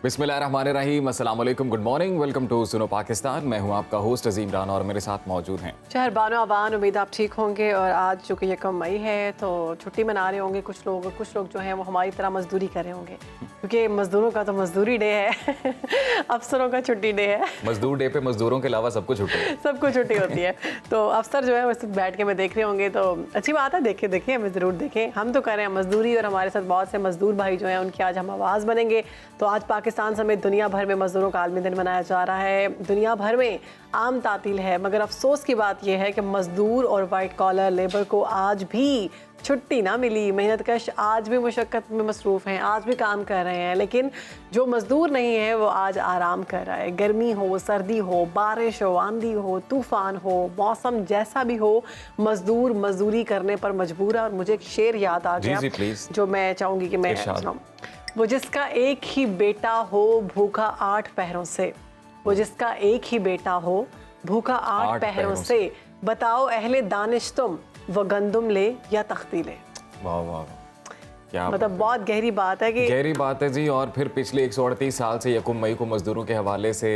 बिस्मिल्लाहिर्रहमानिर्रहीम, अस्सलाम वालेकुम, गुड मॉर्निंग, वेलकम टू सुनो पाकिस्तान। मैं हूं आपका होस्ट अजीम राना और मेरे साथ मौजूद हैं शहरबानो अबान। उम्मीद आप ठीक होंगे। और आज चूँकि 1 मई है तो छुट्टी मना रहे होंगे कुछ लोग जो हैं वो हमारी तरह मजदूरी कर रहे होंगे, क्योंकि मजदूरों का तो मजदूरी डे है अफसरों का छुट्टी डे है। मजदूर डे पे मजदूरों के अलावा सबको छुट्टी है। सबको छुट्टी होती है। तो अफसर जो है वो बैठ के मैं देख रहे होंगे तो अच्छी बात है, देखें हमें ज़रूर देखें। हम तो कर रहे हैं मजदूरी और हमारे साथ बहुत से मजदूर भाई जो हैं उनकी आज हम आवाज़ बनेंगे। तो आज पाकिस्तान समेत दुनिया भर में मजदूरों का आलमी दिन मनाया जा रहा है। दुनिया भर में आम तातील है, मगर अफसोस की बात यह है कि मजदूर और वाइट कॉलर लेबर को आज भी छुट्टी ना मिली। मेहनत कश आज भी मुशक्क़त में मसरूफ़ हैं, आज भी काम कर रहे हैं, लेकिन जो मज़दूर नहीं है वो आज आराम कर रहा है। गर्मी हो, सर्दी हो, बारिश हो, आंधी हो, तूफ़ान हो, मौसम जैसा भी हो, मज़दूर मजदूरी करने पर मजबूर है। और मुझे एक शेर याद आ गया जो मैं चाहूँगी कि मैं सुनाऊँ। वो जिसका एक ही बेटा हो भूखा 8 पहरों से, वो जिसका एक ही बेटा हो भूखा 8 पहरों से, बताओ अहले दानिश तुम, वो गंदुम ले या तख्ती ले। वाह वाह, क्या मतलब बहुत गहरी बात है कि गहरी बात है जी। और फिर पिछले 138 साल से 1 मई को मजदूरों के हवाले से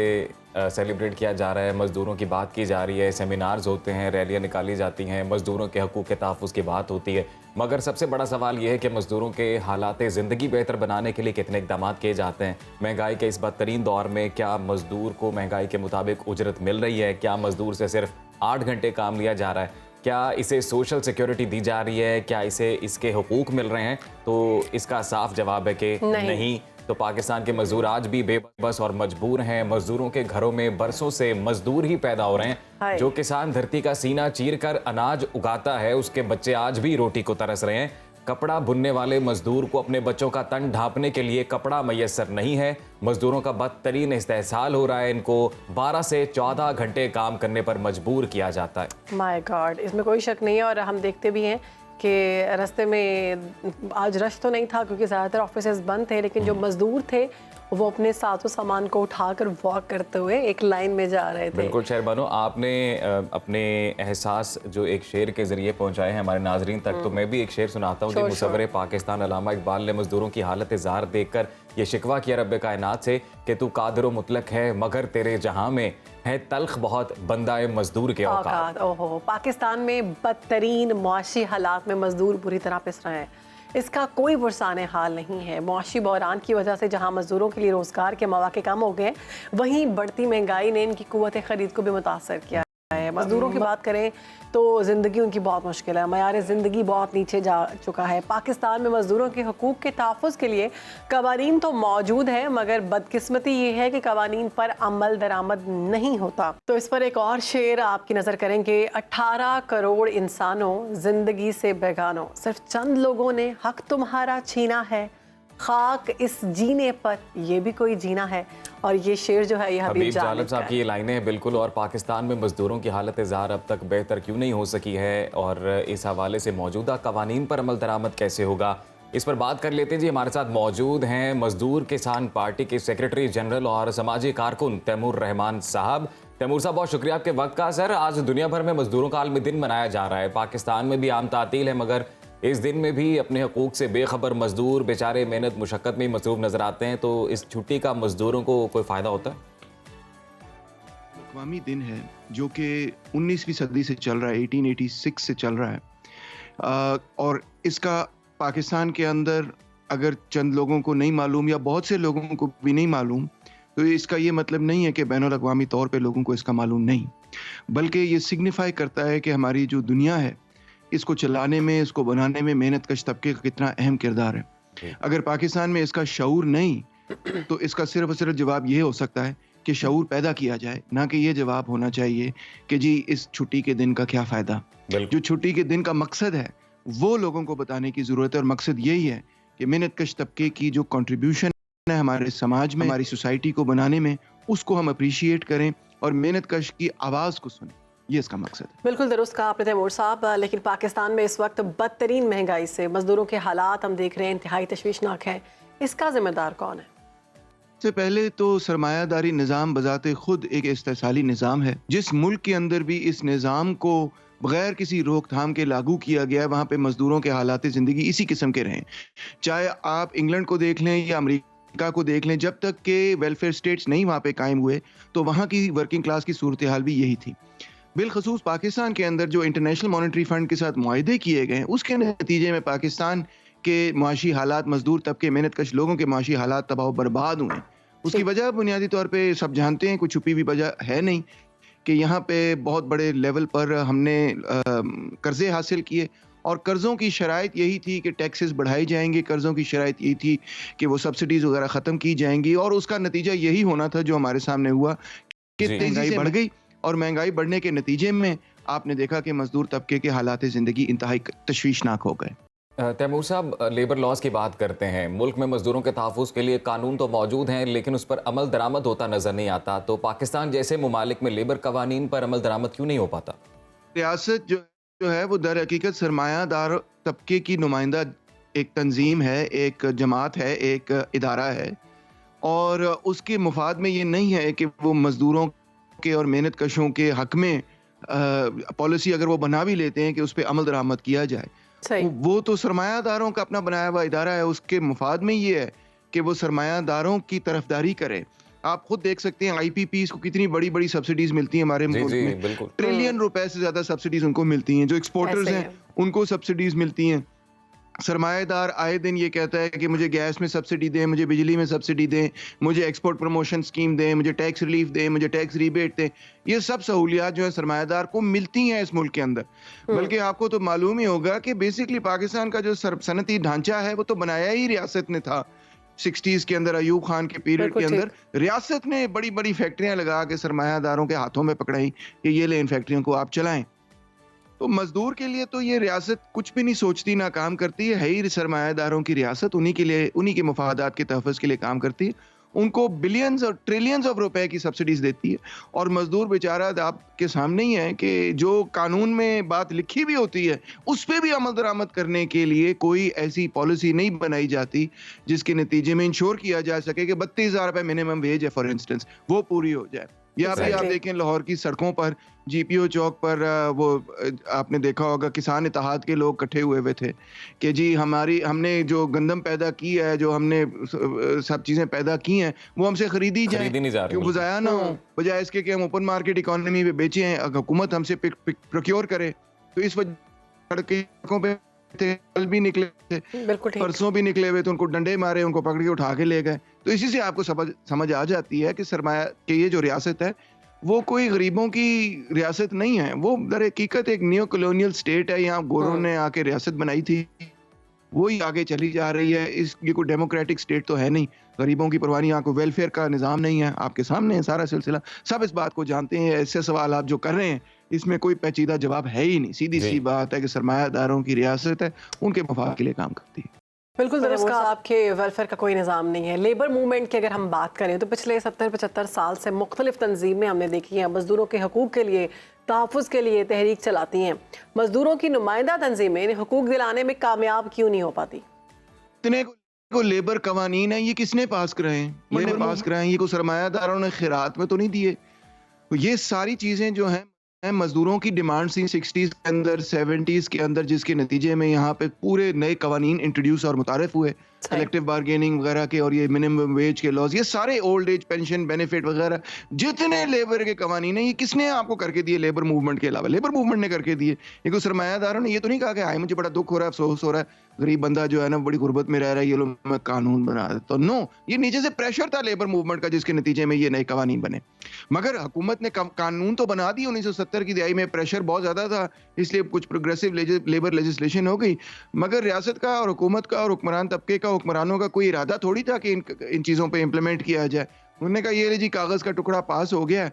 सेलिब्रेट किया जा रहा है। मजदूरों की बात की जा रही है, सेमिनार्स होते हैं, रैलियां निकाली जाती हैं, मजदूरों के हकूक़ के तहफ़्फ़ुज़ की बात होती है। मगर सबसे बड़ा सवाल ये है कि मजदूरों के हालात ज़िंदगी बेहतर बनाने के लिए कितने इक़दाम किए जाते हैं। महंगाई के इस बदतरीन दौर में क्या मजदूर को महंगाई के मुताबिक उजरत मिल रही है? क्या मजदूर से सिर्फ 8 घंटे काम लिया जा रहा है? क्या इसे सोशल सिक्योरिटी दी जा रही है? क्या इसे इसके हुकूक मिल रहे हैं? तो इसका साफ जवाब है कि नहीं। तो पाकिस्तान के मजदूर आज भी बेबस और मजबूर हैं। मजदूरों के घरों में बरसों से मजदूर ही पैदा हो रहे हैं। जो किसान धरती का सीना चीर कर अनाज उगाता है, उसके बच्चे आज भी रोटी को तरस रहे हैं। कपड़ा बुनने वाले मजदूर को अपने बच्चों का तन ढांपने के लिए कपड़ा मैसर नहीं है। मजदूरों का बदतरीन इस्तेहसाल हो रहा है। इनको 12 से 14 घंटे काम करने पर मजबूर किया जाता है। माय गॉड, इसमें कोई शक नहीं है। और हम देखते भी हैं कि रास्ते में आज रश तो नहीं था क्योंकि ज़्यादातर ऑफिसेज बंद थे, लेकिन जो मजदूर थे वो अपने साथों सामान को उठाकर वॉक करते हुए एक लाइन में जा रहे थे। बिल्कुल शहरबानो, आपने अपने एहसास जो एक शेर के ज़रिए पहुंचाए हैं हमारे नाजरीन तक, तो मैं भी एक शेर सुनाता हूँ। मुसव्विर पाकिस्तान अल्लामा इकबाल ने मजदूरों की हालत ज़ार देखकर ये शिकवा किया रब्बे कायनात से कि तू कादिर मुतलक है मगर तेरे जहां में है तल्ख बहुत बंदाए मजदूर के औकात। ओहो, पाकिस्तान में बदतरीन मुआशी हालात में मजदूर बुरी तरह पिस रहे हैं। इसका कोई पुरसान हाल नहीं है। मुआशी बहरान की वजह से जहां मजदूरों के लिए रोजगार के मौके कम हो गए, वहीं बढ़ती महंगाई ने इनकी कुव्वत खरीद को भी मुतासर किया है। मजदूरों की बात करें तो ज़िंदगी उनकी बहुत मुश्किल है। मयार ज़िंदगी बहुत नीचे जा चुका है। पाकिस्तान में मजदूरों के हकूक़ के तहफ़्फ़ुज़ के लिए कवानीन तो मौजूद है, मगर बदकिस्मती ये है कि कवानीन पर अमल दरामद नहीं होता। तो इस पर एक और शेर आपकी नज़र करेंगे। 18 करोड़ इंसानों ज़िंदगी से बेगानों, सिर्फ चंद लोगों ने हक तुम्हारा छीना है। खाक इस जीने पर, ये भी कोई जीना है। और ये शेर जो है ये हबीब जालिब साहब की ये लाइनें हैं बिल्कुल। और पाकिस्तान में मजदूरों की हालत ज़ार अब तक बेहतर क्यों नहीं हो सकी है, और इस हवाले से मौजूदा कवानीन पर अमल दरामद कैसे होगा, इस पर बात कर लेते हैं जी। हमारे साथ मौजूद हैं मजदूर किसान पार्टी के सेक्रेटरी जनरल और समाजी कारकुन तैमूर रहमान साहब। तैमूर साहब, बहुत शुक्रिया आपके वक्त का। सर, आज दुनिया भर में मजदूरों का आलमी दिन मनाया जा रहा है। पाकिस्तान में भी आम तातील है, मगर इस दिन में भी अपने हकूक़ से बेखबर मजदूर बेचारे मेहनत मुशक्क़त में मसरूफ़ नज़र आते हैं। तो इस छुट्टी का मजदूरों को कोई फ़ायदा होता है? अक़वामी दिन है जो कि 19वीं सदी से चल रहा है, 1886 से चल रहा है। और इसका पाकिस्तान के अंदर अगर चंद लोगों को नहीं मालूम या बहुत से लोगों को भी नहीं मालूम, तो इसका ये मतलब नहीं है कि बैनुल-अक़वामी तौर पे लोगों को इसका मालूम नहीं, बल्कि ये सिग्निफाई करता है कि हमारी जो दुनिया है इसको चलाने में, इसको बनाने में मेहनत कश तबके का कितना अहम किरदार है। अगर पाकिस्तान में इसका शऊर नहीं तो इसका सिर्फ और सिर्फ जवाब ये हो सकता है कि शऊर पैदा किया जाए, ना कि ये जवाब होना चाहिए कि जी इस छुट्टी के दिन का क्या फ़ायदा। जो छुट्टी के दिन का मकसद है वो लोगों को बताने की ज़रूरत है, और मकसद यही है कि मेहनत कश तबके की जो कंट्रीब्यूशन है हमारे समाज में, हमारी सोसाइटी को बनाने में, उसको हम अप्रिशिएट करें और मेहनत कश की आवाज़ को सुनें। ये इसका मकसद है। बिल्कुल दुरुस्त कहा आपने तैमूर साहब। लेकिन पाकिस्तान में इस वक्त बदतरीन महंगाई से मजदूरों के हालात हम देख रहे हैं इंतहाई तशवीशनाक है। इसका जिम्मेदार कौन है? सबसे पहले तो सरमायादारी निज़ाम बजाते खुद एक इस्तेसाली निज़ाम है। जिस मुल्क के अंदर भी इस निज़ाम को बगैर किसी रोकथाम के लागू किया गया, वहाँ पे मजदूरों के हालात ज़िंदगी इसी किस्म के रहे। चाहे आप इंग्लैंड को देख लें या अमेरिका अमेरिका को देख लें, जब तक के वेलफेयर स्टेट्स नहीं वहाँ पे कायम हुए तो वहाँ की वर्किंग क्लास की सूरत हाल भी यही थी। बिलखसूस पाकिस्तान के अंदर जो इंटरनेशनल मॉनेटरी फंड के साथ मुआहदे किए गए, उसके नतीजे में पाकिस्तान के माशी हालात, मजदूर तबके, मेहनत कश लोगों के माशी हालात तबाह बर्बाद हुए। उसकी वजह बुनियादी तौर पे सब जानते हैं, कोई छुपी हुई वजह है नहीं कि यहाँ पे बहुत बड़े लेवल पर हमने कर्जे हासिल किए और कर्ज़ों की शराइत यही थी कि टैक्सेस बढ़ाए जाएंगे, कर्ज़ों की शराइत यही थी कि वो सब्सिडीज़ वगैरह ख़त्म की जाएंगी और उसका नतीजा यही होना था जो हमारे सामने हुआ कि महंगाई बढ़ गई और महंगाई बढ़ने के नतीजे में आपने देखा कि मजदूर तबके के हालात ज़िंदगी इंतहाई तशवीशनाक हो गए। तैमूर साहब, लेबर लॉज की बात करते हैं। मुल्क में मजदूरों के तहफ़्फ़ुज़ के लिए कानून तो मौजूद हैं लेकिन उस पर अमल दरामद होता नज़र नहीं आता, तो पाकिस्तान जैसे ममालिक में लेबर कवानीन पर अमल दरामद क्यों नहीं हो पाता? रियासत जो है वो दर हकीकत सरमायादार तबके की नुमाइंदा एक तंजीम है, एक जमात है, एक इदारा है और उसके मुफाद में ये नहीं है कि वो मजदूरों के और मेहनत कशों के हक में पॉलिसी अगर वो बना भी लेते हैं कि उस पर अमल दरामद किया जाए, वो तो सरमायादारों का अपना बनाया हुआ इदारा है। उसके मुफाद में ये है कि वो सरमायादारों की तरफदारी करे। आप खुद देख सकते हैं IPPs को कितनी बड़ी बड़ी सब्सिडीज मिलती हैं हमारे मुल्क में, ट्रिलियन रुपए से ज्यादा सब्सिडीज उनको मिलती हैं। जो एक्सपोर्टर्स हैं उनको सब्सिडीज मिलती हैं। सरमाएदार आए दिन ये कहता है कि मुझे गैस में सब्सिडी दें, मुझे बिजली में सब्सिडी दें, मुझे एक्सपोर्ट प्रमोशन स्कीम दें, मुझे टैक्स रिलीफ दें, मुझे टैक्स रिबेट दें। ये सब सहूलियात जो है सरमाएदार को मिलती हैं इस मुल्क के अंदर। बल्कि आपको तो मालूम ही होगा कि बेसिकली पाकिस्तान का जो सनती ढांचा है वो तो बनाया ही रियासत ने था 60s के अंदर, अयूब खान के पीरियड के अंदर। रियासत ने बड़ी बड़ी फैक्ट्रियां लगा के सरमायादारों के हाथों में पकड़ाई कि ये ले इन फैक्ट्रियों को आप चलाएं। तो मजदूर के लिए तो ये रियासत कुछ भी नहीं सोचती, ना काम करती है ही सरमायादारों की रियासत उन्हीं के लिए, उन्हीं के मुफादात के तहफ़्फ़ुज़ के लिए काम करती है। उनको बिलियंस और ट्रिलियंस ऑफ रुपए की सब्सिडीज देती है और मजदूर बेचारा आपके सामने ही है कि जो कानून में बात लिखी भी होती है उस पर भी अमल दरामद करने के लिए कोई ऐसी पॉलिसी नहीं बनाई जाती जिसके नतीजे में इंश्योर किया जा सके कि 32,000 रुपए मिनिमम वेज है फॉर इंस्टेंस, वो पूरी हो जाए। या भी आप देखें लाहौर की सड़कों पर, GPO चौक पर वो आपने देखा होगा किसान इत्तेहाद के लोग इकट्ठे हुए थे कि जी हमने जो गंदम पैदा की है, जो हमने सब चीजें पैदा की हैं वो हमसे खरीदी जाए, क्यों ज़ाया ना हो, बजाय इसके कि हम ओपन मार्केट इकोनॉमी में बेचे हैं, हुकूमत हमसे प्रोक्योर करे। तो इस वजह सड़कों पे कल भी निकले थे, परसों भी निकले हुए थे, उनको डंडे मारे, उनको पकड़ के उठा के ले गए। तो इसी से आपको समझ आ जाती है कि सरमाया कि ये जो रियासत है वो कोई गरीबों की रियासत नहीं है, वो दर हकीकत एक नियो कॉलोनियल स्टेट है। यहाँ गोरों ने आके रियासत बनाई थी, वो ही आगे चली जा रही है। ये कोई डेमोक्रेटिक स्टेट तो है नहीं, गरीबों की परवाह नहीं, यहाँ कोई वेलफेयर का निज़ाम नहीं है। आपके सामने है सारा सिलसिला, सब इस बात को जानते हैं। ऐसे सवाल आप जो कर रहे हैं इसमें कोई पेचीदा जवाब है ही नहीं, सीधी सी बात है कि सरमायादारों की रियासत है, उनके मफाद के लिए काम करती है। बिल्कुल दुरुस्त कहा, आपके वेलफेयर का कोई निज़ाम नहीं है। लेबर मूवमेंट की अगर हम बात करें तो पिछले 70-75 साल से मुख्तलिफ तंजीमें हमने देखी हैं मज़दूरों के हकूक़ के लिए, तहफ़्फ़ुज़ के लिए तहरीक चलाती हैं। मज़दूरों की नुमाइंदा तंजीमें इन्हें हकूक़ दिलाने में कामयाब क्यों नहीं हो पाती? इतने को लेबर कवानीन है, ये किसने पास कराए हैं? लेबर पास कराए, ये को सरमायादारों ने खिरात में तो नहीं दिए। तो ये सारी चीज़ें जो हैं मजदूरों की डिमांड थी 60s के अंदर, 70s के अंदर, जिसके नतीजे में यहाँ पे पूरे नए कवानीन इंट्रोड्यूस और मुतारिफ हुए, कलेक्टिव बार्गेनिंग वगैरह के, और ये मिनिमम वेज के लॉज, ये सारे ओल्ड एज पेंशन बेनिफिट वगैरह जितने लेबर के कवानीन है, ये किसने आपको करके दिए? लेबर मूवमेंट के अलावा लेबर मूवमेंट ने करके दिए। ये कोई सरमायादारों ने ये तो नहीं कहा कि हाय मुझे बड़ा दुख हो रहा है, अफसोस हो रहा है, गरीब बंदा जो है ना बड़ी गुर्बत में रह रहा है, ये लोग मैं कानून बना देता। नो, ये नीचे से प्रेशर था लेबर मूवमेंट का जिसके नतीजे में ये नए कवानीन बने। मगर हुकूमत ने कानून तो बना दी 1970 की दिहाई में, प्रेशर बहुत ज्यादा था इसलिए कुछ प्रोग्रेसिव लेबर लेजिस्लेशन हो गई। मगर रियासत का और हुकूमत का और हुक्मरान तबके का, हुक्मरानों का कोई इरादा थोड़ी था कि इन चीज़ों पे इम्प्लीमेंट किया जाए। उन्होंने कहा ये जी कागज़ का टुकड़ा पास हो गया,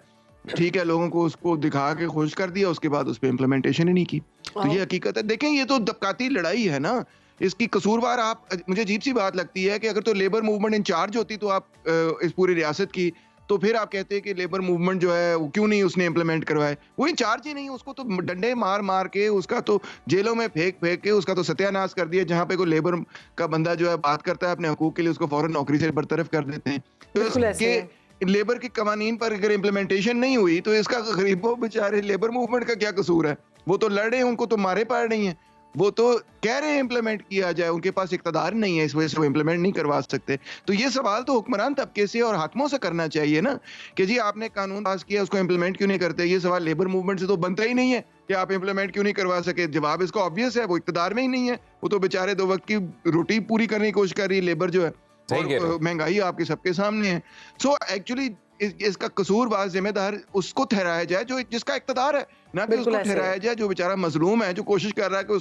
ठीक है, लोगों को उसको दिखा के खुश कर दिया, उसके बाद उस पर इम्प्लीमेंटेशन ही नहीं की। तो ये हकीकत है। देखें, ये तो दबकाती लड़ाई है ना, इसकी कसूरवार आप, मुझे अजीब सी बात लगती है कि अगर तो लेबर मूवमेंट इंचार्ज होती तो आप इस पूरी रियासत की, तो फिर आप कहते हैं कि लेबर मूवमेंट जो है वो क्यों नहीं उसने इम्प्लीमेंट करवाए। वो इंचार्ज ही नहीं, उसको तो डंडे मार मार के, उसका तो जेलों में फेंक फेंक के उसका तो सत्यानाश कर दिया। जहाँ पे कोई लेबर का बंदा जो है बात करता है अपने हकूक के लिए, उसको फौरन नौकरी से बरतरफ कर देते हैं। तो इसके लेबर के कवानीन पर अगर इम्प्लीमेंटेशन नहीं हुई तो इसका गरीबों बेचारे लेबर मूवमेंट का क्या कसूर है? वो तो लड़ रहे हैं, उनको तो मारे पड़ रही हैं। वो तो कह रहे हैं इम्प्लीमेंट किया जाए, उनके पास इक़्तिदार नहीं है, इस वजह से वो इम्प्लीमेंट नहीं करवा सकते। तो ये सवाल तो हुक्मरान तबके से और हाकिमों से करना चाहिए ना, कि जी आपने कानून पास किया, उसको इम्प्लीमेंट क्यों नहीं करते? ये सवाल लेबर मूवमेंट से तो बनता ही नहीं है कि आप इम्प्लीमेंट क्यों नहीं करवा सके। जवाब इसका ऑब्वियस है, वो इक़्तिदार में ही नहीं है, वो तो बेचारे 2 वक्त की रोटी पूरी करने की कोशिश कर रही है लेबर जो है, सही कह रहे हो। और महंगाई आपके सबके सामने है। सो एक्चुअली इसका कसूरवार जिम्मेदार उसको ठहराया जाए जो जिसका इक़्तिदार है, ना कि बिल्कुल उसको ऐसे। ठहराया जाए जो बेचारा मजलूम है, जो कोशिश कर रहा है कि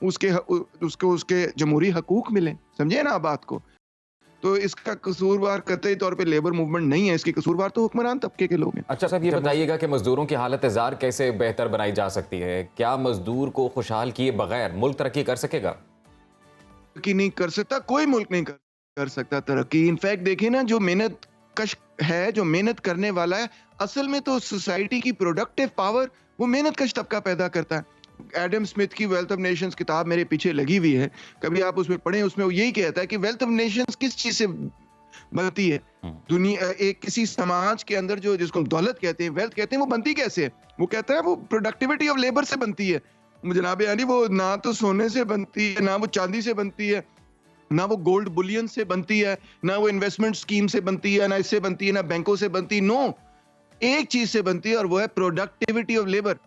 उसके जमहूरी हकूक मिले। समझे ना आप बात को? तो इसका कसूरवार कतई तौर पे लेबर मूवमेंट नहीं है, इसके कसूरवार तो हुक्मरान तबके के लोग हैं। अच्छा साहब, ये बताइएगा कि मजदूरों की हालत जार कैसे बेहतर बनाई जा सकती है? क्या मजदूर को खुशहाल किए बगैर मुल्क तरक्की कर सकेगा? तरक्की नहीं कर सकता, कोई मुल्क नहीं कर सकता तरक्की। इनफैक्ट देखिए ना, जो मेहनत कश है, जो मेहनत करने वाला है, असल में तो सोसाइटी की प्रोडक्टिव पावर वो मेहनत कश तबका पैदा करता है। एडम स्मिथ की वेल्थ ऑफ नेशंस किताब मेरे पीछे लगी हुई है, कभी आप उसमें पढ़ें, उसमें वो यही कहता है कि वेल्थ ऑफ नेशंस किस चीज से बनती है। दुनिया एक किसी समाज के अंदर जो जिसको हम दौलत कहते हैं, वेल्थ कहते हैं, वो बनती कैसे है? वो कहता है वो प्रोडक्टिविटी ऑफ लेबर से बनती है। जनाब यानी वो ना तो सोने से बनती है, ना वो चांदी से बनती है, ना वो गोल्ड बुलियन से बनती है, ना वो इन्वेस्टमेंट स्कीम से बनती है, ना इससे बनती है, ना बैंकों से बनती है। नो, एक चीज से बनती है और वो है प्रोडक्टिविटी ऑफ लेबर।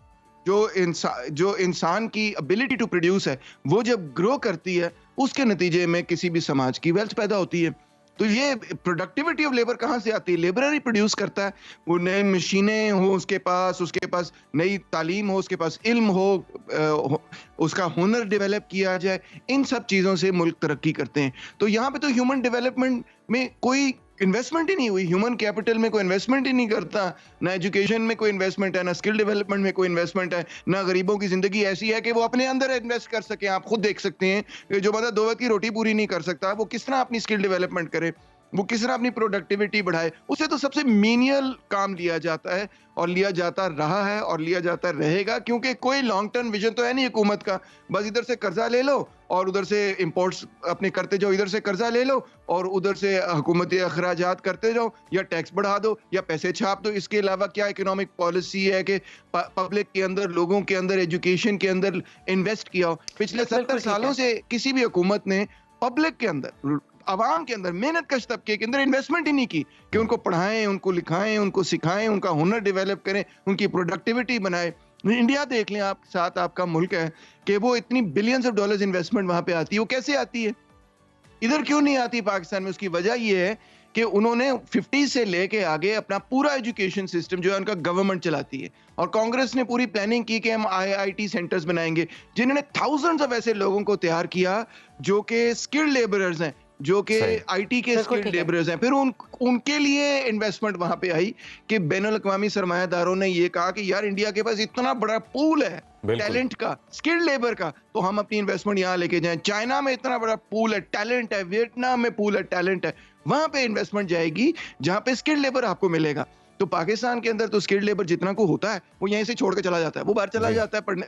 जो इंसान की एबिलिटी टू प्रोड्यूस है, वो जब ग्रो करती है, उसके नतीजे में किसी भी समाज की वेल्थ पैदा होती है। तो ये प्रोडक्टिविटी ऑफ लेबर कहाँ से आती है? लेबर ही प्रोड्यूस करता है। वो नई मशीनें हो उसके पास नई तालीम हो, उसके पास इल्म हो, उसका हुनर डेवलप किया जाए, इन सब चीज़ों से मुल्क तरक्की करते हैं। तो यहाँ पे तो ह्यूमन डेवलपमेंट में कोई इन्वेस्टमेंट ही नहीं हुई, ह्यूमन कैपिटल में कोई इन्वेस्टमेंट ही नहीं करता, ना एजुकेशन में कोई इन्वेस्टमेंट है, ना स्किल डेवलपमेंट में कोई इन्वेस्टमेंट है, ना गरीबों की जिंदगी ऐसी है कि वो अपने अंदर इन्वेस्ट कर सके। आप खुद देख सकते हैं कि जो बंदा 2 वक्त की रोटी पूरी नहीं कर सकता, वो किस तरह अपनी स्किल डेवलपमेंट करे, वो किस तरह अपनी प्रोडक्टिविटी बढ़ाए। उसे तो सबसे मीनियल काम लिया जाता है और लिया जाता रहा है और लिया जाता रहेगा, क्योंकि कोई लॉन्ग टर्म विजन तो है नहीं हुकूमत का। बस इधर से कर्जा ले लो और उधर से इंपोर्ट्स अपने करते जाओ, इधर से कर्जा ले लो और उधर से हुकूमती अखराजात करते जाओ, या टैक्स बढ़ा दो या पैसे छाप दो। इसके अलावा क्या इकोनॉमिक पॉलिसी है कि पब्लिक के अंदर, लोगों के अंदर, एजुकेशन के अंदर इन्वेस्ट किया हो? पिछले 70 सालों से किसी भी हुकूमत ने पब्लिक के अंदर, आवाम के अंदर, मेहनत कश तबके के अंदर इन्वेस्टमेंट ही नहीं की कि उनको पढ़ाएं, उनको लिखाएं, उनको सिखाएं, उनका हुनर डेवलप करें, उनकी प्रोडक्टिविटी बनाए। इंडिया देख लें आप, साथ आपका मुल्क है, कि वो इतनी बिलियंस ऑफ डॉलर्स इन्वेस्टमेंट वहां पे आती है, वो कैसे आती है? इधर क्यों नहीं आती पाकिस्तान में? उसकी वजह ये है कि उन्होंने 50 से लेके आगे अपना पूरा एजुकेशन सिस्टम जो है उनका गवर्नमेंट चलाती है, और कांग्रेस ने पूरी प्लानिंग की कि हम IIT सेंटर्स बनाएंगे, जिन्होंने थाउजेंड्स ऑफ ऐसे लोगों को तैयार किया जो कि स्किल्ड लेबरर्स हैं, जो कि आईटी के स्किल्ड लेबरर्स हैं। फिर उनके लिए इन्वेस्टमेंट वहां पे आई कि बैनुल अक़वामी सरमायादारों ने ये कहा कि यार इंडिया के पास इतना बड़ा पूल है टैलेंट का, स्किल्ड लेबर का, तो हम अपनी इन्वेस्टमेंट यहाँ लेके जाएं। चाइना में इतना बड़ा पूल है, टैलेंट है, वियतनाम में पूल है, टैलेंट है, वहां पे इन्वेस्टमेंट जाएगी जहां पे स्किल्ड लेबर आपको मिलेगा। तो पाकिस्तान के अंदर तो स्किल्ड लेबर जितना को होता है वो यहीं से छोड़ के चला जाता है, वो बाहर चला जाता है पढ़ने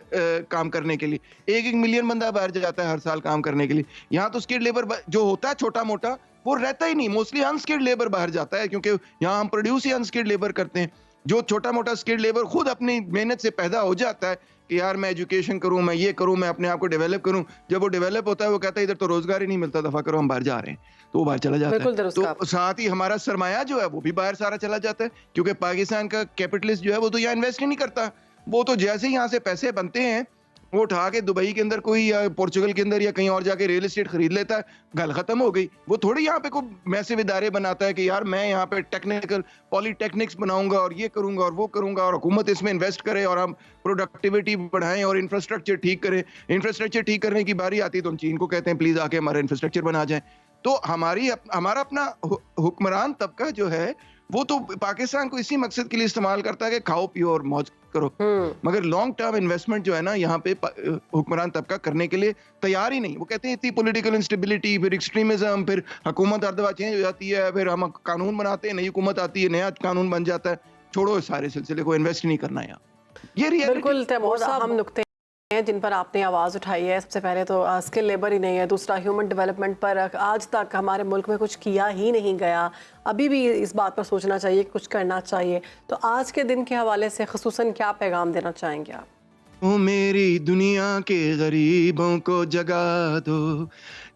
काम करने के लिए। 1-1 मिलियन बंदा बाहर जाता है हर साल काम करने के लिए। यहाँ तो स्किल्ड लेबर जो होता है छोटा मोटा, वो रहता ही नहीं, मोस्टली अनस्किल्ड लेबर बाहर जाता है, क्योंकि यहाँ हम प्रोड्यूस ही अनस्किल्ड लेबर करते हैं। जो छोटा मोटा स्किल्ड लेबर खुद अपनी मेहनत से पैदा हो जाता है कि यार मैं एजुकेशन करूं, मैं ये करूं, मैं अपने आप को डेवलप करूं, जब वो डेवलप होता है वो कहता है इधर तो रोजगार ही नहीं मिलता, दफा करो, हम बाहर जा रहे हैं, तो वो बाहर चला जाता है। तो साथ ही हमारा सरमाया जो है वो भी बाहर सारा चला जाता है, क्योंकि पाकिस्तान का कैपिटलिस्ट जो है वो तो यहाँ इन्वेस्ट ही नहीं करता। वो तो जैसे ही यहाँ से पैसे बनते हैं वो उठा के दुबई के अंदर कोई या पोर्चुगल के अंदर या कहीं और जाके रियल एस्टेट खरीद लेता है, गल खत्म हो गई। वो थोड़ी यहाँ पे कोई मैसिव इदारे बनाता है कि यार मैं यहाँ पे टेक्निकल पॉलीटेक्निक्स बनाऊंगा और ये करूंगा और वो करूंगा और हुकूमत इसमें इन्वेस्ट करे और हम प्रोडक्टिविटी बढ़ाएं और इंफ्रास्ट्रक्चर ठीक करें। इंफ्रास्ट्रक्चर ठीक करने की बारी आती है तो हम चीन को कहते हैं प्लीज आके हमारा इंफ्रास्ट्रक्चर बना जाए। तो हमारा अपना हुक्मरान तबका जो है वो तो पाकिस्तान को इसी मकसद के लिए इस्तेमाल करता है कि खाओ पियो और मौज करो, मगर लॉन्ग टर्म इन्वेस्टमेंट जो है ना यहाँ पे हुक्मरान तबका करने के लिए तैयार ही नहीं। वो कहते हैं इतनी पॉलिटिकल इंस्टेबिलिटी, फिर एक्सट्रीमिज्म, फिर हुकूमत हर दफा चेंज हो जाती है, फिर हम कानून बनाते हैं, नई हुकूमत आती है, नया कानून बन जाता है, छोड़ो इस सारे सिलसिले को, इन्वेस्ट नहीं करना है यहाँ। ये रियलिटी बहुत अहम नुक्ते हैं जिन पर आपने आवाज़ उठाई है। सबसे पहले तो स्किल लेबर ही नहीं है, दूसरा ह्यूमन डेवलपमेंट पर आज तक हमारे मुल्क में कुछ किया ही नहीं गया, अभी भी इस बात पर सोचना चाहिए, कुछ करना चाहिए। तो आज के दिन के हवाले से ख़ुसूसन क्या पैगाम देना चाहेंगे आप? ओ मेरी दुनिया के गरीबों को जगा दो,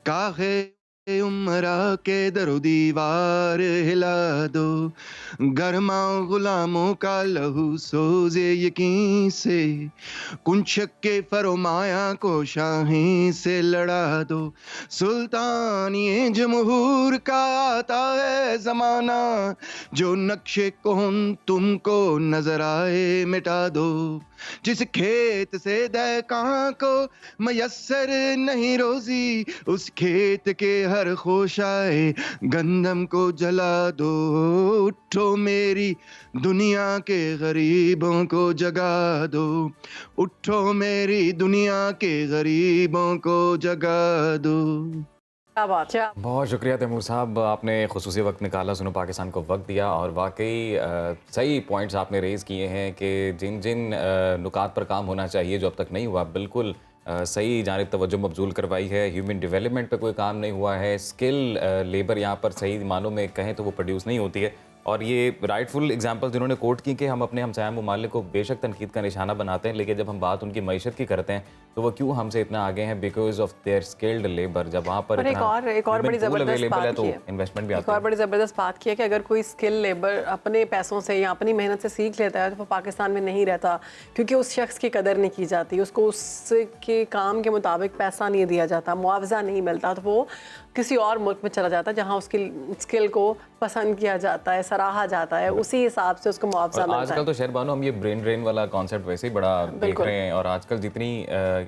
काहे उमरा के दरो दीवार हिला दो, गरमाओ गुलामों का लहू सोजे यकीन से, कुंचक के फरमाया को शाही से लड़ा दो, सुल्तान ये जमहूर का आता है जमाना, जो नक्शे कौन तुमको नजर आए मिटा दो, जिस खेत से दहकां को मयस्सर नहीं रोजी, उस खेत के हर खोशाए गंदम को जला दो, उठो मेरी दुनिया के गरीबों को जगा दो, उठो मेरी दुनिया के गरीबों को जगा दो। क्या बात है। बहुत शुक्रिया तैमूर साहब, आपने खुसूसी वक्त निकाला, सुनो पाकिस्तान को वक्त दिया और वाकई सही पॉइंट्स आपने रेज़ किए हैं कि जिन जिन नुकात पर काम होना चाहिए जो अब तक नहीं हुआ, बिल्कुल सही जानिब तवज्जो मबजूल करवाई है। ह्यूमन डेवलपमेंट पे कोई काम नहीं हुआ है, स्किल लेबर यहाँ पर सही मानों में कहें तो वो प्रोड्यूस नहीं होती है। और ये राइटफुल एग्जांपल जिन्होंने कोट की कि हम अपने हमसाया ममालिक को बेशक तनकीद का निशाना बनाते हैं, लेकिन जब हम बात उनकी मईशत की करते हैं तो वो क्यों हमसे इतना आगे हैं, because of their skilled labour. जब वहाँ पर एक और बड़ी ज़बरदस्त बात है तो इन्वेस्टमेंट भी आता है। एक और बड़ी ज़बरदस्त बात की है कि अगर कोई स्किल लेबर अपने पैसों से या अपनी मेहनत से सीख लेता है तो वो पाकिस्तान में नहीं रहता, क्योंकि उस शख्स की कदर नहीं की जाती, उसको उसके काम के मुताबिक पैसा नहीं दिया जाता, मुआवजा नहीं मिलता, तो वो किसी और मुल्क में चला जाता है जहाँ उसकी स्किल को पसंद किया जाता है, सराहा जाता है, उसी हिसाब से उसको मुआवजा मिलता है। आजकल तो शहर बानो हम ये ब्रेन ड्रेन वाला कॉन्सेप्ट वैसे ही बड़ा देख रहे हैं, और आजकल जितनी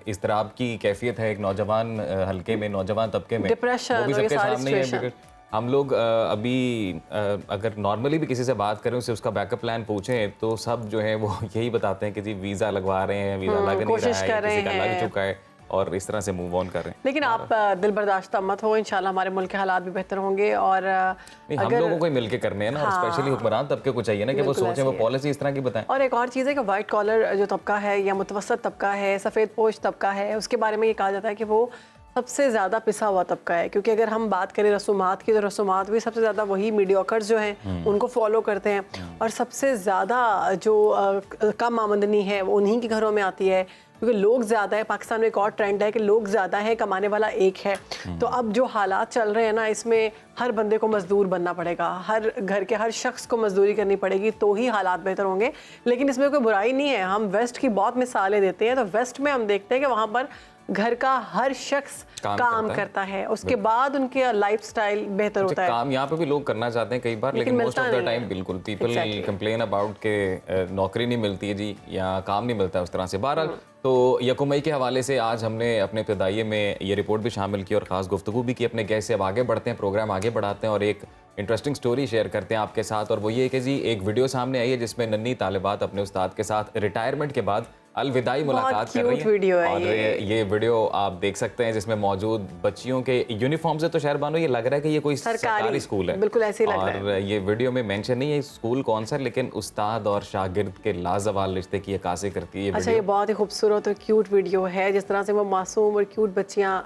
इस्तराब की कैफियत है एक नौजवान हल्के में, नौजवान तबके में, डिप्रेशन, वो भी सबके सामने है। हम लोग अभी अगर नॉर्मली भी किसी से बात करें, उससे उसका बैकअप प्लान पूछें तो सब जो है वो यही बताते हैं कि जी वीज़ा लगवा रहे हैं, वीज़ा लग नहीं रहा है, किसी का लग चुका है, और इस तरह से मूव ऑन कर रहे हैं। लेकिन आप दिल बर्दाश्त मत हो, इंशाल्लाह हमारे मुल्क के हालात भी बेहतर होंगे। और हम लोगों को ही मिलके करने हैं ना, और स्पेशली हुक्मरान तबके को चाहिए ना कि वो सोचें, वो पॉलिसी इस तरह की बताएं। और एक और चीज़ है कि वाइट कॉलर जो तबका है या मुतवसत तबका है, सफ़ेद पोश तबका है, उसके बारे में ये कहा जाता है कि वो सबसे ज़्यादा पिसा हुआ तबका है, क्योंकि अगर हम बात करें रसूमात की तो रसूमात भी सबसे ज़्यादा वही मीडियोकर्स जो हैं उनको फॉलो करते हैं, और सबसे ज़्यादा जो कम आमदनी है वो उन्हीं के घरों में आती है, क्योंकि लोग ज़्यादा है। पाकिस्तान में एक और ट्रेंड है कि लोग ज़्यादा है, कमाने वाला एक है। तो अब जो हालात चल रहे हैं ना, इसमें हर बंदे को मजदूर बनना पड़ेगा, हर घर के हर शख्स को मजदूरी करनी पड़ेगी, तो ही हालात बेहतर होंगे। लेकिन इसमें कोई बुराई नहीं है, हम वेस्ट की बहुत मिसालें देते हैं, तो वेस्ट में हम देखते हैं कि वहाँ पर घर का हर शख्स काम करता है, उसके बाद उनके लाइफस्टाइल बेहतर होता है। काम यहाँ पे भी लोग करना चाहते हैं कई बार, लेकिन मोस्ट ऑफ द टाइम बिल्कुल पीपल कंप्लेन अबाउट के नौकरी नहीं मिलती है जी, या काम नहीं मिलता है उस तरह से। बहरहाल तो यकम मई के हवाले से आज हमने अपने इब्तदाइये में ये रिपोर्ट भी शामिल की और ख़ास गुफ्तगू भी की अपने गेस्ट से। अब आगे बढ़ते हैं, प्रोग्राम आगे बढ़ाते हैं और एक इंटरेस्टिंग स्टोरी शेयर करते हैं आपके साथ। और वो ये कि जी एक वीडियो सामने आई है जिसमें नन्ही तालिबात अपने उस्ताद के साथ रिटायरमेंट के बाद अलविदाई मुलाकात कर रही है, और ये वीडियो आप देख सकते हैं जिसमें मौजूद बच्चियों के यूनिफॉर्म से तो शहर बानो ये लग रहा है कि ये कोई सरकारी स्कूल है, बिल्कुल ऐसे ही लग रहा है। और ये वीडियो में मेंशन नहीं है स्कूल कौन सा, लेकिन उस्ताद और शागिर्द के लाजवाल रिश्ते की अक्कासी करती है। अच्छा, ये बहुत ही खूबसूरत और क्यूट वीडियो है, जिस तरह से वो मासूम और क्यूट बच्चियां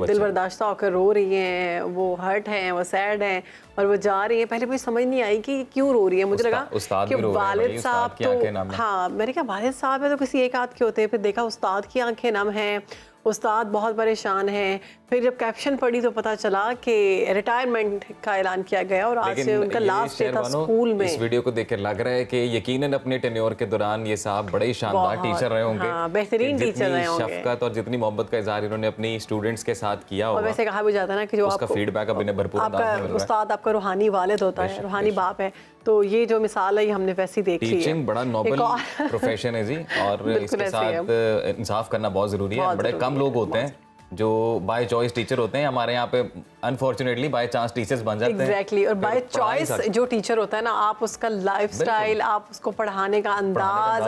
दिल बर्दाश्त होकर रो रही हैं, वो हर्ट हैं, वो सैड हैं, और वो जा रही है। पहले मुझे समझ नहीं आई कि क्यों रो रही है, मुझे लगा कि वालिद साहब तो, हाँ मैंने कहा वालिद साहब है तो किसी एक आध के होते हैं, फिर देखा उस्ताद की आंखें नम हैं, उस्ताद बहुत परेशान हैं। फिर जब कैप्शन पढ़ी तो पता चला कि रिटायरमेंट का ऐलान किया गया और आज से उनका लास्ट डे था स्कूल में। इस वीडियो को देखकर लग रहा है कि यकीनन अपने टेन्योर के दौरान ये साहब बड़े ही शानदार टीचर रहे होंगे, बेहतरीन टीचर रहे होंगे। शफकत और जितनी मोहब्बत का इजहार इन्होंने अपनी स्टूडेंट्स के साथ किया होगा। और वैसे कहा भी जाता है ना कि जो आपका फीडबैक अब इन्हें भरपूर आपका उस्ताद आपका रूहानी वालिद होता है, रूहानी बाप है। तो ये जो मिसाल है ये हमने वैसी देखी है। टीचिंग बड़ा नोबल प्रोफेशन है जी, और इसके साथ इंसाफ करना बहुत जरूरी है। बड़े कम लोग होते हैं जो बाय चॉइस टीचर होते हैं, हमारे यहाँ पे अनफॉर्चुनेटली बाय चांस टीचर्स बन जाते हैं। एग्जैक्टली, और बाय चॉइस जो टीचर होता है ना, आप उसका लाइफस्टाइल, आप उसको पढ़ाने का अंदाज,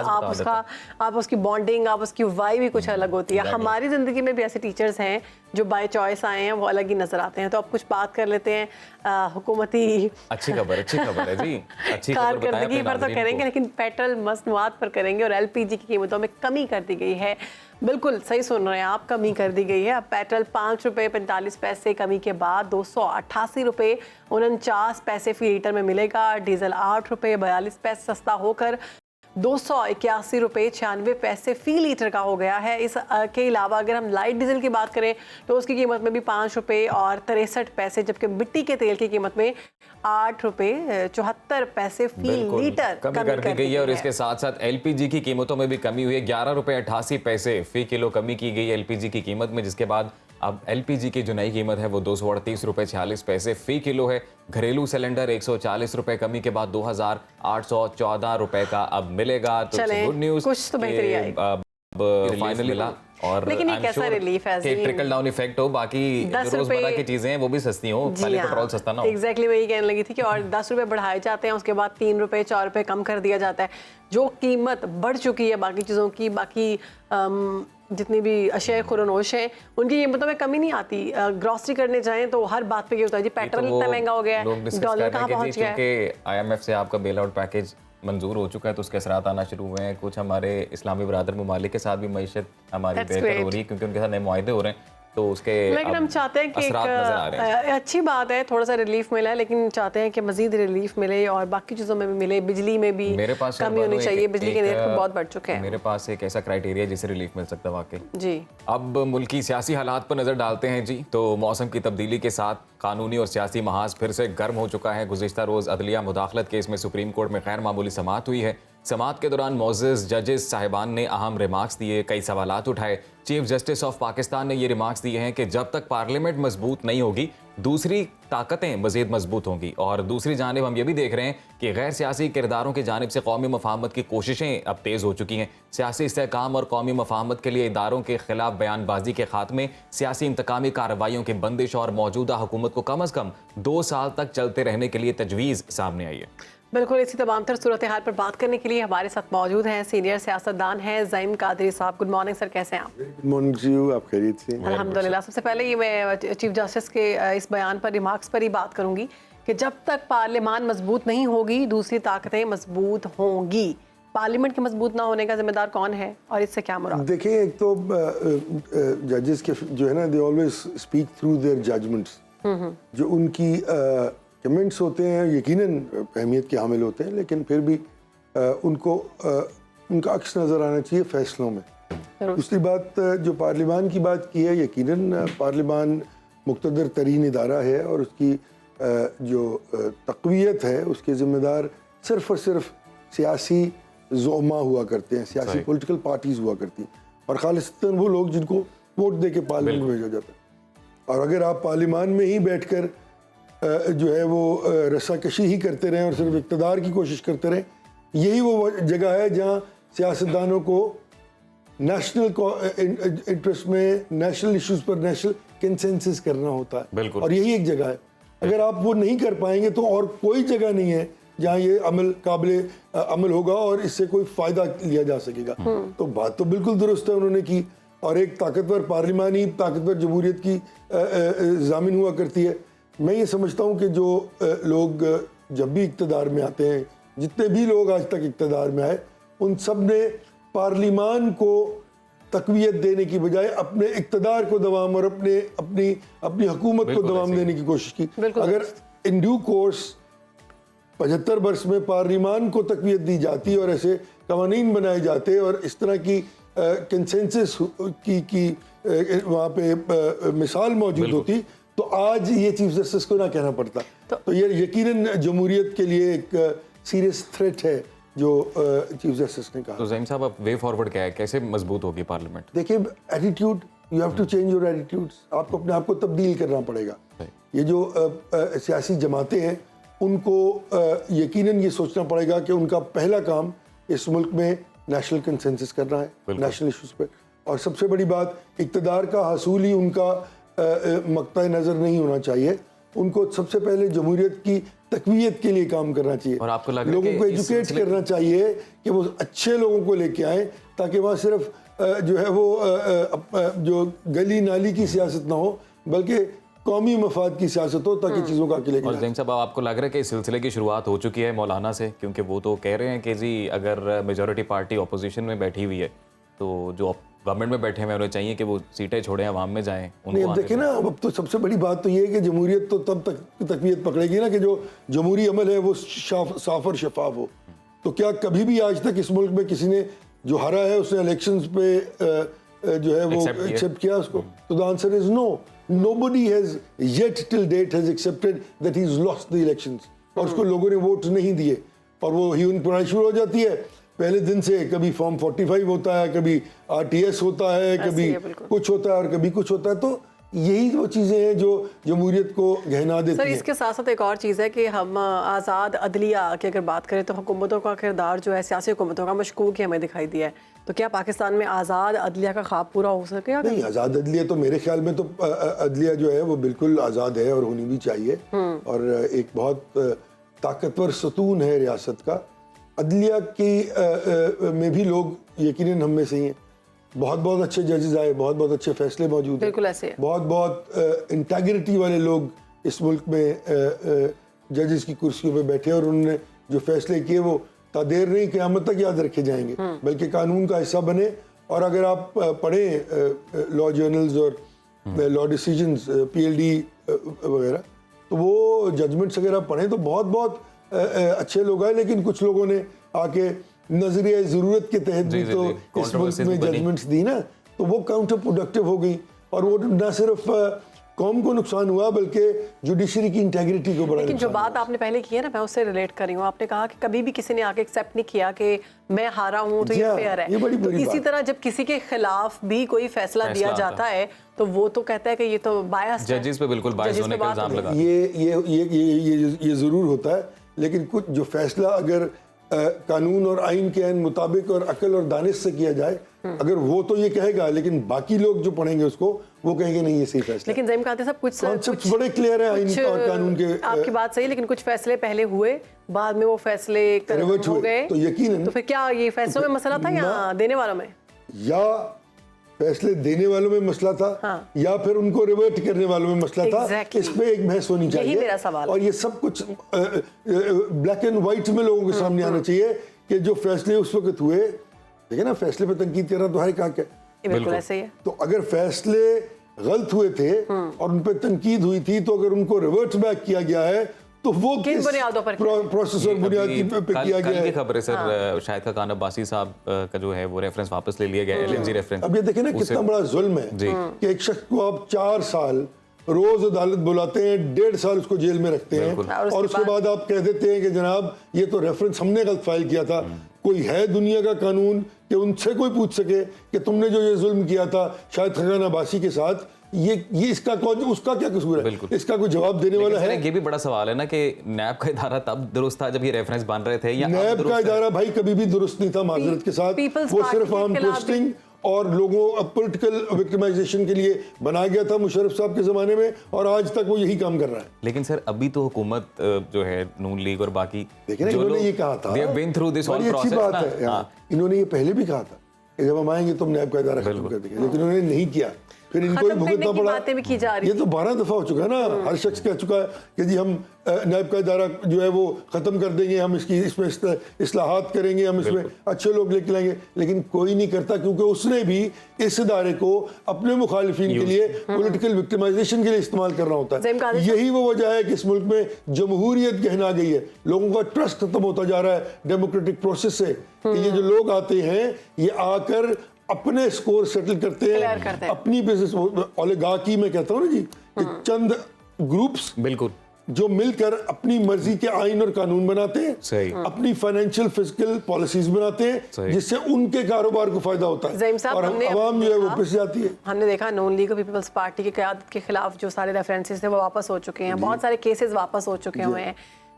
आप उसकी बॉन्डिंग, आप उसकी वाइब भी कुछ अलग होती है। हमारी जिंदगी में भी ऐसे टीचर्स हैं जो बाय चॉइस आए हैं, वो अलग ही नजर आते हैं। तो अब कुछ बात कर लेते हैं हुकूमती अच्छी खबर है जी, अच्छी कारकर्दगी पर तो करेंगे, लेकिन पेट्रोल मसनूआत पर करेंगे। और LPG की कीमतों में कमी कर दी गई है, बिल्कुल सही सुन रहे हैं आप, कमी कर दी गई है। अब पेट्रोल 5 रुपये 45 पैसे कमी के बाद 288 रुपये 49 पैसे फी लीटर में मिलेगा। डीजल 8 रुपये 42 पैसे सस्ता होकर ₹281.96 फी लीटर का हो गया है। इस के अलावा अगर हम लाइट डीजल की बात करें तो उसकी कीमत में भी ₹5.63, जबकि मिट्टी के तेल की कीमत में ₹8.74 फी लीटर कमी कर दी गई है। और इसके साथ साथ एलपीजी की कीमतों में भी कमी हुई है, ₹11.88 फी किलो कमी की गई है एलपीजी की कीमत में, जिसके बाद अब एलपीजी की जो नई कीमत है वो ₹238.46 फी किलो है। घरेलू सिलेंडर ₹140 कमी के बाद ₹2,814 का अब मिलेगा। तो गुड न्यूज, कुछ तो बेहतरी आई। फाइनली मिला। और लेकिन ये कैसा रिलीफ है? ट्रिकल डाउन इफेक्ट हो, बाकी जो रोजमर्रा की चीजें हैं वो भी सस्ती हो, खाली पेट्रोल सस्ता ना हो। एग्जैक्टली वही कहने लगी थी कि और ₹10 बढ़ाए जाते हैं, उसके बाद ₹3 ₹4 कम कर दिया जाता है। जो कीमत बढ़ चुकी है बाकी चीज़ों की, बाकी जितनी भी अशय खुरनोश हैं उनकी कीमतों में कमी नहीं आती। ग्रॉसरी करने जाएं तो हर बात पे ये होता है जी पेट्रोल इतना महंगा हो गया है, डॉलर कहाँ पहुंच गया है। क्योंकि IMF से आपका बेल आउट पैकेज मंजूर हो चुका है तो उसके असरात आना शुरू हुए हैं। कुछ हमारे इस्लामी बरदर ममालिक के साथ भी मईशत हमारी बेहतर हो रही है क्योंकि उनके साथ नए मुआहदे हो रहे हैं, तो उसके लेकिन हम चाहते हैं कि एक अच्छी बात है, थोड़ा सा रिलीफ मिला है, लेकिन चाहते हैं कि मजीद रिलीफ मिले और बाकी चीज़ों में भी मिले। बिजली में भी मेरे पास कमी होनी चाहिए, बिजली के रेट बहुत बढ़ चुके हैं। मेरे पास एक ऐसा क्राइटेरिया जिससे रिलीफ मिल सकता है वाकई जी। अब मुल्की सियासी हालात पर नजर डालते हैं जी। तो मौसम की तब्दीली के साथ कानूनी और सियासी महाज फिर से गर्म हो चुका है। गुज़िश्ता रोज़ अदलिया मुदाखलत केस में सुप्रीम कोर्ट में गैर मामूली समाअत हुई है। समाअत के दौरान मोअज़्ज़ज़ जजेस साहिबान ने अहम रिमार्क्स दिए, कई सवालात उठाए। चीफ जस्टिस ऑफ पाकिस्तान ने ये रिमार्क्स दिए हैं कि जब तक पार्लियामेंट मजबूत नहीं होगी दूसरी ताकतें मजीद मजबूत होंगी। और दूसरी जानिब हम ये भी देख रहे हैं कि गैर सियासी किरदारों की जानिब से कौमी मफाहमत की कोशिशें अब तेज़ हो चुकी हैं। सियासी इस्तेहकाम और कौमी मफाहमत के लिए इदारों के खिलाफ बयानबाजी के खात्मे, सियासी इंतकामी कार्रवाइयों की बंदिश और मौजूदा हुकूमत को कम अज़ कम 2 साल तक चलते रहने के लिए तजवीज़ सामने आई है। बिल्कुल, इसी तमाम तर सूरत हाल पर बात करने के लिए हमारे साथ मौजूद हैं सीनियर सियासतदान हैं ज़ईम कादरी साहब। गुड मॉर्निंग सर, कैसे हैं आप? गुड मॉर्निंग जी, आप खैरियत से? अल्हम्दुलिल्लाह। सबसे पहले ये मैं चीफ जस्टिस के इस बयान पर, रिमार्क्स पर ही बात करूंगी कि जब तक पार्लियामान मजबूत नहीं होगी दूसरी ताकतें मजबूत होंगी। पार्लियामेंट के मजबूत ना होने का जिम्मेदार कौन है और इससे क्या मुराद? देखिए, एक तो जजेस के जो है ना, they always speak through their judgements. जो उनकी कमेंट्स होते हैं यकीनन अहमियत के हामिल होते हैं, लेकिन फिर भी उनको उनका अक्स नज़र आना चाहिए फैसलों में। दूसरी बात, जो पार्लियामान की बात की है, यकीनन पार्लियामान मुक़्तदर तरीन इदारा है और उसकी जो तक़वियत है उसके ज़िम्मेदार सिर्फ़ और सिर्फ सियासी ज़ोमा हुआ करते हैं, सियासी पॉलिटिकल पार्टीज़ हुआ करती हैं और खालिस्तन वो लोग जिनको वोट दे के पार्लियामेंट में भेजा जाता है। और अगर आप पार्लियामान में ही बैठकर जो है वो रस्साकशी ही करते रहें और सिर्फ इक़्तिदार की कोशिश करते रहें, यही वो जगह है जहाँ सियासतदानों को नेशनल इंटरेस्ट में, नेशनल इश्यूज़ पर नेशनल कंसेंसस करना होता है। बिल्कुल। और यही एक जगह है। अगर आप वो नहीं कर पाएंगे तो और कोई जगह नहीं है जहाँ ये काबिल अमल होगा और इससे कोई फ़ायदा लिया जा सकेगा। तो बात तो बिल्कुल दुरुस्त है उन्होंने की, और एक ताकतवर पार्लियामानी ताकतवर जमहूरियत की ज़ामिन हुआ करती है। मैं ये समझता हूँ कि जो लोग जब भी इक़्तिदार में आते हैं, जितने भी लोग आज तक इक़्तिदार में आए, उन सब ने पार्लियामान को तक़वियत देने की बजाय अपने इक़्तिदार को दवाम और अपनी हुकूमत को दवाम देने की कोशिश की। अगर इन ड्यू कोर्स 75 वर्ष में पार्लियामान को तक़वियत दी जाती और ऐसे कवानीन बनाए जाते और इस तरह की कंसेंसस की वहाँ पे मिसाल मौजूद होती, तो आज ये चीफ जस्टिस को ना कहना पड़ता। तो ये यकीनन जमहूरियत के लिए एक सीरियस थ्रेट है जो चीफ जस्टिस ने कहा। तो ज़ईम साहब, अब वे फॉरवर्ड क्या है, कैसे मजबूत होगी पार्लियामेंट? देखिए, attitude, you have to change your attitudes. आपको अपने आप को तब्दील करना पड़ेगा। ये जो सियासी जमातें हैं उनको यकीनन ये सोचना पड़ेगा कि उनका पहला काम इस मुल्क में नेशनल कंसेंसस करना है, नेशनल इश्यूज पे। और सबसे बड़ी बात, इक़्तिदार का हसूल ही उनका मक़ता नज़र नहीं होना चाहिए। उनको सबसे पहले जमहूरियत की तक़वियत के लिए काम करना चाहिए और आपको लग लोगों को एजुकेट करना चाहिए कि वो अच्छे लोगों को लेके आएँ, ताकि वहाँ सिर्फ जो है वो जो गली नाली की सियासत ना हो, बल्कि कौमी मफाद की सियासत हो, ताकि चीज़ों का अकेले। और ज़ईम साहब, आपको लग रहा है कि इस सिलसिले की शुरुआत हो चुकी है मौलाना से? क्योंकि वो तो कह रहे हैं कि जी अगर मेजॉरिटी पार्टी अपोजिशन में बैठी हुई है तो जो गवर्नमेंट में बैठे हुए उन्हें चाहिए कि वो सीटें छोड़ें, अवाम में जाएं। नहीं, अब देखिए ना, अब तो सबसे बड़ी बात तो ये है कि जमहूरियत तो तब तक तक़वियत पकड़ेगी ना कि जो जमहूरी अमल है वो साफ और शफाफ हो। तो क्या कभी भी आज तक इस मुल्क में किसी ने जो हारा है उसने इलेक्शंस पे जो है वो एक्सेप्ट किया उसको? तो the answer is no. Nobody has yet till date has accepted that he has lost the elections, और उसको लोगों ने वोट नहीं दिए, और वो ह्यून प्राइस शुरू हो जाती है पहले दिन से. कभी फॉर्म 45 होता है, कभी RTS होता है, कभी कुछ होता है और कभी कुछ होता है. तो यही वो चीज़ें हैं जो जमहूरियत को गहना देती हैं. सर, इसके साथ साथ एक और चीज़ है कि हम आज़ाद अदलिया की अगर बात करें तो हुकूमतों का किरदार जो है सियासी हुकूमतों का मशकूक ही हमें दिखाई दिया है. तो क्या पाकिस्तान में आज़ाद अदलिया का ख्वाब पूरा हो सकेगा? नहीं, आज़ाद अदलिया तो मेरे ख्याल में तो अदलिया जो है वो बिल्कुल आज़ाद है और होनी भी चाहिए, और एक बहुत ताकतवर सतून है रियासत का. अदलिया की में भी लोग यकीनन हम में से ही हैं. बहुत बहुत अच्छे जजेस आए, बहुत बहुत अच्छे फैसले मौजूद हैं, बिल्कुल ऐसे है. बहुत बहुत इंटेग्रिटी वाले लोग इस मुल्क में जजेस की कुर्सियों पे बैठे, और उन्होंने जो फैसले किए वो तादेर नहीं क़यामत तक याद रखे जाएंगे, बल्कि कानून का हिस्सा बने. और अगर आप पढ़ें लॉ जर्नल्स और लॉ डिसीजंस PLD वगैरह, तो वो जजमेंट्स अगर आप पढ़ें तो बहुत बहुत अच्छे लोग आए. लेकिन कुछ लोगों ने आके नजरिया ज़रूरत के तहत भी तो इस मुल्क में जजमेंट्स दी ना, तो वो काउंटर प्रोडक्टिव हो गई, और वो न सिर्फ कौम को नुकसान हुआ बल्कि जुडिशरी की इंटेग्रिटी को बड़ा. लेकिन जो बात आपने पहले की है ना, मैं उससे रिलेट कर रही हूँ. आपने कहा कि कभी भी किसी ने आके एक्सेप्ट नहीं किया कि मैं हारा हूँ तो ये फेयर है. ये बड़ी तो इसी तरह जब किसी के खिलाफ भी कोई फैसला दिया जाता है तो वो तो कहता है कि ये तो बायस है. जजेस पे बिल्कुल बायस होने का इल्जाम लगा. ये जरूर होता है, लेकिन कुछ जो फैसला अगर कानून और आइन के मुताबिक और अकल और दानिश से किया जाए, अगर वो तो ये कहेगा, लेकिन बाकी लोग जो पढ़ेंगे उसको वो कहेंगे नहीं ये सही फैसला. लेकिन ज़हीम कातिल साहब, कुछ बड़े क्लियर है आइन और कानून के. आपकी बात सही, लेकिन कुछ फैसले पहले हुए, बाद में वो फैसले रिवर्ट हो गए, तो यकीनन. तो फिर क्या ये फैसलों में मसला था या देने वालों में? या फैसले देने वालों में मसला था, या फिर उनको रिवर्ट करने वालों में मसला था. इस पे एक बहस होनी चाहिए. यही मेरा सवाल. और ये सब कुछ ब्लैक एंड व्हाइट में लोगों के सामने आना चाहिए कि जो फैसले उस वक्त हुए, देखिए ना, फैसले पे तनकीद करना तो हर एक हक है. बिल्कुल ऐसे ही है. तो अगर फैसले गलत हुए थे और उन पे तनकीद हुई थी, तो अगर उनको रिवर्ट बैक किया गया है तो वो किन बुनियादों पर प्रोसेस और बुनियाद पे किया गया है. खबर है सर, शाहिद खान अब्बासी साहब का जो है वो रेफरेंस वापस ले लिया गया है, LNG रेफरेंस. अब ये देखें ना कितना बड़ा जुल्म है कि एक शख्स को आप 4 साल रोज अदालत बुलाते हैं, 1.5 साल उसको जेल में रखते हैं, और उसके बाद आप कह देते हैं कि जनाब ये तो रेफरेंस हमने गलत फाइल किया था. कोई है दुनिया का कानून कि उनसे कोई पूछ सके कि तुमने जो ये जुल्म किया था शाहिद खान अब्बासी के साथ, ये इसका कौन, उसका क्या कसूर है? इसका कोई जवाब देने वाला है? ये भी बड़ा सवाल है ना कि नैब का इदारा तब दुरुस्त था जब ये रेफरेंस बन रहे थे, या नैब का इदारा भाई कभी भी दुरुस्त नहीं था माजरत के साथ. वो सिर्फ आम पोस्टिंग और लोगों पॉलिटिकल विक्टिमाइजेशन के लिए बनाया गया था मुशर्रफ साहब के जमाने में, और आज तक वो यही काम कर रहा है. लेकिन सर अभी तो हुकूमत जो है नून लीग और बाकी, देखिए ना, इन्होंने ये कहा था, बड़ी अच्छी बात है, इन्होंने ये पहले भी कहा था कि जब हम आएंगे तो हम नैब का इदारा खत्म कर देंगे, लेकिन उन्होंने नहीं किया. फिर इनको ही भुगतना पड़ा. ये तो 12 दफा हो चुका है ना. हर शख्स कह चुका है कि जी हम नैब का इदारा जो है वो खत्म कर देंगे, हम इसमें इस्लाहात करेंगे, हम इसमें अच्छे लोग लेके लाएंगे, लेकिन कोई नहीं करता, क्योंकि उसने भी इस इदारे को अपने मुखालिफिन के लिए पॉलिटिकल विक्टिमाइजेशन के लिए इस्तेमाल करना होता है. यही वो वजह है कि इस मुल्क में जमहूरियत गहना गई है. लोगों का ट्रस्ट खत्म होता जा रहा है डेमोक्रेटिक प्रोसेस से, कि ये जो लोग आते हैं ये आकर अपने स्कोर सेटल करते हैं, अपनी बिजनेस ओलिगार्की में कहता हूँ ना जी, कि चंद ग्रुप्स बिल्कुल जो मिलकर अपनी मर्जी के आइन और कानून बनाते हैं, सही, अपनी फाइनेंशियल फिजिकल पॉलिसीज बनाते हैं, जिससे उनके कारोबार को फायदा होता है और आवाम जो है वो पिस जाती है. हमने देखा नून लीग और पीपल्स पार्टी की क़यादत के खिलाफ जो सारे रेफरेंसेस थे वो वापस हो चुके हैं, बहुत सारे केसेस वापस हो चुके हुए हैं.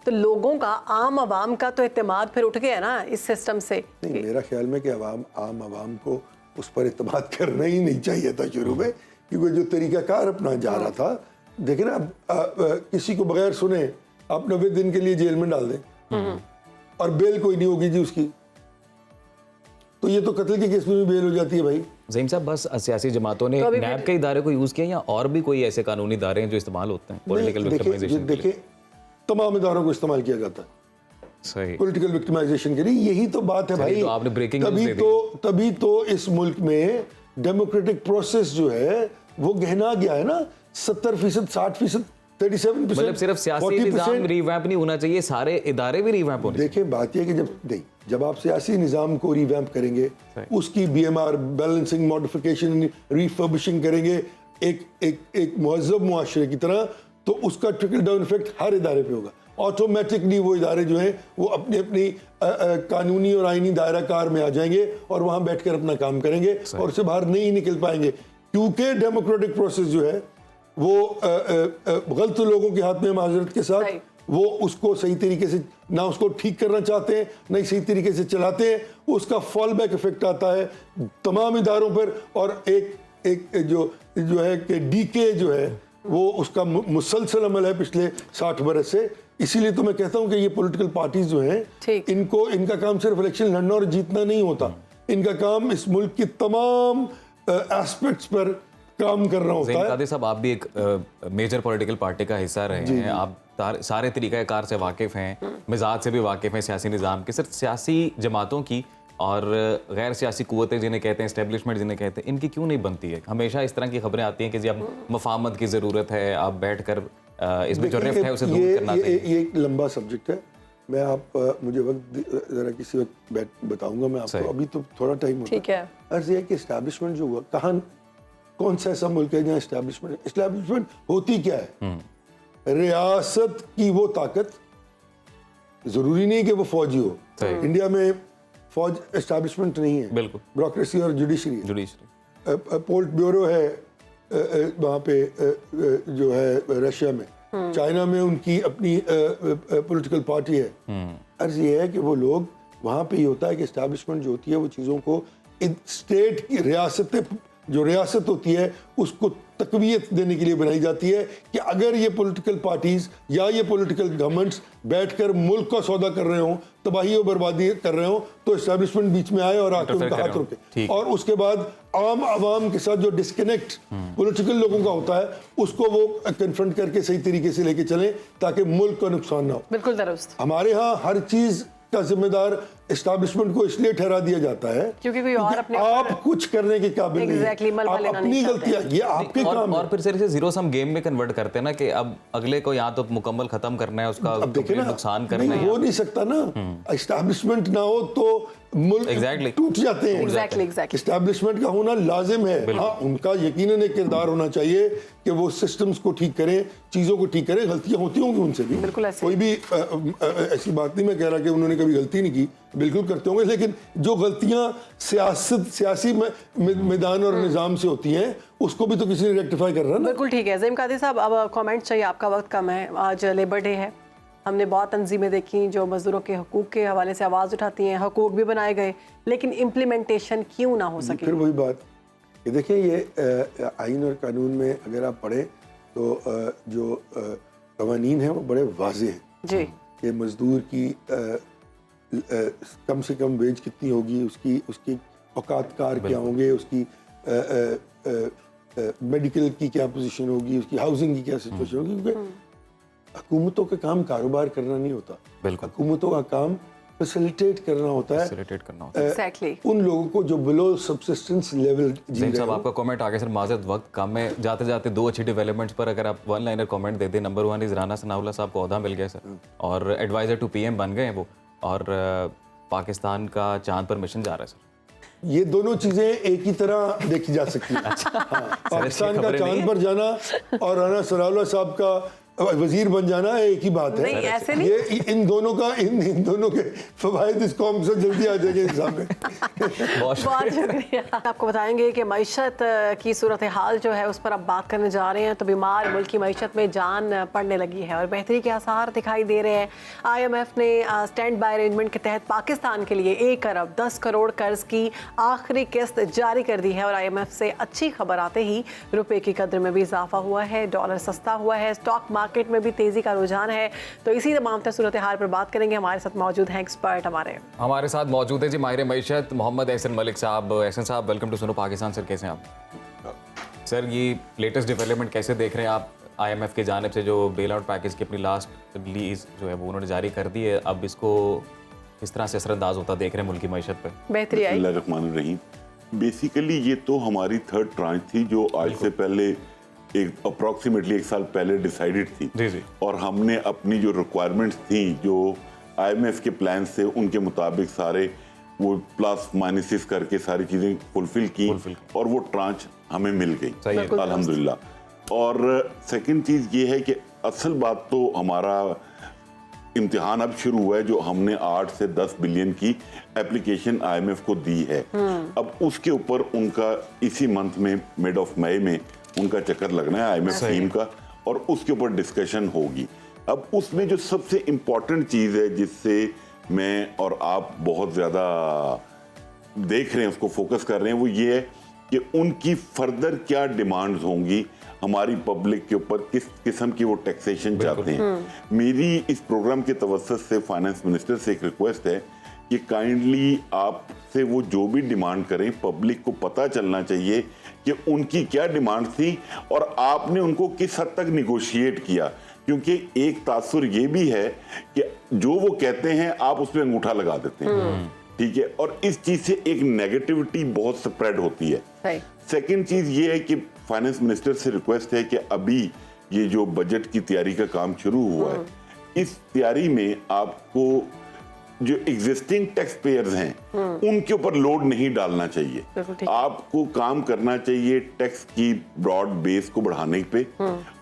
तो लोगों का, आम आवाम का तो एतमाद फिर उठ गया ना इस सिस्टम से. नहीं, मेरा ख्याल में कि आम आवाम को उस पर एतमाद करना ही नहीं चाहिए था शुरू में, क्योंकि जो तरीकाकार अपना जा रहा था, देखे ना, किसी को बगैर सुने आप 90 दिन के लिए जेल में डाल दें और बेल कोई नहीं होगी जी उसकी, तो ये तो कत्ल के केस में भी बेल हो जाती है भाई. ज़हीम साहब, बस सियासी जमातों ने नैब के इदारे को यूज किया या और भी कोई ऐसे कानूनी इदारे हैं जो इस्तेमाल होते हैं पॉलिटिकल विक्टिमाइजेशन? देखिए, तमाम इदारों को इस्तेमाल किया जाता है सही पॉलिटिकल विक्टिमाइजेशन के लिए. यही तो बात है भाई. तो आपने ब्रेकिंग तभी तो इस मुल्क में डेमोक्रेटिक प्रोसेस जो है वो गहना गया है ना. 70%, 60% 37%, मतलब सिर्फ सियासी निजाम रिवैम्प नहीं होना चाहिए, सारे इदारे भी रिवैम्प होने चाहिए। देखिए बात यह है कि जब आप सियासी निज़ाम को रिवैम्प करेंगे, उसकी BMR बैलेंसिंग, मॉडिफिकेशन, रिफर्बिशिंग करेंगे एक मुहज़्ज़ब मुआशरे की तरह, तो उसका ट्रिकल डाउन इफेक्ट हर इदारे पे होगा। ऑटोमेटिकली वो इदारे जो हैं वो अपनी अपनी कानूनी और आईनी दायरा कार में आ जाएंगे और वहाँ बैठकर अपना काम करेंगे और उससे बाहर नहीं निकल पाएंगे, क्योंकि डेमोक्रेटिक प्रोसेस जो है वो गलत लोगों के हाथ में, माजरत के साथ, वो उसको सही तरीके से ना उसको ठीक करना चाहते हैं, ना ही सही तरीके से चलाते हैं। उसका फॉल बैक इफेक्ट आता है तमाम इदारों पर, और एक जो है कि डीके जो है वो उसका मुसलसल अमल है पिछले 60 बरस से। इसीलिए तो मैं कहता हूं कि ये पॉलिटिकल पार्टीज जो हैं, इनका काम सिर्फ इलेक्शन लड़ना और जीतना नहीं होता, इनका काम इस मुल्क की तमाम एस्पेक्ट्स पर काम करना होता है। कादिर साहब, आप भी एक मेजर पॉलिटिकल पार्टी का हिस्सा रहे हैं, आप सारे तरीक़ाकार से वाकिफ़ हैं, मिजाज से भी वाकिफ़ हैं, सियासी निज़ाम के, सिर्फ सियासी जमातों की और गैर सियासी कुव्वतें जिन्हें कहते हैं, एस्टेब्लिशमेंट जिन्हें कहते हैं, इनकी क्यों नहीं बनती है? हमेशा इस तरह की खबरें आती हैं कि जी अब मफाहमत की ज़रूरत है, आप बैठकर इसमें जो रिफ्ट है उसे दूर करना चाहिए। ये एक लंबा सब्जेक्ट है, मैं मुझे वक्त ज़रा किसी वक्त बताऊंगा मैं आपको, अभी तो थोड़ा टाइम होता है। ठीक है। अर्ज़ ये है कि एस्टैब्लिशमेंट जो हुआ, कौन सा ऐसा मुल्क है जहाँ एस्टैब्लिशमेंट होती क्या है? रियासत की वो ताकत, जरूरी नहीं कि वो फौजी हो, इंडिया में फौज एस्टैब्लिशमेंट नहीं है, बिल्कुल, ब्यूरोक्रेसी और जुडिशरी पोलिट ब्यूरो है वहाँ पे जो है रशिया में, चाइना में उनकी अपनी पॉलिटिकल पार्टी है। अर्ज ये है कि वो लोग वहाँ पे ये होता है कि एस्टैब्लिशमेंट जो होती है वो चीज़ों को स्टेट की रियासत होती है उसको तकवीयत देने के लिए बनाई जाती है कि अगर ये पॉलिटिकल पार्टीज या ये पॉलिटिकल गवर्नमेंट्स बैठकर मुल्क का सौदा कर रहे हों, तबाही और बर्बादी कर रहे हों, तो एस्टैब्लिशमेंट बीच में आए और आके उनका हाथ रोके, और उसके बाद आम आवाम के साथ जो डिस्कनेक्ट पॉलिटिकल लोगों का होता है उसको वो कन्फ्रंट करके सही तरीके से लेके चलें ताकि मुल्क का नुकसान ना हो। बिल्कुल दुरुस्त। हमारे यहाँ हर चीज का जिम्मेदार एस्टैब्लिशमेंट को इसलिए ठहरा दिया जाता है क्योंकि और अपने आप कुछ करने के काबिल exactly, नहीं, आप अपनी गलतियां, ये आपके काम और फिर से जीरो सम गेम में कन्वर्ट करते हैं ना कि अब अगले को यहाँ तो मुकम्मल खत्म करना है, उसका नुकसान करना है। हो नहीं सकता ना, एस्टैब्लिशमेंट ना हो तो मुल्क टूट जाते हैं। एस्टैब्लिशमेंट का होना लाजिम है। हाँ, उनका यकीनन एक किरदार होना चाहिए कि वो सिस्टम्स को ठीक करें, चीज़ों को ठीक करें। गलतियां होती होंगी उनसे भी, कोई भी ऐसी बात नहीं मैं कह रहा कि उन्होंने कभी गलती नहीं की, बिल्कुल करते होंगे, लेकिन जो गलतियां सियासी मैदान और निज़ाम से होती हैं उसको भी तो किसी ने रेक्टिफाई करना है ना। बिल्कुल ठीक है। ज़हीम कादिर साहब, अब कमेंट चाहिए, आपका वक्त कम है। आज लेबर डे है, हमने बहुत तंजीमें देखी जो मजदूरों के हकूक़ के हवाले से आवाज़ उठाती हैं, हकूक़ भी बनाए गए, लेकिन इम्प्लीमेंटेशन क्यों ना हो सके? फिर वही बात, ये देखिए, ये आइन और कानून में अगर आप पढ़ें तो जो कवानीन हैं वो बड़े वाज़ेह हैं जी, कि मजदूर की कम से कम वेज कितनी होगी, उसकी औकात कार क्या होंगे, उसकी मेडिकल की क्या पोजीशन होगी, उसकी हाउसिंग की क्या सिचुएशन होगी, क्योंकि हुकूमतों का काम कारोबार करना नहीं होता, हुकूमतों का काम फैसिलिटेट करना होता है, exactly. उन लोगों को जो बिलो सब्सिस्टेंस लेवल जी रहे साहब, आपका कमेंट आगे सर, माजरत वक्त कम है, जाते जाते दो अच्छी डेवलपमेंट्स पर अगर आप वन लाइनर कमेंट दे दें। नंबर 1 इज राना सनाउल्लाह साहब को ओहदा मिल गया सर, और एडवाइजर टू PM बन गए हैं वो, और पाकिस्तान का चांद पर मिशन जा रहा है सर। ये दोनों चीजें एक ही तरह देखी जा सकती हैं। हाँ, पाकिस्तान का चांद पर जाना और राना सनाउल्लाह साहब का वजीर बन जाना एक ही बात है। नहीं, ऐसे नहीं। ये इन दोनों के फवायद इस कौम से जल्दी आ जाएंगे सामने। बहुत शुक्रिया। आपको बताएंगे कि मईशत की सूरत हाल जो है उस पर अब बात करने जा रहे हैं। तो बीमार मुल्क की मईशत में जान पड़ने लगी है और बेहतरी के आसार दिखाई दे रहे हैं। IMF ने स्टैंड बाय अरेंजमेंट के तहत पाकिस्तान के लिए 1 अरब 10 करोड़ कर्ज की आखिरी किस्त जारी कर दी है, और IMF से अच्छी खबर आते ही रुपए की कदर में भी इजाफा हुआ है, डॉलर सस्ता हुआ है, स्टॉक मार्केट में भी तेजी का रुझान है। तो इसी तमाम सूरत हाल पर बात करेंगे। हमारे साथ मौजूद हैं एक्सपर्ट, हमारे साथ मौजूद है जी माहिर मईशत मोहम्मद एहसन मलिक साहब। एहसन साहब, वेलकम टू सुनो पाकिस्तान। सर, कैसे हैं आप? सर, ये लेटेस्ट डेवलपमेंट कैसे देख रहे हैं आप? IMF की जानिब से जो बेल आउट पैकेज की अपनी लास्ट रिलीज जो है वो उन्होंने जारी कर दी है, अब इसको किस तरह से असरअंदाज होता देख रहे हैं मुल्क की मईशत पर? बेहतरी आई। बिस्मिल्लाहिर्रहमानिर्रहीम। बेसिकली ये तो हमारी 3rd ट्रांच थी जो आज से पहले एक अप्रॉक्सीमेटली 1 साल पहले डिसाइडेड थी। जी जी। और हमने अपनी जो रिक्वायरमेंट्स थी, जो IMF के प्लान थे, उनके मुताबिक सारे वो प्लस माइनसेस करके सारी चीज़ें फुलफिल की और वो ट्रांच हमें मिल गई अल्हम्दुलिल्लाह। और सेकंड चीज़ ये है कि असल बात तो हमारा इम्तिहान अब शुरू हुआ है, जो हमने 8 से 10 बिलियन की एप्लीकेशन IMF को दी है। अब उसके ऊपर उनका इसी मंथ में मिड ऑफ मई में उनका चक्कर लगना है IMF टीम का, और उसके ऊपर डिस्कशन होगी। अब उसमें जो सबसे इम्पोर्टेंट चीज़ है जिससे मैं और आप बहुत ज़्यादा देख रहे हैं, उसको फोकस कर रहे हैं, वो ये है कि उनकी फर्दर क्या डिमांड्स होंगी हमारी पब्लिक के ऊपर, किस किस्म की वो टैक्सेशन चाहते हैं। मेरी इस प्रोग्राम के तवज्जुह से फाइनेंस मिनिस्टर से एक रिक्वेस्ट है कि काइंडली आपसे वो जो भी डिमांड करें, पब्लिक को पता चलना चाहिए कि उनकी क्या डिमांड थी और आपने उनको किस हद तक निगोशिएट किया। क्योंकि एक तासुर ये भी है कि जो वो कहते हैं आप उसमें अंगूठा लगा देते हैं, ठीक है, और इस चीज से एक नेगेटिविटी बहुत स्प्रेड होती है। सेकंड चीज ये है कि फाइनेंस मिनिस्टर से रिक्वेस्ट है कि अभी ये जो बजट की तैयारी का काम शुरू हुआ है, इस तैयारी में आपको जो एग्जिस्टिंग टैक्स पेयर्स हैं उनके ऊपर लोड नहीं डालना चाहिए। आपको काम करना चाहिए टैक्स की ब्रॉड बेस को बढ़ाने पे,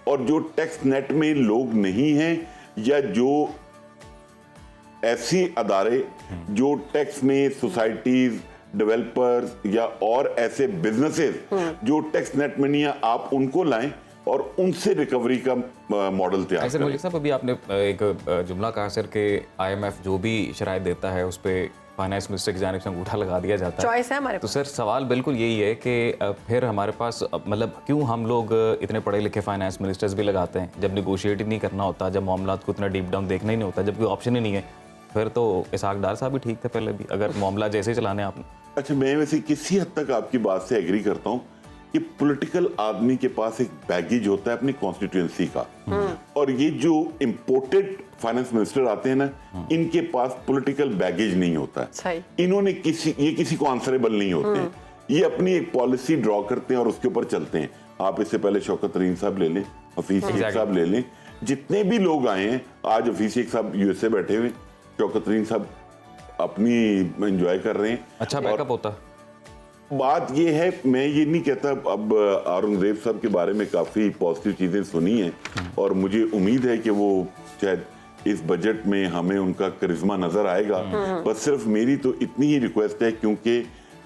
और जो टैक्स नेट में लोग नहीं हैं या जो ऐसी अदारे जो टैक्स में सोसाइटीज, डेवलपर्स या और ऐसे बिजनेसेस जो टैक्स नेट में नहीं है, आप उनको लाएं और उनसे रिकवरी का मॉडल तैयार करें। मलिक साहब, अभी आपने एक जुमला कहा सर कि IMF जो भी शराइत देता है उस पर फाइनेंस मिनिस्टर की जानिब से अंगूठा लगा दिया जाता है। चॉइस है हमारे तो सर सवाल बिल्कुल यही है कि फिर हमारे पास मतलब क्यों हम लोग इतने पढ़े लिखे फाइनेंस मिनिस्टर्स भी लगाते हैं जब निगोशिएट ही नहीं करना होता, जब मामला को इतना डीप डाउन देखना ही नहीं होता, जब कोई ऑप्शन ही नहीं है। फिर तो इसहाक डार साहब भी ठीक थे पहले भी, अगर मामला जैसे ही चलाने आपने। अच्छा, मैं वैसे किसी हद तक आपकी बात से एग्री करता हूँ कि पॉलिटिकल आदमी के पास एक बैगेज होता है अपनी कॉन्स्टिट्यूएंसी का, और ये जो इंपोर्टेड फाइनेंस मिनिस्टर आते हैं ना, इनके पास पॉलिटिकल बैगेज नहीं होता है। इन्होंने किसी को आंसरेबल नहीं होते हैं, ये अपनी एक पॉलिसी ड्रॉ करते हैं और उसके ऊपर चलते हैं। आप इससे पहले शौकत तरीन साहब ले लें, हफीज शेख साहब ले लें, जितने भी लोग आए हैं, आज हफीज शेख साहब USA बैठे हुए, शौकत तरीन साहब अपनी एंजॉय कर रहे हैं। अच्छा बैकअप होता। बात ये है, मैं ये नहीं कहता, अब औरंगजेब साहब के बारे में काफ़ी पॉजिटिव चीज़ें सुनी हैं और मुझे उम्मीद है कि वो शायद इस बजट में हमें उनका करिश्मा नज़र आएगा। बस सिर्फ मेरी तो इतनी ही रिक्वेस्ट है, क्योंकि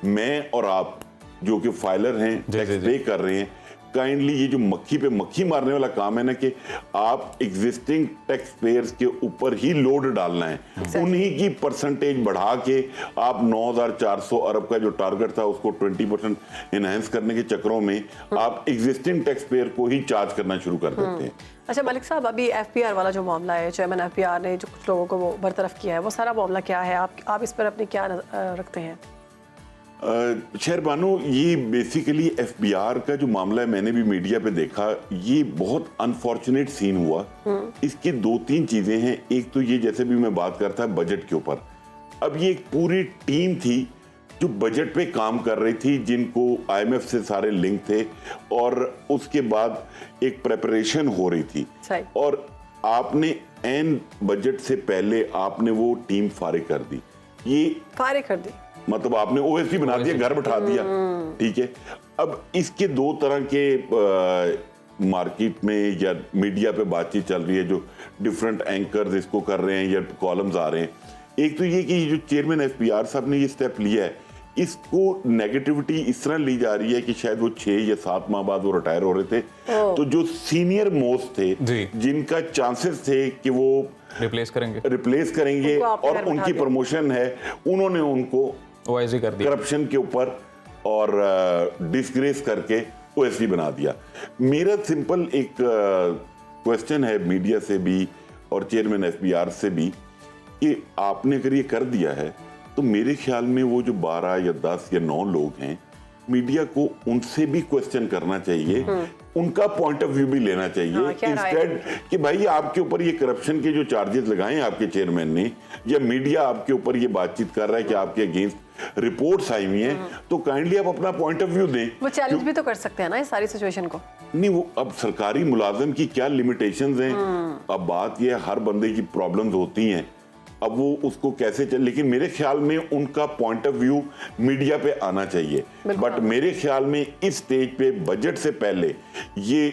मैं और आप जो कि फाइलर हैं, टैक्स पे कर रहे हैं, काइंडली ये जो मक्खी पे मक्खी मारने वाला काम है ना, कि आप एग्जिस्टिंग टैक्स पेयर्स के ऊपर ही लोड डालना है, उन्हीं की परसेंटेज बढ़ा के आप 9,400 अरब का जो टारगेट था उसको 20% एनहांस करने के चक्करों में आप एग्जिस्टिंग टैक्स पेयर को ही चार्ज करना शुरू कर देते हैं। अच्छा मलिक साहब, अभी FPR वाला जो मामला है, चेयरमैन FPR ने जो कुछ लोगों को वो बरतरफ किया है, वो सारा मामला क्या है? आप इस पर अपनी क्या रखते हैं? शहरबानो, ये बेसिकली FBR का जो मामला है, मैंने भी मीडिया पे देखा, ये बहुत अनफॉर्चुनेट सीन हुआ। इसकी 2-3 चीजें हैं। एक तो ये, जैसे भी मैं बात करता बजट के ऊपर, अब ये एक पूरी टीम थी जो बजट पे काम कर रही थी, जिनको IMF से सारे लिंक थे, और उसके बाद एक प्रेपरेशन हो रही थी, और आपने एन बजट से पहले आपने वो टीम फारिग कर दी। ये फारिग कर दी मतलब आपने OSP बना दिया, घर बैठा दिया, ठीक है। अब इसके 2 तरह के मार्केट में या मीडिया पे बातचीत चल रही है, जो डिफरेंट एंकर्स इसको कर रहे हैं या कॉलम्स आ रहे हैं। एक तो ये कि जो चेयरमैन FPR साहब ने ये स्टेप लिया है, इसको नेगेटिविटी इस तरह ली जा रही है कि शायद वो 6 या 7 माह बाद वो रिटायर हो रहे थे, तो जो सीनियर मोस्ट थे, जिनका चांसेस थे कि वो रिप्लेस करेंगे और उनकी प्रमोशन है, उन्होंने उनको OIC कर दिया, करप्शन के ऊपर और डिसग्रेस करके OSP बना दिया। मेरा सिंपल एक क्वेश्चन है मीडिया से भी और चेयरमैन FBR से भी, कि आपने अगर ये कर दिया है तो मेरे ख्याल में वो जो 12 या 10 या 9 लोग हैं, मीडिया को उनसे भी क्वेश्चन करना चाहिए, उनका पॉइंट ऑफ व्यू भी लेना चाहिए, इंस्टेड कि भाई आपके ऊपर ये करप्शन के जो चार्जेस लगाए आपके चेयरमैन ने, या मीडिया आपके ऊपर ये बातचीत कर रहा है कि आपके अगेंस्ट रिपोर्ट्स आई हुई हैं, तो काइंडली आप अपना पॉइंट ऑफ व्यू दें। वो चैलेंज भी तो कर सकते हैं ना इस सारी सिचुएशन को। नहीं, वो अब सरकारी मुलाजिम की क्या लिमिटेशंस हैं। अब बात ये है, हर बंदे की प्रॉब्लम्स होती हैं, अब वो उसको कैसे चल, लेकिन मेरे ख्याल में उनका पॉइंट ऑफ व्यू मीडिया पे आना चाहिए। बट मेरे ख्याल में इस स्टेज पे बजट से पहले ये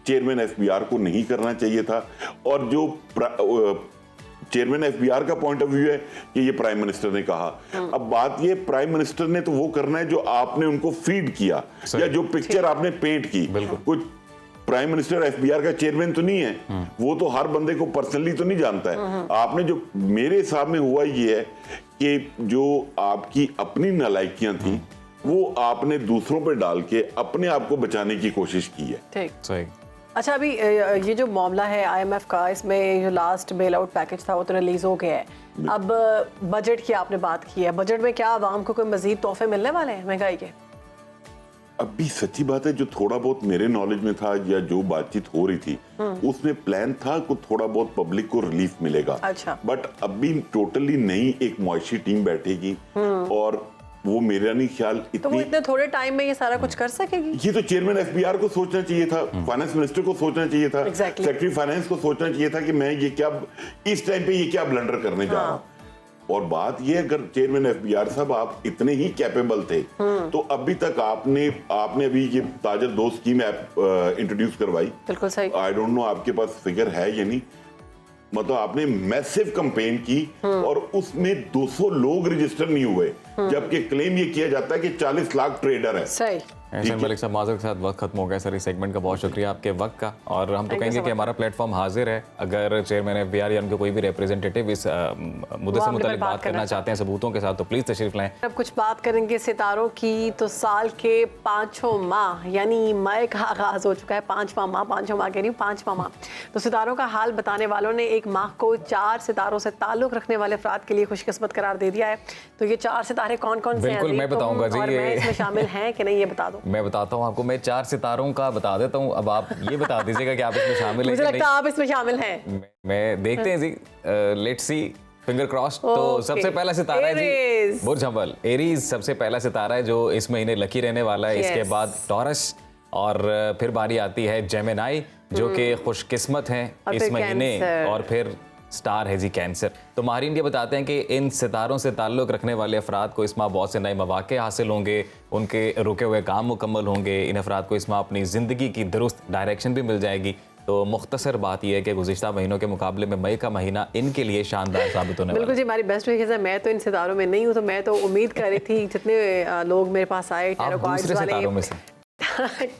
चेयरमैन एफबीआर को नहीं करना चाहिए था। और जो चेयरमैन एफबीआर का पॉइंट ऑफ व्यू है कि ये प्राइम मिनिस्टर ने कहा। अब बात ये, प्राइम मिनिस्टर ने तो वो करना है जो आपने उनको फीड किया या जो पिक्चर आपने पेंट की। कुछ प्राइम मिनिस्टर एफबीआर का चेयरमैन तो नहीं है, वो तो हर बंदे को पर्सनली तो नहीं जानता है। आपने जो, मेरे हिसाब में हुआ ये है कि जो आपकी अपनी नालायकियां थी वो आपने दूसरों पे डाल के अपने आप को बचाने की कोशिश की है। ठीक, सही। अच्छा, अभी ये जो मामला है आईएमएफ का, इसमें जो लास्ट बेल आउट पैकेज था वो तो रिलीज हो गया है। अब बजट की आपने बात की है, बजट में क्या आवाम को कोई मजीद तोहफे मिलने वाले हैं महंगाई के? अभी सच्ची बात है, जो थोड़ा बहुत मेरे नॉलेज में था या जो बातचीत हो रही थी उसमें प्लान था कि थोड़ा बहुत पब्लिक को रिलीफ मिलेगा। अच्छा। बट अभी टोटली नई एक मुआशी टीम बैठेगी और वो मेरा नहीं ख्याल तो वो इतने थोड़े टाइम में ये सारा कुछ कर सकेगी? ये तो चेयरमैन एफबीआर को सोचना चाहिए था, फाइनेंस मिनिस्टर को सोचना चाहिए था, सेक्रेटरी फाइनेंस को सोचना चाहिए था कि मैं ये क्या, इस टाइम पे ये क्या ब्लंडर करने जा रहा हूँ। और बात ये, अगर चेयरमैन एफबीआर साहब आप इतने ही कैपेबल थे तो अभी तक आपने अभी ये ताजर दोस्त स्कीम ऐप इंट्रोड्यूस करवाई। बिल्कुल सही। आई डोंट नो आपके पास फिगर है या नहीं, मतलब आपने मैसिव कैंपेन की और उसमें 200 लोग रजिस्टर नहीं हुए, जबकि क्लेम ये किया जाता है कि 40 लाख ट्रेडर है। सही। एहसान मलिक साहब, माज़रत के साथ वक्त खत्म हो गया सर इस सेगमेंट का। बहुत शुक्रिया आपके वक्त का। और हम तो कहेंगे कि हमारा प्लेटफॉर्म हाजिर है, अगर चेयरमैन एफबीआर या उनके कोई भी रिप्रेजेंटेटिव इस मुद्दे से मुताल्लिक बात करना चाहते हैं सबूतों के साथ, तो प्लीज़ तशरीफ लाएं। अब कुछ बात करेंगे सितारों की। तो साल के 5 माह यानी मई का आगाज हो चुका है। 5वां माह कह रही हूँ, 5वां माह। तो सितारों का हाल बताने वालों ने एक माह को 4 सितारों से ताल्लुक रखने वाले अफराद के लिए खुशकिस्मत करार दे दिया है। तो ये 4 सितारे कौन कौन से हैं? बिल्कुल मैं बताऊंगा जी, और मैं इसमें शामिल हैं कि नहीं ये बता दो। मैं बताता हूँ आपको, मैं 4 सितारों का बता देता हूँ, अब आप ये बता दीजिएगा कि आप इसमें शामिल हैं। मुझे लगता है आप इसमें शामिल हैं। मैं देखते हैं जी, लेट्स सी, फिंगर क्रॉस। तो सबसे पहला सितारा है जी बुर्ज हम्बल, एरीज सबसे पहला सितारा है जो इस महीने लकी रहने वाला है। इसके बाद टॉरस और फिर बारी आती है जेमिनाई जो कि खुशकिस्मत हैं इस महीने, और फिर स्टार है जी कैंसर। तो माहिरीन ये बताते हैं कि इन सितारों से ताल्लुक़ रखने वाले अफराद को इस माह बहुत से नए मौक़े हासिल होंगे, उनके रुके हुए काम मुकम्मल होंगे, इन अफराद को इस माह अपनी ज़िंदगी की दुरुस्त डायरेक्शन भी मिल जाएगी। तो मुख्तसर बात यह है कि गुज़िश्ता महीनों के मुकाबले में मई का महीना इनके लिए शानदार साबित होने वाला है। बिल्कुल जी, हमारी बेस्ट विशेज़ है। मैं तो इन सितारों में नहीं हूँ, तो मैं तो उम्मीद कर रही थी जितने लोग मेरे पास आए टैरो कार्ड्स वाले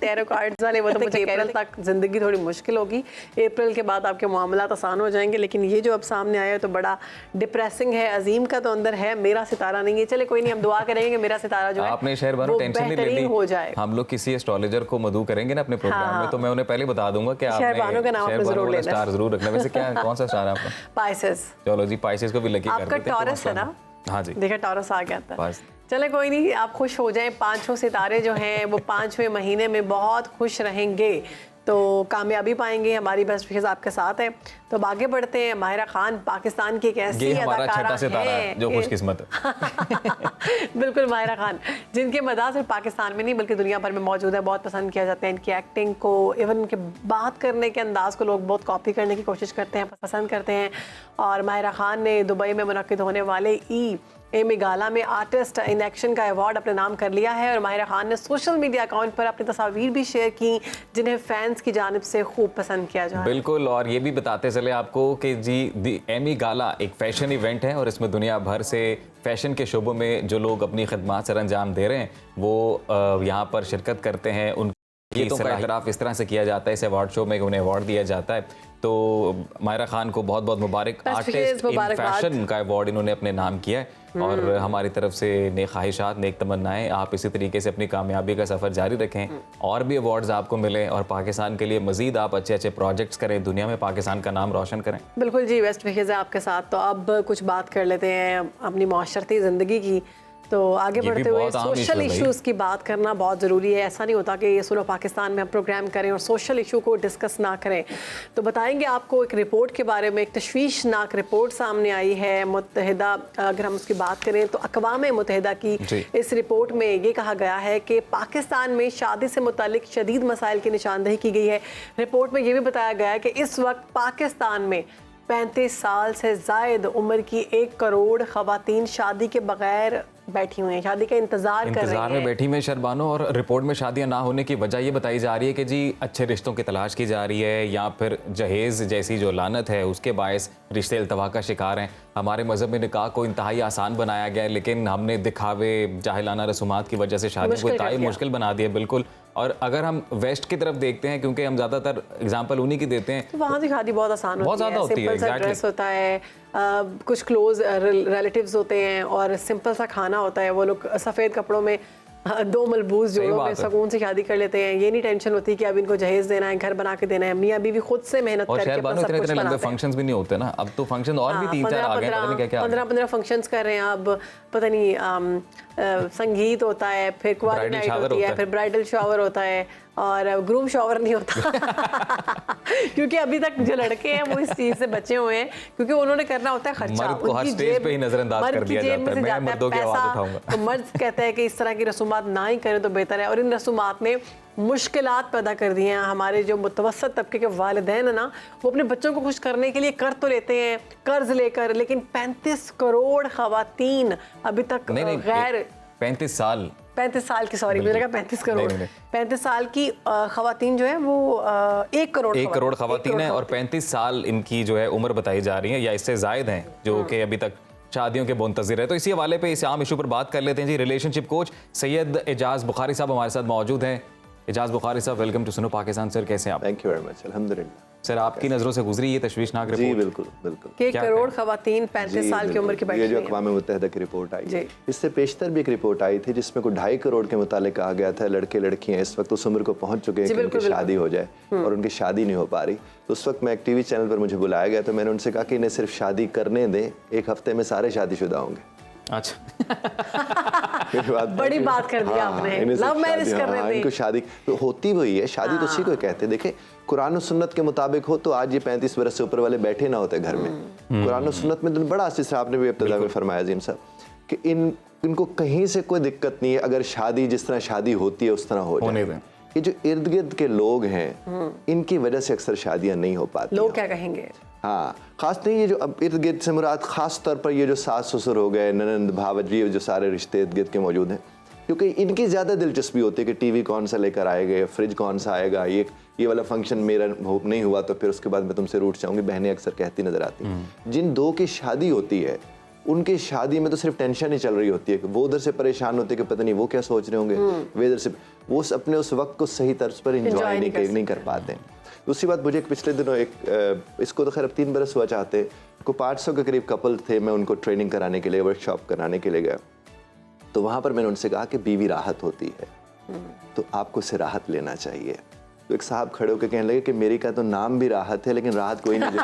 टैरो कार्ड्स वाले, वो तो मुझे अप्रैल तक ज़िंदगी थोड़ी मुश्किल होगी। अप्रैल के बाद आपके मामलात आसान हो जाएंगे। लेकिन ये जो अब सामने आया है तो बड़ा डिप्रेसिंग है। अजीम का तो अंदर है, मेरा सितारा नहीं है। चले कोई नहीं, हम दुआ करेंगे कि मेरा सितारा जो है आपने शहर बानो टेंशन नहीं लेनी हो जाए। हम लोग किसी एस्ट्रोलॉजर को मदू करेंगे ना अपने प्रोग्राम में, तो मैं उन्हें पहले बता दूंगा कि आपने शहरबानो का नाम आपने जरूर लेना, स्टार जरूर रखना। वैसे क्या कौन सा स्टार है आपका? पाइसेस। चलो जी, पाइसेस को भी लकी कर आपका देते हैं। टॉरस है ना? हाँ जी, देखा टॉरस आ गया था। बस चले कोई नहीं, आप खुश हो जाएं। 5 सितारे जो हैं वो 5वें महीने में बहुत खुश रहेंगे, तो कामयाबी पाएंगे। हमारी बेस्ट विशेस आपके साथ है। तो अब आगे बढ़ते हैं। माहिरा खान पाकिस्तान की एक ऐसी अदाकारा है जो खुशकिस्मत है। बिल्कुल, माहिरा खान जिनके मदार सिर्फ पाकिस्तान में नहीं बल्कि दुनिया भर में मौजूद है। बहुत पसंद किया जाता है इनकी एक्टिंग को, इवन उनके बात करने के अंदाज को लोग बहुत कॉपी करने की कोशिश करते हैं, पसंद करते हैं। और माहिरा खान ने दुबई में मुनक्किद होने वाले एमी गाला में आर्टिस्ट इन एक्शन का अवार्ड अपने नाम कर लिया है। और माहिरा खान ने सोशल मीडिया अकाउंट पर अपनी तस्वीर भी शेयर की जिन्हें फैंस की जानिब से खूब पसंद किया जा रहा है। बिल्कुल, और ये भी बताते चले आपको कि जी दी एमी गाला एक फैशन इवेंट है और इसमें दुनिया भर से फैशन के शोबों में जो लोग अपनी खिदमत सर अंजाम दे रहे हैं वो यहाँ पर शिरकत करते हैं। उनकी सलाहियत इस तरह से किया जाता है इस अवार्ड शो में, उन्हें अवार्ड दिया जाता है। तो माहिरा खान को बहुत बहुत मुबारक, आर्टिस्ट इन फैशन का अवार्ड इन्होंने अपने नाम किया है। और हमारी तरफ से नेक ख्वाहिशात, नेक तमन्नाएं, आप इसी तरीके से अपनी कामयाबी का सफ़र जारी रखें और भी अवार्ड्स आपको मिले और पाकिस्तान के लिए मज़ीद आप अच्छे अच्छे प्रोजेक्ट्स करें, दुनिया में पाकिस्तान का नाम रोशन करें। बिल्कुल जी, बेस्ट विशेज़ है आपके साथ। तो अब कुछ बात कर लेते हैं अपनी माशरती ज़िंदगी की। तो आगे ये भी बढ़ते हुए बहुत आम सोशल issue है भाई। इश्यूज की बात करना बहुत ज़रूरी है। ऐसा नहीं होता कि ये सुनो पाकिस्तान में हम प्रोग्राम करें और सोशल इशू को डिस्कस ना करें। तो बताएंगे आपको एक रिपोर्ट के बारे में, एक तशवीशनाक रिपोर्ट सामने आई है मुत्तहिदा, अगर हम उसकी बात करें तो अक़वाम मुत्तहिदा की इस रिपोर्ट में ये कहा गया है कि पाकिस्तान में शादी से मुतालिक शदीद मसाइल की निशानदही की गई है। रिपोर्ट में ये भी बताया गया है कि इस वक्त पाकिस्तान में 35 साल से ज़ायद उम्र की 1 करोड़ ख़वातीन शादी के बगैर बैठी हुई हैं, शादी का इंतजार कर रही हैं। में बैठी में शरबानो, और रिपोर्ट में शादियां ना होने की वजह ये बताई जा रही है कि जी अच्छे रिश्तों की तलाश की जा रही है, या फिर जहेज़ जैसी जो लानत है उसके बायस रिश्ते इल्तवा का शिकार हैं। हमारे मज़हब में निकाह को इंतहाई आसान बनाया गया है, लेकिन हमने दिखावे जाहिलाना रसूमात की वजह से शादी को इंतहाई मुश्किल बना दिया। बिल्कुल। और अगर हम वेस्ट की तरफ देखते हैं, क्योंकि हम ज़्यादातर एग्जाम्पल उन्हीं की देते हैं, तो वहाँ की शादी बहुत आसान बहुत होती है। ज़्यादा होती है, सिंपल सा exactly। ड्रेस होता है, कुछ क्लोज रिलेटिव्स होते हैं और सिंपल सा खाना होता है। वो लोग सफ़ेद कपड़ों में 2 मलबूस जोड़ों में सुकून से शादी कर लेते हैं। ये नहीं टेंशन होती कि अब इनको जहेज देना है, घर बना के देना है। मियाँ बीवी खुद से मेहनत और करके अपना सब कुछ इतने लंबे बनाते हैं। फंक्शंस भी नहीं होते ना, अब तो फंक्शन और भी 3-4 आ गए, पता नहीं क्या क्या। 15 फंक्शंस कर रहे हैं अब, पता नहीं संगीत होता है, फिर क्वारी नाइट होती है, फिर ब्राइडल शावर होता है और ग्रूम शावर नहीं होता क्योंकि अभी तक जो लड़के हैं वो इस चीज से बचे हुए हैं, क्योंकि उन्होंने करना होता है खर्चा। मर्द को हर स्टेज पे ही नजरअंदाज कर दिया जाता है। मैं मर्दों की आवाज उठाऊंगा। तो मर्द कहते हैं कि इस तरह की रसूमात ना ही करें तो बेहतर है। और इन रसूमात ने मुश्किलात पैदा कर दी हैं। हमारे जो मुतवस्सत तबके के वालिदैन है ना, वो अपने बच्चों को खुश करने के लिए कर तो लेते हैं कर्ज लेकर, लेकिन 35 करोड़ खवातीन अभी तक गैर 35 साल 35 साल की, सॉरी मुझे लगा 35 करोड़, 35 साल की खवातीन जो है वो 1 करोड़ खवातीन है, और 35 साल इनकी जो है उम्र बताई जा रही है या इससे जायद हैं, जो कि अभी तक शादियों के मुंतज़िर है। तो इसी हवाले पे इस आम इशू पर बात कर लेते हैं जी। रिलेशनशिप कोच सैयद एजाज बुखारी साहब हमारे साथ मौजूद हैं। एजाज बुखारी साहब, वेलकम टू सुनो पाकिस्तान। सर कैसे हैं आप? थैंक यू वेरी मच, अल्हम्दुलिल्लाह। सर आपकी नज़रों से गुजरी ये तशवीशनाक रिपोर्ट? जी बिल्कुल बिल्कुल। 1 करोड़ खवातीन 35 साल की उम्र की बैठी ये जो हुई हैं। अक़वाम मुत्तहिदा की रिपोर्ट आई है, इससे पेशतर भी एक रिपोर्ट आई थी जिसमें कोई 2.5 करोड़ के मुतालिक कहा गया था लड़के लड़कियां इस वक्त उस उम्र को पहुंच चुके हैं कि उनकी शादी हो जाए और उनकी शादी नहीं हो पा रही। तो उस वक्त मैं एक टीवी चैनल पर मुझे बुलाया गया, तो मैंने उनसे कहा कि इन्हें सिर्फ शादी करने दें, 1 हफ्ते में सारे शादीशुदा होंगे। अच्छा बड़ी बात कर दी आपने, लव मैरिज करने दें। इनको शादी तो होती वही है, शादी तो उसी को कहते हैं। देखे कुरान और सुन्नत के मुताबिक हो तो आज ये 35 बरस से ऊपर वाले बैठे ना होते घर में। कुरान और सुन्नत में तो बड़ा जैसे आपने भी इब्तिदा में फरमाया जीम साहब कि इनको कहीं से कोई दिक्कत नहीं है अगर शादी जिस तरह शादी होती है उस तरह हो जाए। ये जो इर्द गिर्द के लोग हैं इनकी वजह से अक्सर शादियां नहीं हो पाती। लोग क्या कहेंगे? हाँ, खास नहीं, ये जो अब इर्द गिर्द से मुराद खास तौर पर ये जो सास ससुर हो गए, ननंद भावजी, जो सारे रिश्ते इर्द गिर्द के मौजूद हैं, क्योंकि इनकी ज़्यादा दिलचस्पी होती है कि टीवी कौन सा लेकर आएगा, फ्रिज कौन सा आएगा, ये वाला फंक्शन मेरा नहीं हुआ तो फिर उसके बाद मैं तुमसे रूठ जाऊंगी, बहनें अक्सर कहती नजर आती हैं। जिन दो की शादी होती है उनकी शादी में तो सिर्फ टेंशन ही चल रही होती है कि वो उधर से परेशान होते हैं कि पता नहीं वो क्या सोच रहे होंगे, वे इधर से वो अपने उस वक्त को सही तर्ज पर इंजॉय नहीं कर पाते। दूसरी बात, मुझे पिछले दिनों इसको तो खैर अब 3 बरस हुआ चाहते को 500 के करीब कपल थे, मैं उनको ट्रेनिंग कराने के लिए, वर्कशॉप कराने के लिए गया, तो वहाँ पर मैंने उनसे कहा कि बीवी राहत होती है तो आपको उससे राहत लेना चाहिए। तो एक साहब खड़े होकर कहने लगे कि मेरी का तो नाम भी राहत है लेकिन राहत कोई नहीं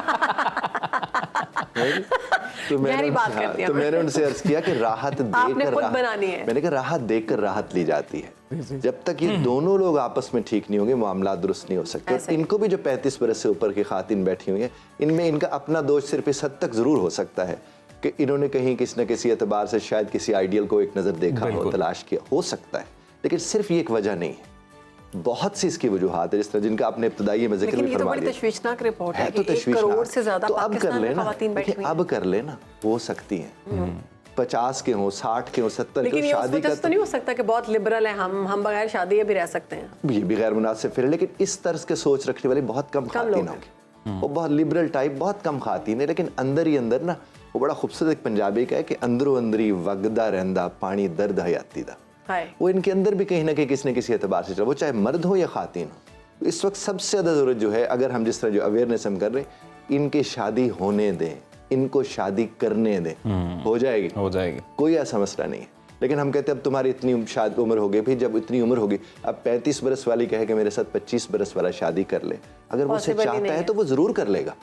तो मैंने उनसे अर्ज किया कि राहत देकर मैंने कहा राहत देकर राहत ली जाती है। जब तक ये दोनों लोग आपस में ठीक नहीं होंगे मामला दुरुस्त नहीं हो सकते। और इनको भी जो 35 बरस से ऊपर की खातिन बैठी हुई है इनमें इनका अपना दोष सिर्फ इस हद तक जरूर हो सकता है कि इन्होंने कहीं किसी न किसी एतबार से शायद किसी आइडियल को एक नज़र देखा हो, तलाश किया हो सकता है, लेकिन सिर्फ ये एक वजह नहीं है, बहुत सी इसकी वजूहात है जिस तरह जिनका आपने इब्तिदाई में जिक्र भी फरमा दिया। तशवीशनाक रिपोर्ट है तो 1 करोड़ से ज्यादा तो अब कर लेना, अब कर लेना, हो सकती हैं 50 के हो, 60 के हो, 70 लेकिन के हो, शादी का तो नहीं हो सकता कि बहुत लिबरल है हम बगैर शादी भी रह सकते हैं। ये भी गैर मुनासिब फिर, लेकिन इस तर्ज के सोच रखने वाली बहुत कम खातिन होंगी। वो बहुत लिबरल टाइप बहुत कम खातिन है, लेकिन अंदर ही अंदर ना वो बड़ा खूबसूरत एक पंजाबी का है कि अंदरो अंदरी वगदा रहंदा पानी दर्द हयाती दा। वो इनके अंदर भी कहीं ना कहीं किसी न किसी एतबार से चल, वो चाहे मर्द हो या खातिन हो। इस वक्त सबसे ज़्यादा ज़रूरत जो है, अगर हम जिस तरह जो अवेयरनेस हम कर रहे हैं, इनकी शादी होने दें, इनको शादी करने दें, हो जाएगी कोई ऐसा मसला नहीं है। लेकिन हम कहते हैं अब तुम्हारी इतनी शादी उम्र हो गई, फिर जब इतनी उम्र होगी अब 35 बरस वाली कहे कि मेरे साथ 25 बरस वाला शादी कर ले, अगर वो उसे चाहता है तो वो ज़रूर कर लेगा।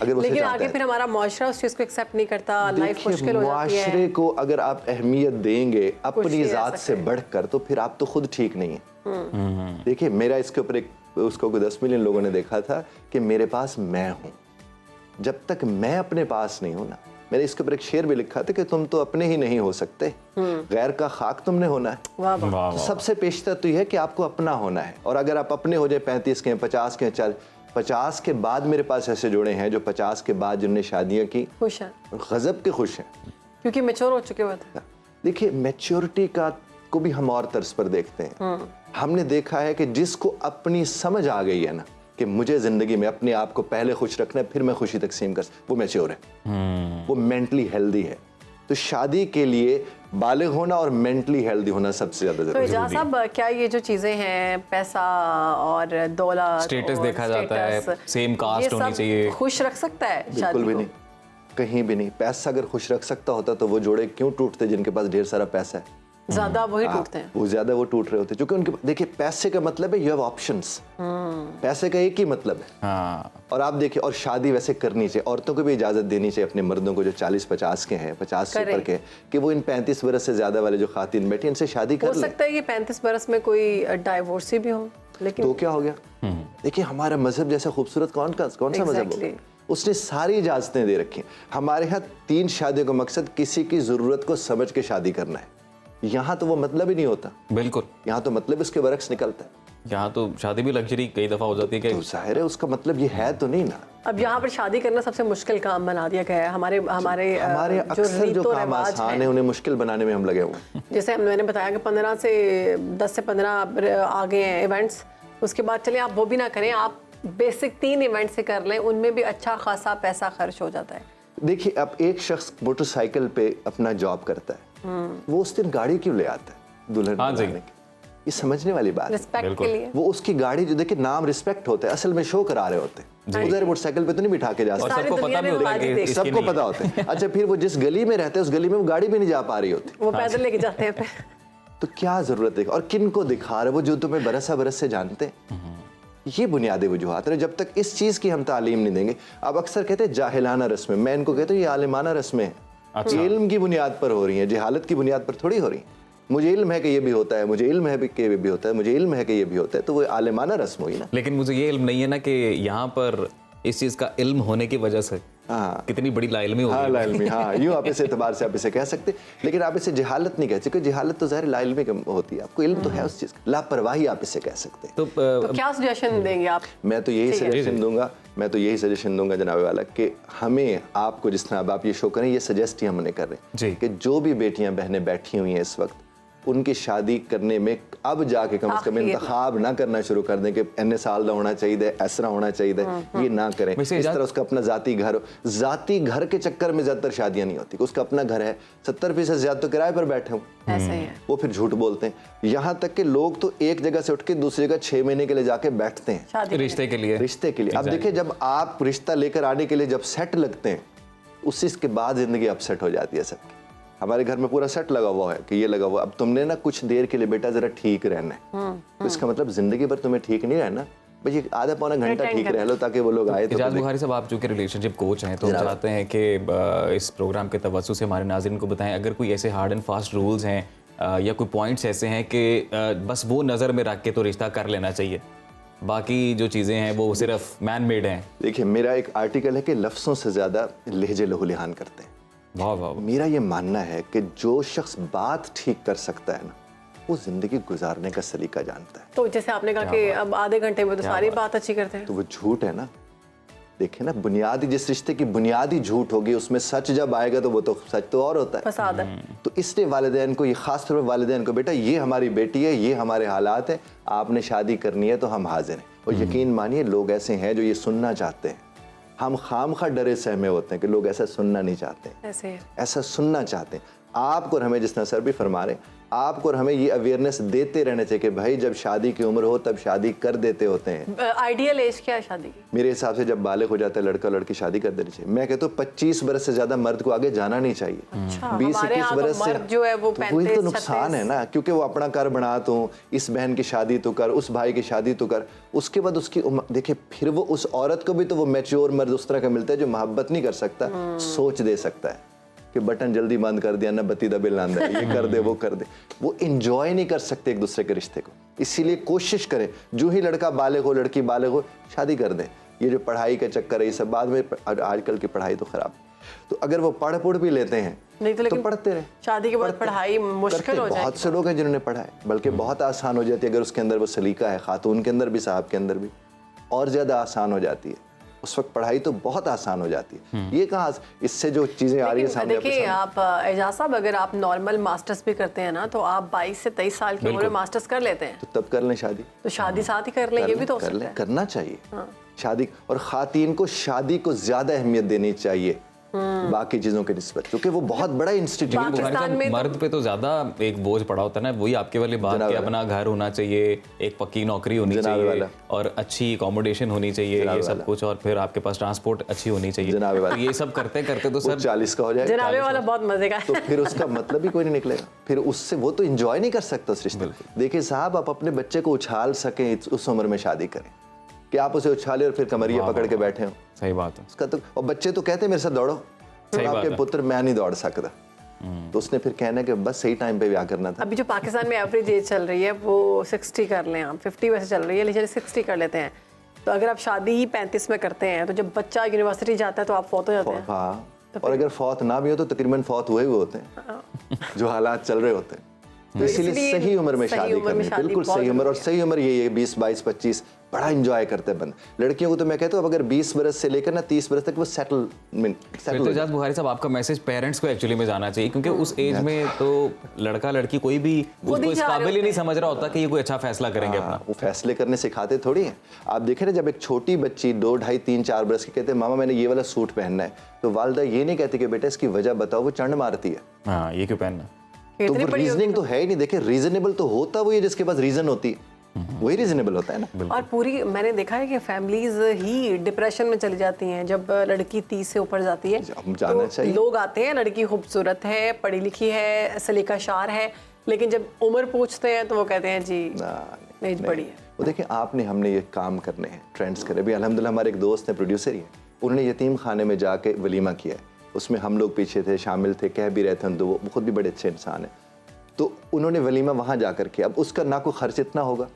अगर वो उसे लेकिन चाहता आगे है। फिर हमारा मुआशरा उस चीज़ को एक्सेप्ट नहीं करता, लाइफ देखिए, मुश्किल हो जाती है। मुआशरे को अगर आप अहमियत देंगे अपनी नहीं रह ज़ात से सकते। बढ़कर, तो फिर आप तो खुद ठीक नहीं है। देखिए, मेरा इसके ऊपर एक उसको 10 मिलियन लोगों ने देखा था कि मेरे पास मैं हूँ। जब तक मैं अपने पास नहीं हूँ ना, मैंने इसके ऊपर एक शेर भी लिखा था कि तुम तो अपने ही नहीं हो सकते, गैर का खाक तुमने होना है। वाह वाह। वाह तो वाह। सबसे पेशतर तो यह है कि आपको अपना होना है। और अगर आप अपने हो जाए 35 के, 50 के, 50 के बाद मेरे पास ऐसे जोड़े हैं जो 50 के बाद जिन्होंने शादियां की खुश है गजब के खुश हैं। क्योंकि मैच्योर हो चुके हुए थे। देखिए, मैच्योरिटी का को भी हम और तर्ज पर देखते हैं। हमने देखा है कि जिसको अपनी समझ आ गई है ना कि मुझे जिंदगी में अपने आप को पहले खुश रखना है, फिर मैं खुशी तकसीम कर, वो मैच्योर है, वो मेंटली हेल्दी है। तो शादी के लिए बालिग होना और मेंटली हेल्दी होना सबसे ज्यादा तो जरूरी है। एजाज साहब, क्या ये जो चीजें हैं, पैसा और दौलत, स्टेटस और देखा जाता है, स्टेटस, सेम कास्ट ये होनी सब चाहिए। खुश रख सकता है बिल्कुल शादी भी को? नहीं, कहीं भी नहीं। पैसा अगर खुश रख सकता होता तो वो जोड़े क्यों टूटते जिनके पास ढेर सारा पैसा है? ज्यादा वही टूटते हैं। वो ज्यादा वो टूट रहे होते क्योंकि उनके, देखिए, पैसे का मतलब है यू हैव ऑप्शंस। पैसे का एक ही मतलब है। हाँ, और आप देखिए, और शादी वैसे करनी चाहिए, औरतों को भी इजाजत देनी चाहिए अपने मर्दों को जो 40-50 के हैं, 50 से करें। ऊपर के, कि वो इन 35 बरस से ज्यादा वाले जो खातिन बैठी इनसे शादी हो कर लें। सकता है कि 35 बरस में कोई डाइवोर्सी भी हो, लेकिन तो क्या हो गया? देखिए, हमारा मजहब जैसा खूबसूरत कौन सा मजहब Exactly. होगा? उसने सारी इजाजतें दे रखी हैं। हमारे यहाँ 3 शादियों का मकसद किसी की जरूरत को समझ के शादी करना है। यहाँ तो वो मतलब ही नहीं होता। बिल्कुल। यहाँ तो मतलब इसके बरक्स निकलता है। यहाँ तो शादी भी लग्जरी कई दफा हो जाती है तो कि जाहिर है उसका मतलब ये है तो नहीं ना। अब यहाँ पर शादी करना सबसे मुश्किल काम बना दिया गया है। हमारे हमारे हमारे जो अक्सर जो रीतो काम रिवाज आसान हैं, है उन्हें मुश्किल बनाने में हम लगे हुए हैं। जैसे मैंने बताया कि 10 से 15 आ गए हैं इवेंट्स। उसके बाद चले आप वो भी ना करें, आप बेसिक 3 इवेंट से कर लें, उनमें भी अच्छा खासा पैसा खर्च हो जाता है। देखिए, अब एक शख्स मोटरसाइकिल पे अपना जॉब करता है, वो उस दिन गाड़ी क्यों ले आता है दुल्हन हाँ जी। बनाने की? ये समझने वाली बात है। रिस्पेक्ट बिल्कुल। के लिए वो उसकी गाड़ी जो, देखिए, नाम रिस्पेक्ट होता है, असल में शो करा रहे होते हैं। उधर मोटरसाइकिल पे तो नहीं बिठा के जा और सकते। सारी सबको दुनिया पता भी ने होता है हमारी कि देखी। इसकी सबको नहीं पता होता है। अच्छा, फिर वो जिस गली में रहते हैं उस गली में वो गाड़ी भी नहीं जा पा रही होती, वो पैदल लेके जाते हैं फिर। तो क्या जरूरत है? और किन को दिखा रहे? वो जो तुम्हें बरस से जानते हैं। ये बुनियादी वजूहात है। जब तक इस चीज की हम तालीम नहीं देंगे, अब अक्सर कहते हैं जाहिलाना रस्में, मैं इनको कहता हूँ ये आलिमाना रस्में हैं। अच्छा। ये इल्म की बुनियाद पर हो रही हैं, जहालत की बुनियाद पर थोड़ी हो रही हैं। मुझे इल्म है कि ये भी होता है, मुझे इल्म है कि ये भी होता है, मुझे इल्म है कि ये भी होता है, तो वो आलिमाना रस्म हुई ना। लेकिन मुझे ये इल्म नहीं है ना कि यहाँ पर इस चीज का इल्म होने की वजह से हाँ, कितनी बड़ी लाइल्मी हो हाँ, गई। लाइल्मी, हाँ, यूं आप इस एतबार से आप इसे कह सकते, लेकिन आप इसे जहालत नहीं कह सकते। जहालत तो ज़ाहिर लाइल्मी कम होती है, आपको इल्म तो है उस चीज़ का। लापरवाही आप इसे कह सकते हैं। तो तो क्या सजेशन देंगे आप? मैं तो यही ठीक है। सजेशन दूंगा जनाब वाला कि हमें, आपको जिस तरह अब आप ये शो करें, ये सजेस्ट ही हम उन्हें कर रहे जी। हैं कि जो भी बेटियां बहनें बैठी हुई हैं इस वक्त, उनकी शादी करने में अब जाके कम से कम आखिर। इंतखाब ना करना शुरू कर दें कि इन्ने साल का होना चाहिए, ऐसा होना चाहिए, ये ना करें। वैसे इस तरह उसका अपना जाती घर के चक्कर में ज्यादातर शादियां नहीं होती। उसका अपना घर है, 70% ज्यादा तो किराए पर बैठे हूँ, ऐसे ही है। वो फिर झूठ बोलते हैं। यहाँ तक कि लोग तो एक जगह से उठ के दूसरी जगह 6 महीने के लिए जाके बैठते हैं शादी रिश्ते के लिए रिश्ते के लिए। अब देखिए, जब आप रिश्ता लेकर आने के लिए जब सेट लगते हैं, उसी के बाद जिंदगी अपसेट हो जाती है सबकी। हमारे घर में पूरा सेट लगा हुआ है कि ये लगा हुआ, अब तुमने ना कुछ देर के लिए बेटा जरा ठीक रहना है, तो इसका मतलब जिंदगी भर तुम्हें ठीक नहीं रहना, भाई ये आधा पौना घंटा Pretend ठीक रह लो ताकि वो लोग आए तो इजाज बुखारी साहब, आप चूंकि रिलेशनशिप कोच हैं तो हम चाहते हैं कि इस प्रोग्राम के तवज्जो से हमारे नाज़रीन को बताएं अगर कोई ऐसे हार्ड एंड फास्ट रूल्स हैं या कोई पॉइंट्स ऐसे हैं कि बस वो नज़र में रख के तो रिश्ता कर लेना चाहिए, बाकी जो चीज़ें हैं वो सिर्फ मैन मेड हैं। देखिए, मेरा एक आर्टिकल है कि लफ्ज़ों से ज़्यादा लहजे लहूलिहान करते हैं। वाह वाह। मेरा ये मानना है कि जो शख्स बात ठीक कर सकता है ना, वो जिंदगी गुजारने का सलीका जानता है। तो जैसे आपने कहा कि अब आधे घंटे में तो सारी बात अच्छी करते हैं। तो वो झूठ है ना। देखिए ना, बुनियादी जिस रिश्ते की बुनियादी झूठ होगी, उसमें सच जब आएगा तो वो तो सच तो और होता है। फसाद है। तो इसलिए वालिदैन को, ये खास तौर पर वालिदैन को, बेटा ये हमारी बेटी है, ये हमारे हालात हैं, आपने शादी करनी है तो हम हाजिर हैं। और यकीन मानिए, लोग ऐसे हैं जो ये सुनना चाहते हैं। हम खामखा डरे सहमे होते हैं कि लोग ऐसा सुनना नहीं चाहते, ऐसे है। ऐसा सुनना चाहते हैं। आपको और हमें, जिस तरह सर भी फरमा रहे, आपको और हमें ये अवेयरनेस देते रहना चाहिए कि भाई जब शादी की उम्र हो तब शादी कर देते होते हैं। आइडियल एज क्या है शादी की? मेरे हिसाब से जब बालिग हो जाता है लड़का लड़की, शादी कर देनी चाहिए। मैं कहता हूँ 25 बरस से ज्यादा मर्द को आगे जाना नहीं चाहिए। 20-21 बरस से जो है वो तो वही तो नुकसान है ना, क्योंकि वो अपना घर बना, तो इस बहन की शादी तो कर, उस भाई की शादी तो कर, उसके बाद उसकी देखिए फिर वो उस औरत को भी तो वो मैच्योर मर्द उस तरह का मिलता है जो मोहब्बत नहीं कर सकता, सोच दे सकता है कि बटन जल्दी बंद कर दिया ना, बत्ती दबे लांदा है, ये कर दे वो कर दे। वो इंजॉय नहीं कर सकते एक दूसरे के रिश्ते को। इसीलिए कोशिश करें जो ही लड़का बालिग हो, लड़की बालिग हो, शादी कर दें। ये जो पढ़ाई का चक्कर है ये सब बाद में, आजकल की पढ़ाई तो खराब। तो अगर वो पढ़ भी लेते हैं नहीं तो, लेकिन पढ़ते रहे। शादी के बाद पढ़ाई मुश्किल हो जाएगी। बहुत से लोग हैं जिन्होंने पढ़ा है, बल्कि बहुत आसान हो जाती है अगर उसके अंदर वो सलीका है, खातून के अंदर भी साहब के अंदर भी, और ज़्यादा आसान हो जाती है। उस वक्त पढ़ाई तो बहुत आसान हो जाती है। ये कहाँ इससे जो चीज़ें आ रही है सामने। देखिए आप एजाज साहब, अगर आप नॉर्मल मास्टर्स भी करते हैं ना, तो आप 22 से 23 साल की उम्र में मास्टर्स कर लेते हैं, तो तब कर लें शादी। तो शादी साथ ही कर लें, ये भी तो हो सकता है। करना चाहिए शादी। और खातीन को शादी को ज्यादा अहमियत देनी चाहिए बाकी चीजों के निस्बत, क्योंकि वो बहुत बड़ा इंस्टीट्यूट है। पाकिस्तान में मर्द पे तो ज्यादा एक बोझ पड़ा होता है ना, वही आपके वाली बात कि अपना घर होना चाहिए, एक पक्की नौकरी होनी चाहिए, और अच्छी अकोमोडेशन होनी चाहिए, ये सब कुछ, और फिर आपके पास ट्रांसपोर्ट अच्छी होनी चाहिए। तो ये सब करते करते तो सर 40 का हो जाएगा। जनाबे वाला बहुत मजे का। तो फिर उसका मतलब ही कोई नहीं निकलेगा, फिर उससे वो तो एंजॉय नहीं कर सकता उस रिश्ते। देखिए साहब, आप अपने बच्चे को उछाल सकें उस उम्र में शादी करें, कि आप उसे उछाले और फिर कमरिया पकड़ के बैठे हो। सही बात है उसका तो, और बच्चे तो कहते हैं मेरे साथ दौड़ो, आपके पुत्र मैं नहीं दौड़ सकता, तो उसने फिर कहना कि बस सही टाइम पे ब्याह करना था। अभी जो पाकिस्तान में एवरेज एज चल रही है वो 60 कर लें आप, 50 वैसे चल रही है, लेकिन 60 कर लेते हैं। तो अगर आप शादी ही 35 में करते हैं, तो जब बच्चा यूनिवर्सिटी जाता है तो आप फौत हो जाते हैं। हाँ, और अगर फौत ना भी हो तो तकरीबन फौत हुए होते हैं जो हालात चल रहे होते हैं। तो इसीलिए सही उम्र में शादी करनी है, बिल्कुल सही उम्र। और सही उम्र ये 20, 22, 25 बड़ा एंजॉय करते हैं बंद। लड़कियों को तो मैं कहता हूँ अब अगर 20 बरस से लेकर ना 30 बरस तक वो सेटल। एजाज बुखारी साहब, आपका मैसेज पेरेंट्स को एक्चुअली में जाना चाहिए, क्योंकि उस एज में तो लड़का लड़की कोई भी उसको इस काबिल ही नहीं समझ रहा होता कि ये कोई अच्छा फैसला करेंगे अपना। वो फैसले करने सिखाते थोड़ी हैं। आप देखें ना, जब एक छोटी बच्ची 2, 2.5, 3, 4 बरस की कहते हैं मामा मैंने ये वाला सूट पहनना है, तो वालिदा ये नहीं कहती कि बेटा इसकी वजह बताओ, वो चंड मारती है। हाँ, ये क्यों पहनना? तो वो रीजनिंग तो है ही नहीं। देखिए रीजनेबल तो होता वही है जिसके पास रीजन होती है, वही रीजनेबल होता है ना। और पूरी मैंने देखा है कि फैमिलीज ही डिप्रेशन में चली जाती हैं जब लड़की 30 से ऊपर जाती है। जाना चाहिए। लोग आते हैं, लड़की खूबसूरत है, पढ़ी लिखी है, सलीकाशार है, लेकिन जब उम्र पूछते हैं तो वो कहते हैं जी एज बड़ी है। वो देखिए आपने हमने ये काम करने हैं, ट्रेंड्स करे। अभी अल्हम्दुलिल्लाह हमारे एक दोस्त हैं, प्रोड्यूसर ही हैं, उन्होंने यतीम खाने में जाके वलीमा किया है। उसमें हम लोग पीछे थे, शामिल थे, कह भी रहे थे, तो वो खुद भी बड़े अच्छे इंसान हैं। तो उन्होंने वलीमा वहाँ जाकर किया। अब उसका ना कोई खर्च इतना होगा,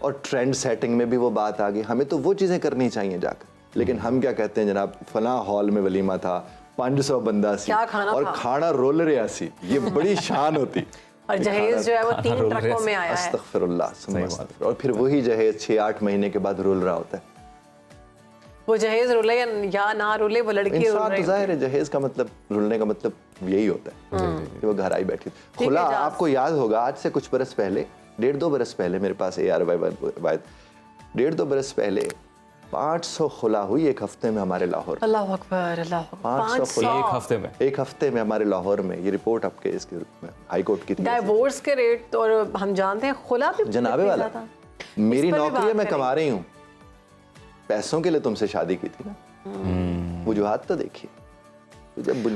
और ट्रेंड सेटिंग में भी वो बात आ गई। हमें तो वो चीज़ें करनी चाहिए जाकर। लेकिन हम क्या कहते हैं जनाब, फलां हॉल में वलीमा था, 500 बंदा सी, और खाना रोल रहा सी, ये बड़ी शान होती। और जहेज जो है वो 3 ट्रकों में आया है। अस्तगफिरुल्लाह। और फिर वही जहेज 6-8 महीने के बाद रोल रहा होता है। वो जहेज रुले या ना रुले, वो लड़की रुल रही है। जाहिर है जहेज का मतलब, रुलने का मतलब यही होता है कि वो घर आई बैठी। खुला, आपको याद होगा आज से कुछ बरस पहले, 1.5-2 बरस पहले मेरे पास AR-वाई 1.5-2 बरस पहले 500 खुला हुई एक हफ्ते में हमारे लाहौर। अल्लाह अकबर, अल्लाह अकबर। 500 एक हफ्ते में हमारे लाहौर में। ये रिपोर्ट आपके इसके हाई कोर्ट की थी। डाइवोर्स के रेट और हम जानते हैं, खुला भी जनाबे वाला। मेरी नौकरी है, मैं कमा रही हूँ, पैसों के लिए तुमसे शादी की थी ना, वजूहात तो देखिए।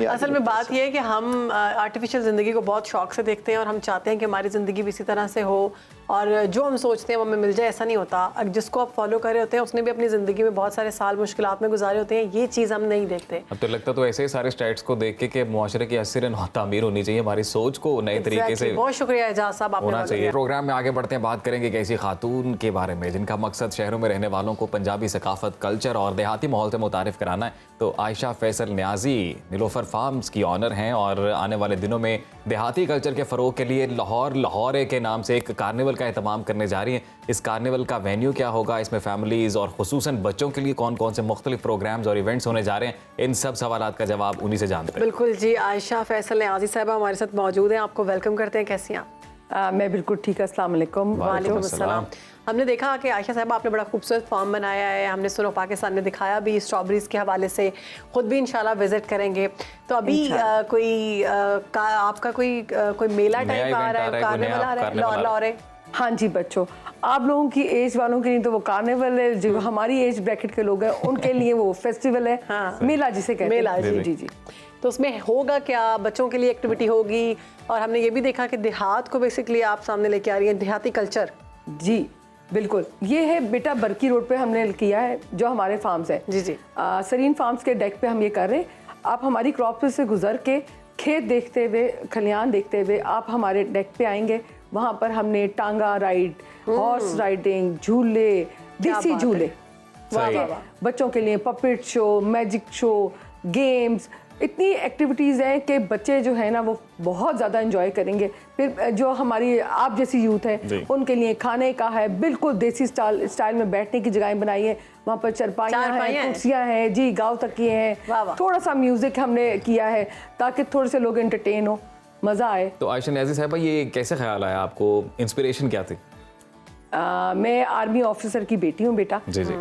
असल में बात यह है कि हम आर्टिफिशियल ज़िंदगी को बहुत शौक से देखते हैं, और हम चाहते हैं कि हमारी ज़िंदगी भी इसी तरह से हो, और जो हम सोचते हैं वो हमें मिल जाए, ऐसा नहीं होता। अब जिसको आप फॉलो कर रहे होते हैं उसने भी अपनी ज़िंदगी में बहुत सारे साल मुश्किलात में गुजारे होते हैं, ये चीज़ हम नहीं देखते। अब तो लगता तो ऐसे ही सारे स्टैट्स को देख के कि मुआशरे की असर तामीर होनी चाहिए, हमारी सोच को नए तरीके से। बहुत शुक्रिया एजाज साहब, आपने होना चाहिए। प्रोग्राम में आगे बढ़ते हैं, बात करेंगे एक ऐसी खातून के बारे में जिनका मकसद शहरों में रहने वालों को पंजाबी सकाफत, कल्चर और देहाती माहौल से मुतारिफ कराना है। तो आयशा फैसल न्याजी नीलोफर फार्म्स की ऑनर हैं, और आने वाले दिनों में देहाती कल्चर के फ़रोग के लिए लाहौर के नाम से एक कार्निवल का एहतमाम करने जा रही हैं। इस कार्निवल का वेन्यू क्या होगा, इसमें फैमिलीज़ और खुसूसन बच्चों के लिए कौन कौन से मुख्तलिफ प्रोग्राम्स और इवेंट्स होने जा रहे हैं, इन सब सवालात का जवाब उन्हीं से जानते हैं। बिल्कुल जी, आयशा फैसल न्याजी साहबा हमारे साथ मौजूद हैं, आपको वेलकम करते हैं। कैसी हैं आप? मैं बिल्कुल ठीक है। अस्सलाम वालेकुम। वालेकुम अस्सलाम। हमने देखा कि आयशा साहब आपने बड़ा खूबसूरत फॉर्म बनाया है, हमने सुनो पाकिस्तान में दिखाया भी स्ट्रॉबेरीज के हवाले से, खुद भी इंशाल्लाह विजिट करेंगे। तो अभी आपका कोई मेला टाइप आ रहा है, कार्निवल आ रहा है लाहौर? हाँ जी बच्चों, आप लोगों की एज वालों के लिए तो वो कार्निवल है, जो हमारी एज ब्रैकेट के लोग हैं उनके लिए वो फेस्टिवल है। हाँ। मेला जिसे कहते हैं। मेला, जी जी जी। तो उसमें होगा क्या, बच्चों के लिए एक्टिविटी होगी? और हमने ये भी देखा कि देहात को बेसिकली आप सामने लेके आ रही हैं, देहाती कल्चर। जी बिल्कुल, ये है बेटा बरकी रोड पे हमने किया है, जो हमारे फार्म्स है। जी जी। सरीन फार्म्स के डेक पे हम ये कर रहे हैं। आप हमारी क्रॉप से गुजर के खेत देखते हुए, खलियान देखते हुए आप हमारे डेक पे आएंगे। वहाँ पर हमने टांगा राइड, हॉर्स राइडिंग, झूले, देसी झूले, बच्चों के लिए puppet show, magic show, games, इतनी एक्टिविटीज़ हैं कि बच्चे जो है ना वो बहुत ज़्यादा एंजॉय करेंगे। फिर जो हमारी आप जैसी यूथ है उनके लिए खाने का है, बिल्कुल देसी स्टाइल में बैठने की जगहें बनाई है। वहाँ पर चरपाइयाँ हैं, कुर्सियाँ हैं, जी गाँव तकिए हैं, थोड़ा सा म्यूज़िक हमने किया है ताकि थोड़े से लोग एंटरटेन हो, मज़ा आए। तो आयशा नियाज़ी साहबा, ये कैसे ख्याल आया आपको, इंस्पिरेशन क्या थी? मैं आर्मी ऑफिसर की बेटी हूँ बेटा। जी जी।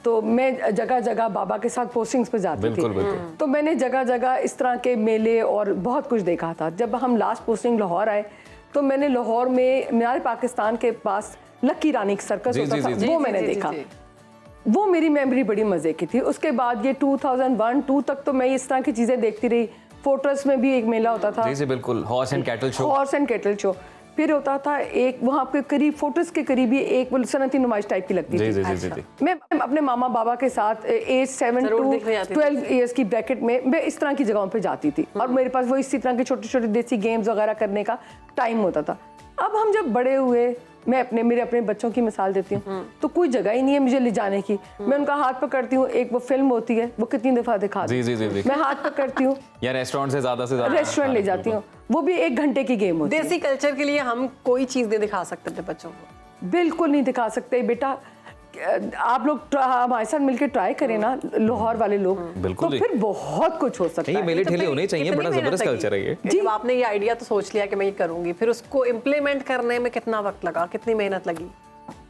तो मैं जगह जगह बाबा के साथ पोस्टिंग्स पे जाती थी। बिल्कुल। तो मैंने जगह जगह इस तरह के मेले और बहुत कुछ देखा था। जब हम लास्ट पोस्टिंग लाहौर आए तो मैंने लाहौर में मीनार पाकिस्तान के पास लक्की रानी सर्कस होता था, वो मैंने देखा। वो मेरी मेमोरी बड़ी मजे की थी। उसके बाद ये 2001-2 तक तो मैं इस तरह की चीजें देखती रही। फोर्ट्रेस में भी एक मेला होता था। जी जी बिल्कुल, हॉर्स एंड कैटल शो। फिर होता था एक वहाँ पे करीब फोर्ट्रेस के करीब ही एक सनती नुमाइश टाइप की लगती थी। मैं अपने मामा बाबा के साथ एज 7 to 12 ईयर्स की ब्रैकेट में मैं इस तरह की जगहों पे जाती थी और मेरे पास वो इसी तरह के छोटे छोटे देसी गेम्स वगैरह करने का टाइम होता था। अब हम जब बड़े हुए, मैं मेरे अपने बच्चों की मिसाल देती हूँ, तो कोई जगह ही नहीं है मुझे ले जाने की। मैं उनका हाथ पकड़ती हूँ, एक वो फिल्म होती है वो कितनी दफा दिखा दी, मैं हाथ पकड़ती हूँ या रेस्टोरेंट से ज्यादा रेस्टोरेंट ले जाती हूँ, वो भी 1 घंटे की गेम होती है। देसी कल्चर के लिए हम कोई चीज नहीं दिखा सकते थे बच्चों को? बिल्कुल नहीं दिखा सकते बेटा। आप लोग हमारे साथ मिलकर ट्राई करें ना, लाहौर वाले लोग, तो फिर बहुत कुछ हो सकता है। ये मेले ठेले होने चाहिए, बड़ा जबरदस्त कल्चर है ये। जब आपने ये आइडिया तो सोच लिया कि मैं ये करूंगी, फिर उसको इम्प्लीमेंट करने में कितना वक्त लगा, कितनी मेहनत लगी?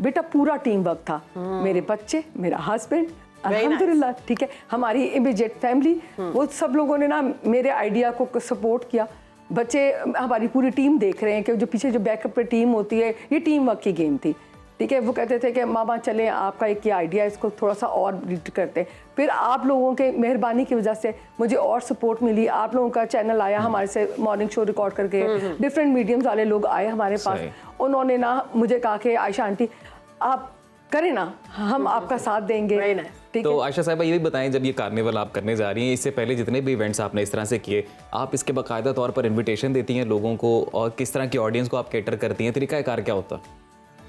बेटा पूरा टीम वर्क था। मेरे बच्चे, मेरा हस्बैंड, अल्हम्दुलिल्लाह, ठीक है, हमारी इमीडिएट फैमिली, वो सब लोगों ने ना मेरे आइडिया को सपोर्ट किया। बच्चे, हमारी पूरी टीम देख रहे हैं कि जो पीछे जो बैकअप पे टीम होती है, ये टीम वर्क की गेम थी, ठीक है। वो कहते थे कि मामा चलें, आपका एक ये आइडिया, इसको थोड़ा सा और रीड करते हैं। फिर आप लोगों के मेहरबानी की वजह से मुझे और सपोर्ट मिली। आप लोगों का चैनल आया हमारे से, मॉर्निंग शो रिकॉर्ड करके, डिफरेंट मीडियम्स वाले लोग आए हमारे पास। उन्होंने ना मुझे कहा कि आयशा आंटी आप करें ना, हम आपका साथ देंगे। तो आयशा साहिबा, ये भी बताएं, जब ये कार्निवल आप करने जा रही हैं, इससे पहले जितने भी इवेंट्स आपने इस तरह से किए, आप इसके बाकायदा तौर पर इन्विटेशन देती हैं लोगों को, और किस तरह की ऑडियंस को आप कैटर करती हैं, तरीकाकार क्या होता है?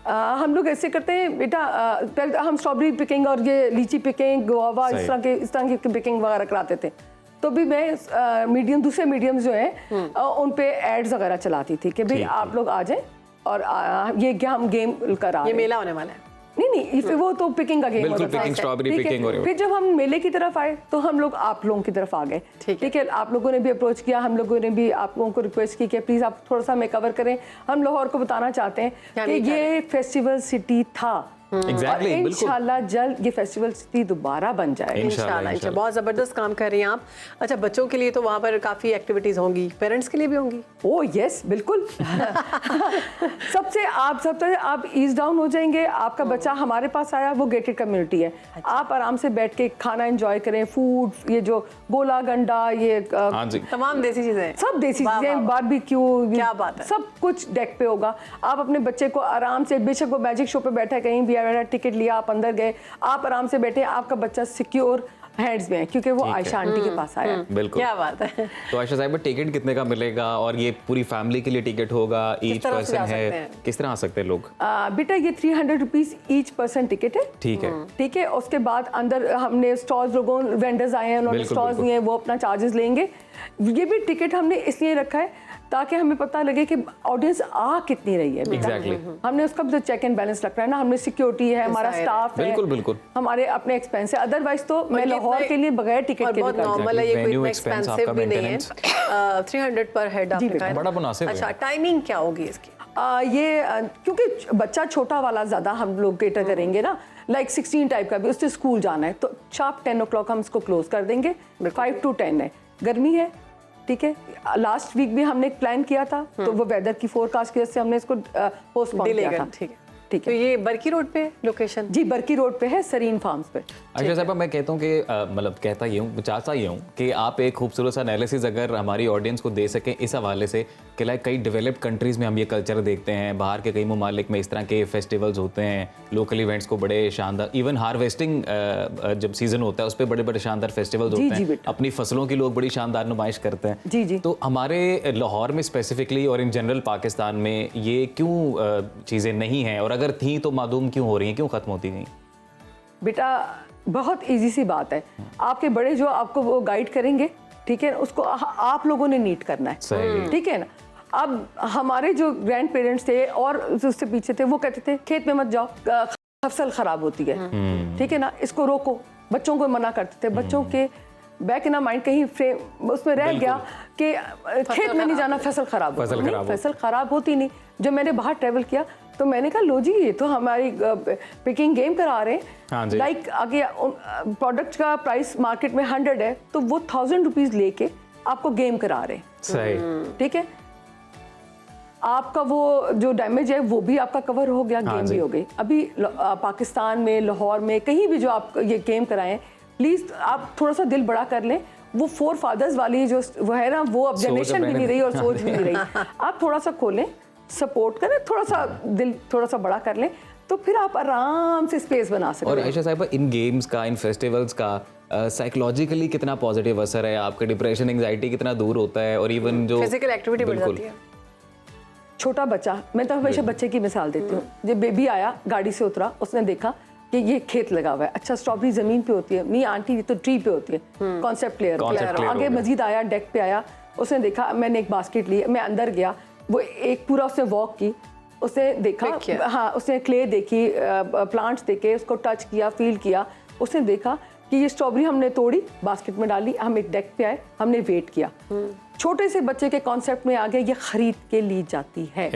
हम लोग ऐसे करते हैं बेटा, पहले हम स्ट्रॉबेरी पिकिंग और ये लीची पिकिंग, गुआवा, इस तरह की पिकिंग वगैरह कराते थे। तो भी मैं दूसरे मीडियम जो हैं उन पे एड्स वगैरह चलाती थी कि भाई आप लोग आ जाएं और ये हम गेम करा, ये मेला होने वाला है। नहीं, फिर वो तो पिकिंग का गेम होता था। Strawberry picking. फिर जब हम मेले की तरफ आए तो हम लोग आप लोगों की तरफ आ गए, ठीक है। आप लोगों ने भी अप्रोच किया, हम लोगों ने भी आप लोगों को रिक्वेस्ट की कि प्लीज आप थोड़ा सा हमें कवर करें। हम लाहौर को बताना चाहते हैं कि ये फेस्टिवल सिटी था। Exactly, इंशाल्लाह जल्द ये फेस्टिवल सिटी दोबारा बन जाए। इंशाल्लाह। बहुत ज़बरदस्त काम कर रही हैं आप। अच्छा, बच्चों के लिए तो वहाँ पर काफ़ी एक्टिविटीज़ होंगी, पेरेंट्स के लिए भी होंगी? ओह यस, बिल्कुल। सबसे आप ईज डाउन हो जाएंगे। आपका बच्चा हमारे पास आया, वो गेटेड कम्युनिटी है। आप आराम से बैठ के खाना एंजॉय करें, फूड, ये जो गोला गंडा, ये तमाम देसी चीज़ें, सब देसी चीज़ें, बारबेक्यू, क्या बात है, सब कुछ डेक पे होगा। आप अपने बच्चे को आराम से, बेशक वो मैजिक शो पे बैठा है, कहीं भी टिकट लिया, आप अंदर गए, आप आराम से बैठे, आपका बच्चा सिक्योर हैंड्स में है क्योंकि वो आयशा आंटी के पास आया। बिल्कुल, क्या बात है। तो आयशा साहिबा, टिकट कितने का मिलेगा, और ये पूरी फैमिली के लिए टिकट होगा, ईच पर्सन है, किस तरह आ सकते हैं लोग? बेटा ये 300 रुपीज ईच पर्सन टिकट है, ठीक है। उसके बाद अंदर हमने स्टॉल्स, लोगों वेंडर्स आए हैं, उन्होंने स्टॉल्स दिए, वो अपना चार्जेस लेंगे। ये भी टिकट हमने इसलिए रखा है ताकि हमें पता लगे कि ऑडियंस आ कितनी रही है। Exactly. हमने उसका भी चेक एंड बैलेंस रखना है ना, हमने सिक्योरिटी है, हमारा स्टाफ है, बिल्कुल, हमारे अपने एक्सपेंस है। अदरवाइज तो मैं लाहौर के लिए बगैर टिकट के बहुत नॉर्मल है, ये कोई इतना एक्सपेंसिव भी नहीं है। 300 पर हेड आपने कहा, बड़ा मुनासिब है। अच्छा, टाइमिंग क्या होगी इसकी? क्योंकि बच्चा छोटा वाला ज़्यादा हम लोग केटर करेंगे ना, लाइक 16 टाइप का भी, उससे स्कूल जाना है तो शार्प 10 o'clock हम इसको क्लोज कर देंगे। 5 to 10 है, गर्मी है, ठीक है। लास्ट वीक भी हमने एक प्लान किया था तो वो वेदर की फोरकास्ट की वजह से हमने इसको पोस्टपोन किया था। ठीक है, ठीक तो है। ये बरकी रोड पे लोकेशन? जी, बरकी रोड पे है, सरीन फार्म्स पे। अच्छा साहब, मैं कहता हूँ कि मतलब कहता ये हूँ, चाहता ये हूँ कि आप एक खूबसूरत सा एनालिसिस अगर हमारी ऑडियंस को दे सकें इस हवाले से कि लाइक कई डेवलप्ड कंट्रीज़ में हम ये कल्चर देखते हैं, बाहर के कई ममालिक में इस तरह के फेस्टिवल्स होते हैं, लोकल इवेंट्स को बड़े शानदार, इवन हार्वेस्टिंग जब सीजन होता है उस पर बड़े बड़े शानदार फेस्टिवल्स होते हैं, अपनी फसलों की लोग बड़ी शानदार नुमाइश करते हैं। जी जी। तो हमारे लाहौर में स्पेसिफिकली और इन जनरल पाकिस्तान में ये क्यों चीज़ें नहीं हैं, और अगर थी तो मादूम क्यों हो रही हैं, क्यों ख़त्म होती गई? बेटा बहुत इजी सी बात है, आपके बड़े जो आपको वो गाइड करेंगे, ठीक है, उसको आप लोगों ने नीट करना है, ठीक है ना। अब हमारे जो ग्रैंड पेरेंट्स थे और उससे पीछे थे, वो कहते थे खेत में मत जाओ, फसल खराब होती है, ठीक है ना, इसको रोको, बच्चों को मना करते थे। बच्चों के बैक इन माइंड कहीं फ्रेम उसमें रह गया कि खेत में नहीं जाना, फसल खराब होती नहीं, फसल खराब होती नहीं। जब मैंने बाहर ट्रेवल किया तो मैंने कहा लो जी ये तो हमारी पिकिंग गेम करा रहे हैं, लाइक आगे प्रोडक्ट का प्राइस मार्केट में 100 है तो वो 1000 रुपीज लेके आपको गेम करा रहे हैं, सही, ठीक है। आपका वो जो डैमेज है वो भी आपका कवर हो गया, गेम भी हो गई। अभी पाकिस्तान में, लाहौर में, कहीं भी जो आप ये गेम कराएं, प्लीज आप थोड़ा सा दिल बड़ा कर लें। वो फोर फादर्स वाली जो वो है ना, वो अब जनरेशन भी नहीं रही और सोच भी नहीं रही। आप थोड़ा सा खोलें, सपोर्ट करें, थोड़ा सा दिल थोड़ा सा बड़ा कर लें, तो फिर आप आराम से स्पेस बना सकते हैं। और आयशा साहिबा, इन गेम्स का, इन फेस्टिवल्स का साइकोलॉजिकली कितना पॉजिटिव असर है, आपके डिप्रेशन, एंजाइटी कितना दूर होता है, और इवन जो फिजिकल एक्टिविटी बढ़ जाती है। छोटा बच्चा, मैं तो हमेशा बच्चे की मिसाल देती हूँ। जब बेबी आया, गाड़ी से उतरा, उसने देखा कि ये खेत लगा हुआ है, अच्छा स्ट्रॉबेरी जमीन पे होती है, नहीं आंटी ये तो ट्री पे होती है, कॉन्सेप्ट क्लियर। आगे मजीद आया, डेक पे आया, उसने देखा, मैंने एक बास्केट ली, मैं अंदर गया, वो एक पूरा उसने वॉक की, उसने देखा, हाँ उसने क्ले देखी, प्लांट्स देखे, उसको टच किया, फील किया, उसने देखा कि ये स्ट्रॉबेरी हमने तोड़ी, बास्केट में डाली, हम एक डेक पे आए, हमने वेट किया। छोटे से बच्चे के कॉन्सेप्ट में आ गया, ये खरीद के ली जाती है,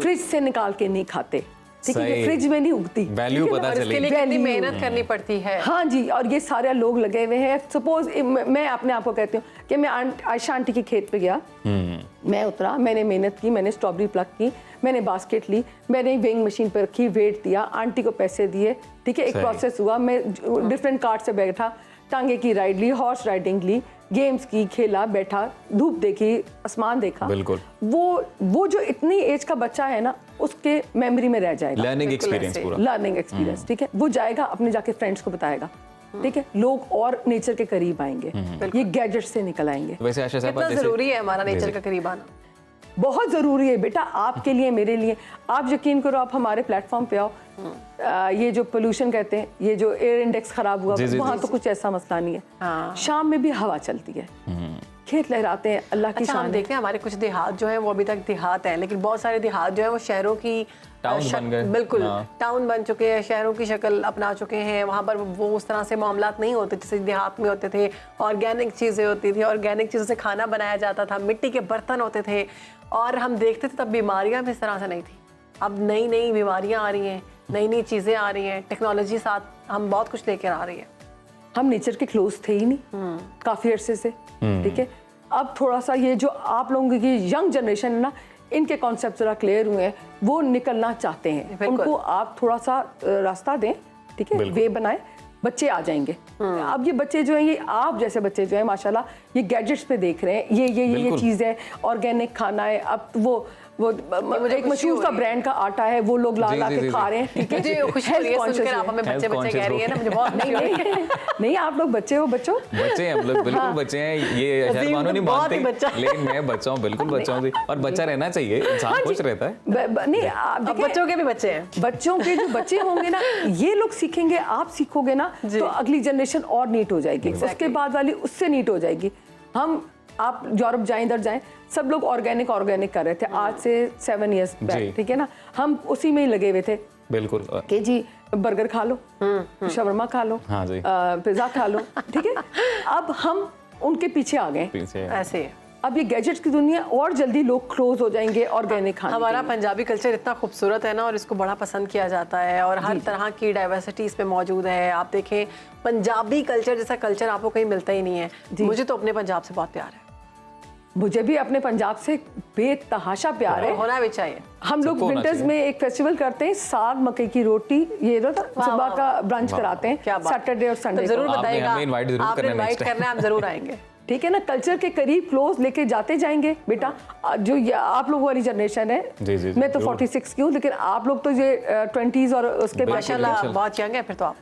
फ्रिज से निकाल के नहीं खाते, ठीक है, ये फ्रिज में नहीं उगती, वैल्यू पता चली, इसके लिए कितनी मेहनत करनी पड़ती है। हाँ जी, और ये सारे लोग लगे हुए हैं। सपोज मैं अपने आप को कहती हूँ कि मैं आयशा आंटी के खेत पे गया, मैं उतरा, मैंने मेहनत की, मैंने स्ट्रॉबेरी प्लग की, मैंने बास्केट ली, मैंने वेइंग मशीन पर रखी, वेट दिया, आंटी को पैसे दिए, ठीक है, एक प्रोसेस हुआ। मैं डिफरेंट कार्ट से बैठा, टांगे की राइड ली, हॉर्स राइडिंग ली, गेम्स की, खेला, बैठा, धूप देखी, आसमान देखा। बिल्कुल। वो जो इतनी एज का बच्चा है ना, उसके मेमोरी में रह जाएगा, लर्निंग एक्सपीरियंस पूरा, लर्निंग एक्सपीरियंस, ठीक है। वो जाएगा अपने जाके फ्रेंड्स को बताएगा, ठीक है, लोग और नेचर के करीब आएंगे, ये गैजेट से निकल आएंगे। वैसे आयशा साहब, कितना जरूरी है हमारा नेचर का करीब आना, बहुत ज़रूरी है बेटा, आपके लिए, मेरे लिए। आप यकीन करो, आप हमारे प्लेटफॉर्म पे आओ, ये जो पोल्यूशन कहते हैं, ये जो एयर इंडेक्स खराब हुआ, वहाँ तो कुछ ऐसा मसला नहीं है। शाम में भी हवा चलती है, खेत लहराते हैं, अल्लाह की शान। हम देखते हैं हमारे कुछ देहात जो है वो अभी तक देहात हैं, लेकिन बहुत सारे देहात जो है वो शहरों की बिल्कुल टाउन बन चुके हैं, शहरों की शक्ल अपना चुके हैं। वहाँ पर वो उस तरह से मामलात नहीं होते जैसे देहात में होते थे। ऑर्गेनिक चीज़ें होती थी, ऑर्गेनिक चीज़ों से खाना बनाया जाता था, मिट्टी के बर्तन होते थे, और हम देखते थे तब बीमारियाँ भी इस तरह से नहीं थी। अब नई नई बीमारियाँ आ रही हैं, नई नई चीज़ें आ रही हैं, टेक्नोलॉजी साथ हम बहुत कुछ लेकर आ रही है। हम नेचर के क्लोज थे ही नहीं काफ़ी अरसे से, ठीक है। अब थोड़ा सा ये जो आप लोगों की यंग जनरेशन है ना, इनके कॉन्सेप्ट जरा क्लियर हुए हैं, वो निकलना चाहते हैं, उनको आप थोड़ा सा रास्ता दें, ठीक है, वे बनाएं, बच्चे आ जाएंगे। अब ये बच्चे जो हैं, ये आप जैसे बच्चे जो हैं माशाल्लाह, ये गैजेट्स पे देख रहे हैं, ये चीज़ है, ऑर्गेनिक खाना है। अब वो एक मशहूर सा ब्रांड का आटा है, वो लोग ला के खा रहे हैं, ठीक है। मुझे खुशी हो रही है सुनकर, आप हमें बच्चे बच्चे कह रही है ना, मुझे बहुत नहीं आप लोग बच्चे हो, बच्चे हैं, हम लोग बिल्कुल बच्चे हैं। ये शायद मानो नहीं मानते, लेकिन मैं बच्चा हूँ, बिल्कुल बच्चा हूँ, और बच्चा रहना चाहिए, इंसान खुश रहता है। नहीं, आप बच्चों के भी बच्चे हैं, बच्चों के जो बच्चे होंगे ना, ये लोग सीखेंगे, आप सीखोगे ना, तो अगली जनरेशन और नीट हो जाएगी, उसके बाद वाली उससे नीट हो जाएगी। आप यूरोप जाएं, इधर जाएं, सब लोग ऑर्गेनिक कर रहे थे आज से 7 years बैक, ठीक है ना। हम उसी में ही लगे हुए थे, बिल्कुल, कि जी बर्गर खा लो, शवरमा खा लो, पिज्जा खा लो, ठीक है। अब हम उनके पीछे आ गए, ऐसे अब ये गैजेट्स की दुनिया और जल्दी लोग क्लोज हो जाएंगे और गहने खाने हमारा के लिए। पंजाबी कल्चर इतना खूबसूरत है ना, और इसको बड़ा पसंद किया जाता है, और हर तरह की डाइवर्सिटी इसमें मौजूद है। आप देखें, पंजाबी कल्चर जैसा कल्चर आपको कहीं मिलता ही नहीं है। मुझे तो अपने पंजाब से बहुत प्यार है। मुझे भी अपने पंजाब से बेतहाशा प्यार है। होना भी चाहिए। हम लोग सबको होना विंटर्स चाहिए। में एक फेस्टिवल करते हैं, साग मकई की रोटी, ये ना सुबह का ब्रंच कराते हैं क्या बात। सैटरडे और संडे तो जरूर आपने बताइएगा, हमें invite जरूर आपने करना इनवाइट next time। करना है, हम जरूर आएंगे। ठीक है ना, कल्चर के करीब क्लोज लेके जाते जाएंगे बेटा। जो ये आप लोगों वाली जनरेशन है, जी, जी, मैं तो जरूर। 46 की हूँ, लेकिन आप लोग तो ये 20s और उसके माशाल्लाह बहुत यंग है फिर तो आप।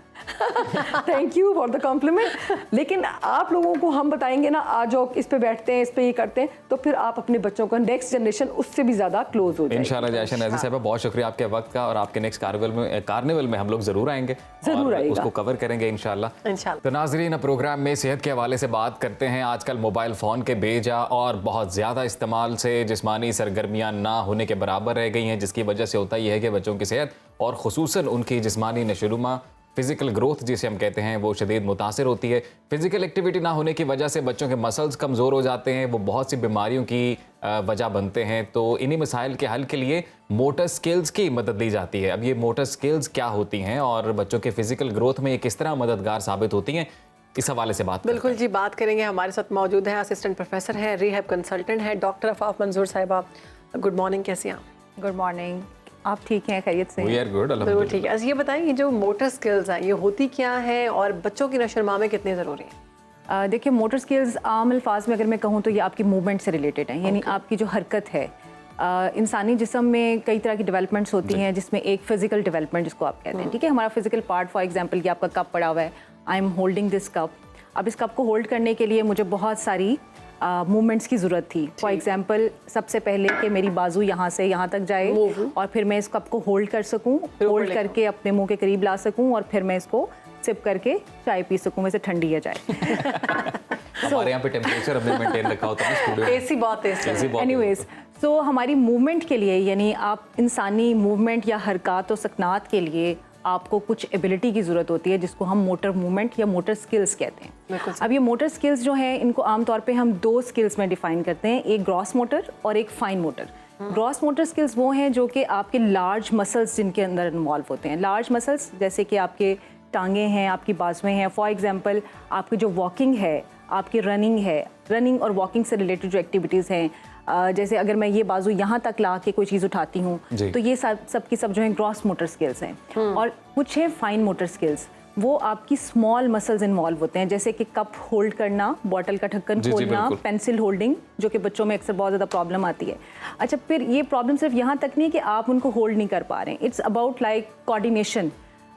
Thank you for the compliment. लेकिन आप लोगों को हम बताएंगे ना, आज जो इस पे बैठते हैं, इस पे ये करते हैं, तो फिर आप अपने बच्चों का नेक्स्ट जनरेशन उससे भी ज्यादा क्लोज हो जाएगी। इंशाल्लाह जैशन नज़ीर साहब, बहुत शुक्रिया आपके वक्त का, और आपके नेक्स्ट कार्निवल में हम लोग जरूर आएंगे, जरूर और आइएगा। उसको कवर करेंगे इंशाल्लाह। इंशाल्लाह। तो नाज़रीन, प्रोग्राम में सेहत के हवाले से बात करते हैं। आजकल मोबाइल फ़ोन के बेजा और बहुत ज़्यादा इस्तेमाल से जिस्मानी सरगर्मियाँ ना होने के बराबर रह गई हैं, जिसकी वजह से होता यह है कि बच्चों की सेहत और ख़ुसूसन उनकी जिस्मानी नशोनुमा, फिजिकल ग्रोथ जिसे हम कहते हैं, वो शदीद मुतासर होती है। फिजिकल एक्टिविटी ना होने की वजह से बच्चों के मसल्स कमज़ोर हो जाते हैं, वो बहुत सी बीमारियों की वजह बनते हैं। तो इन्हीं मसाइल के हल के लिए मोटर स्किल्स की मदद ली जाती है। अब ये मोटर स्किल्स क्या होती हैं और बच्चों के फिजिकल ग्रोथ में ये किस तरह मददगार साबित होती हैं, इस हवाले से बात बिल्कुल जी, बात करेंगे। हमारे साथ मौजूद है असिस्टेंट प्रोफेसर हैं, रिहैब कंसल्टेंट हैं, डॉक्टर अफाफ मंजूर साहिबा। गुड मॉर्निंग, कैसी हैं आप? गुड मॉर्निंग, आप ठीक हैं, खैरियत से? वी आर गुड, बिल्कुल ठीक है। ये बताएं, ये जो मोटर स्किल्स हैं, ये होती क्या है और बच्चों की नशोनुमा में कितनी ज़रूरी है? देखिए, मोटर स्किल्स आम अल्फाज में अगर मैं कहूँ तो ये आपकी मूवमेंट से रिलेटेड है, यानी आपकी जो हरकत है। इंसानी जिस्म में कई तरह की डेवलपमेंट्स होती हैं, जिसमें एक फिजिकल डेवलपमेंट जिसको आप कहते हैं, ठीक है। हमारा फिजिकल पार्ट, फॉर एग्जांपल, ये आपका कप पड़ा हुआ है, I am holding this cup. अब इस कप को होल्ड करने के लिए मुझे बहुत सारी मूवमेंट्स की ज़रूरत थी। फॉर एग्जांपल, सबसे पहले कि मेरी बाजू यहाँ से यहाँ तक जाए, और फिर मैं इस कप को होल्ड कर सकूँ, होल्ड करके अपने मुंह के करीब ला सकूँ, और फिर मैं इसको सिप करके चाय पी सकूँ, वैसे ठंडी है चाय। हमारे यहाँ पे टेम्परेचर हमने मेंटेन रखा होता है स्टूडियो में। एसी बहुत है। एनीवेज, सो हमारी मूवमेंट के लिए, यानी आप इंसानी मूवमेंट या हरकत और सकनात के लिए आपको कुछ एबिलिटी की ज़रूरत होती है, जिसको हम मोटर मूवमेंट या मोटर स्किल्स कहते हैं। अब ये मोटर स्किल्स जो हैं, इनको आमतौर पे हम दो स्किल्स में डिफाइन करते हैं, एक ग्रॉस मोटर और एक fine motor. Gross motor skills वो हैं जो कि आपके लार्ज मसल्स जिनके अंदर इन्वॉल्व होते हैं। लार्ज मसल्स जैसे कि आपके टांगे हैं, आपकी बाजुएं हैं। फॉर एग्जांपल, आपकी जो वॉकिंग है, आपकी रनिंग है, रनिंग और वॉकिंग से रिलेटेड जो एक्टिविटीज़ हैं, जैसे अगर मैं ये बाजू यहाँ तक ला के कोई चीज़ उठाती हूँ, तो ये सब की सब जो है ग्रॉस मोटर स्किल्स हैं। और कुछ है फाइन मोटर स्किल्स, वो आपकी स्मॉल मसल्स इन्वॉल्व होते हैं, जैसे कि कप होल्ड करना, बॉटल का ढक्कन खोलना, पेंसिल होल्डिंग, जो कि बच्चों में अक्सर बहुत ज़्यादा प्रॉब्लम आती है। अच्छा, फिर ये प्रॉब्लम सिर्फ यहाँ तक नहीं है कि आप उनको होल्ड नहीं कर पा रहे हैं, इट्स अबाउट लाइक कोऑर्डिनेशन,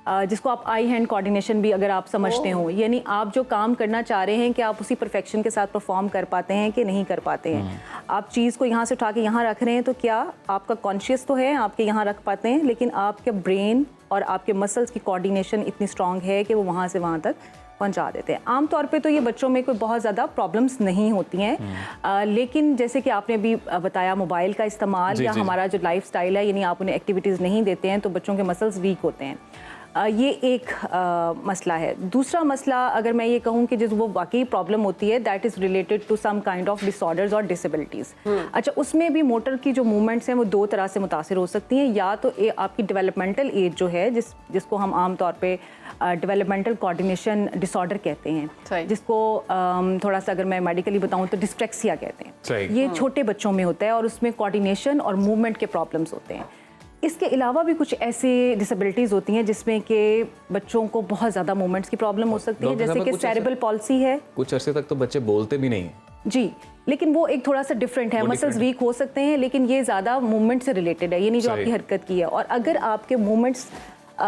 जिसको आप आई हैंड कोऑर्डिनेशन भी अगर आप समझते हो, यानी आप जो काम करना चाह रहे हैं कि आप उसी परफेक्शन के साथ परफॉर्म कर पाते हैं कि नहीं कर पाते हैं। आप चीज़ को यहाँ से उठा के यहाँ रख रहे हैं, तो क्या आपका कॉन्शियस तो है, आपके यहाँ रख पाते हैं, लेकिन आपके ब्रेन और आपके मसल्स की कोऑर्डिनेशन इतनी स्ट्रांग है कि वो वहाँ से वहाँ तक पहुंचा देते हैं। आमतौर पे तो ये बच्चों में कोई बहुत ज़्यादा प्रॉब्लम्स नहीं होती हैं, लेकिन जैसे कि आपने भी बताया, मोबाइल का इस्तेमाल या हमारा जो लाइफस्टाइल है, यानी आप उन्हें एक्टिविटीज़ नहीं देते हैं, तो बच्चों के मसल्स वीक होते हैं। ये एक मसला है। दूसरा मसला अगर मैं ये कहूँ कि जिस वो वाकई प्रॉब्लम होती है, that is related to some kind of disorders और डिसेबिलिटीज़। अच्छा, उसमें भी मोटर की जो मूवमेंट्स हैं वो दो तरह से मुतासिर हो सकती हैं। या तो आपकी डेवलपमेंटल एज जो है, जिसको हम आम तौर पे डेवलपमेंटल कोऑर्डिनेशन डिसऑर्डर कहते हैं, जिसको थोड़ा सा अगर मैं मेडिकली बताऊँ तो डिस्ट्रेक्सिया कहते हैं। ये छोटे बच्चों में होता है और उसमें कोऑर्डिनेशन और मूवमेंट के प्रॉब्लम्स होते हैं। इसके अलावा भी कुछ ऐसी डिसेबिलिटीज़ होती हैं जिसमें कि बच्चों को बहुत ज़्यादा मूवमेंट्स की प्रॉब्लम हो सकती है, जैसे कि सेरेब्रल पॉल्सी है। कुछ अरसे तक तो बच्चे बोलते भी नहीं हैं जी, लेकिन वो एक थोड़ा सा डिफरेंट है। मसल्स वीक हो सकते हैं, लेकिन ये ज़्यादा मूवमेंट से रिलेटेड है, ये नहीं जो आपकी हरकत की है। और अगर आपके मूवमेंट्स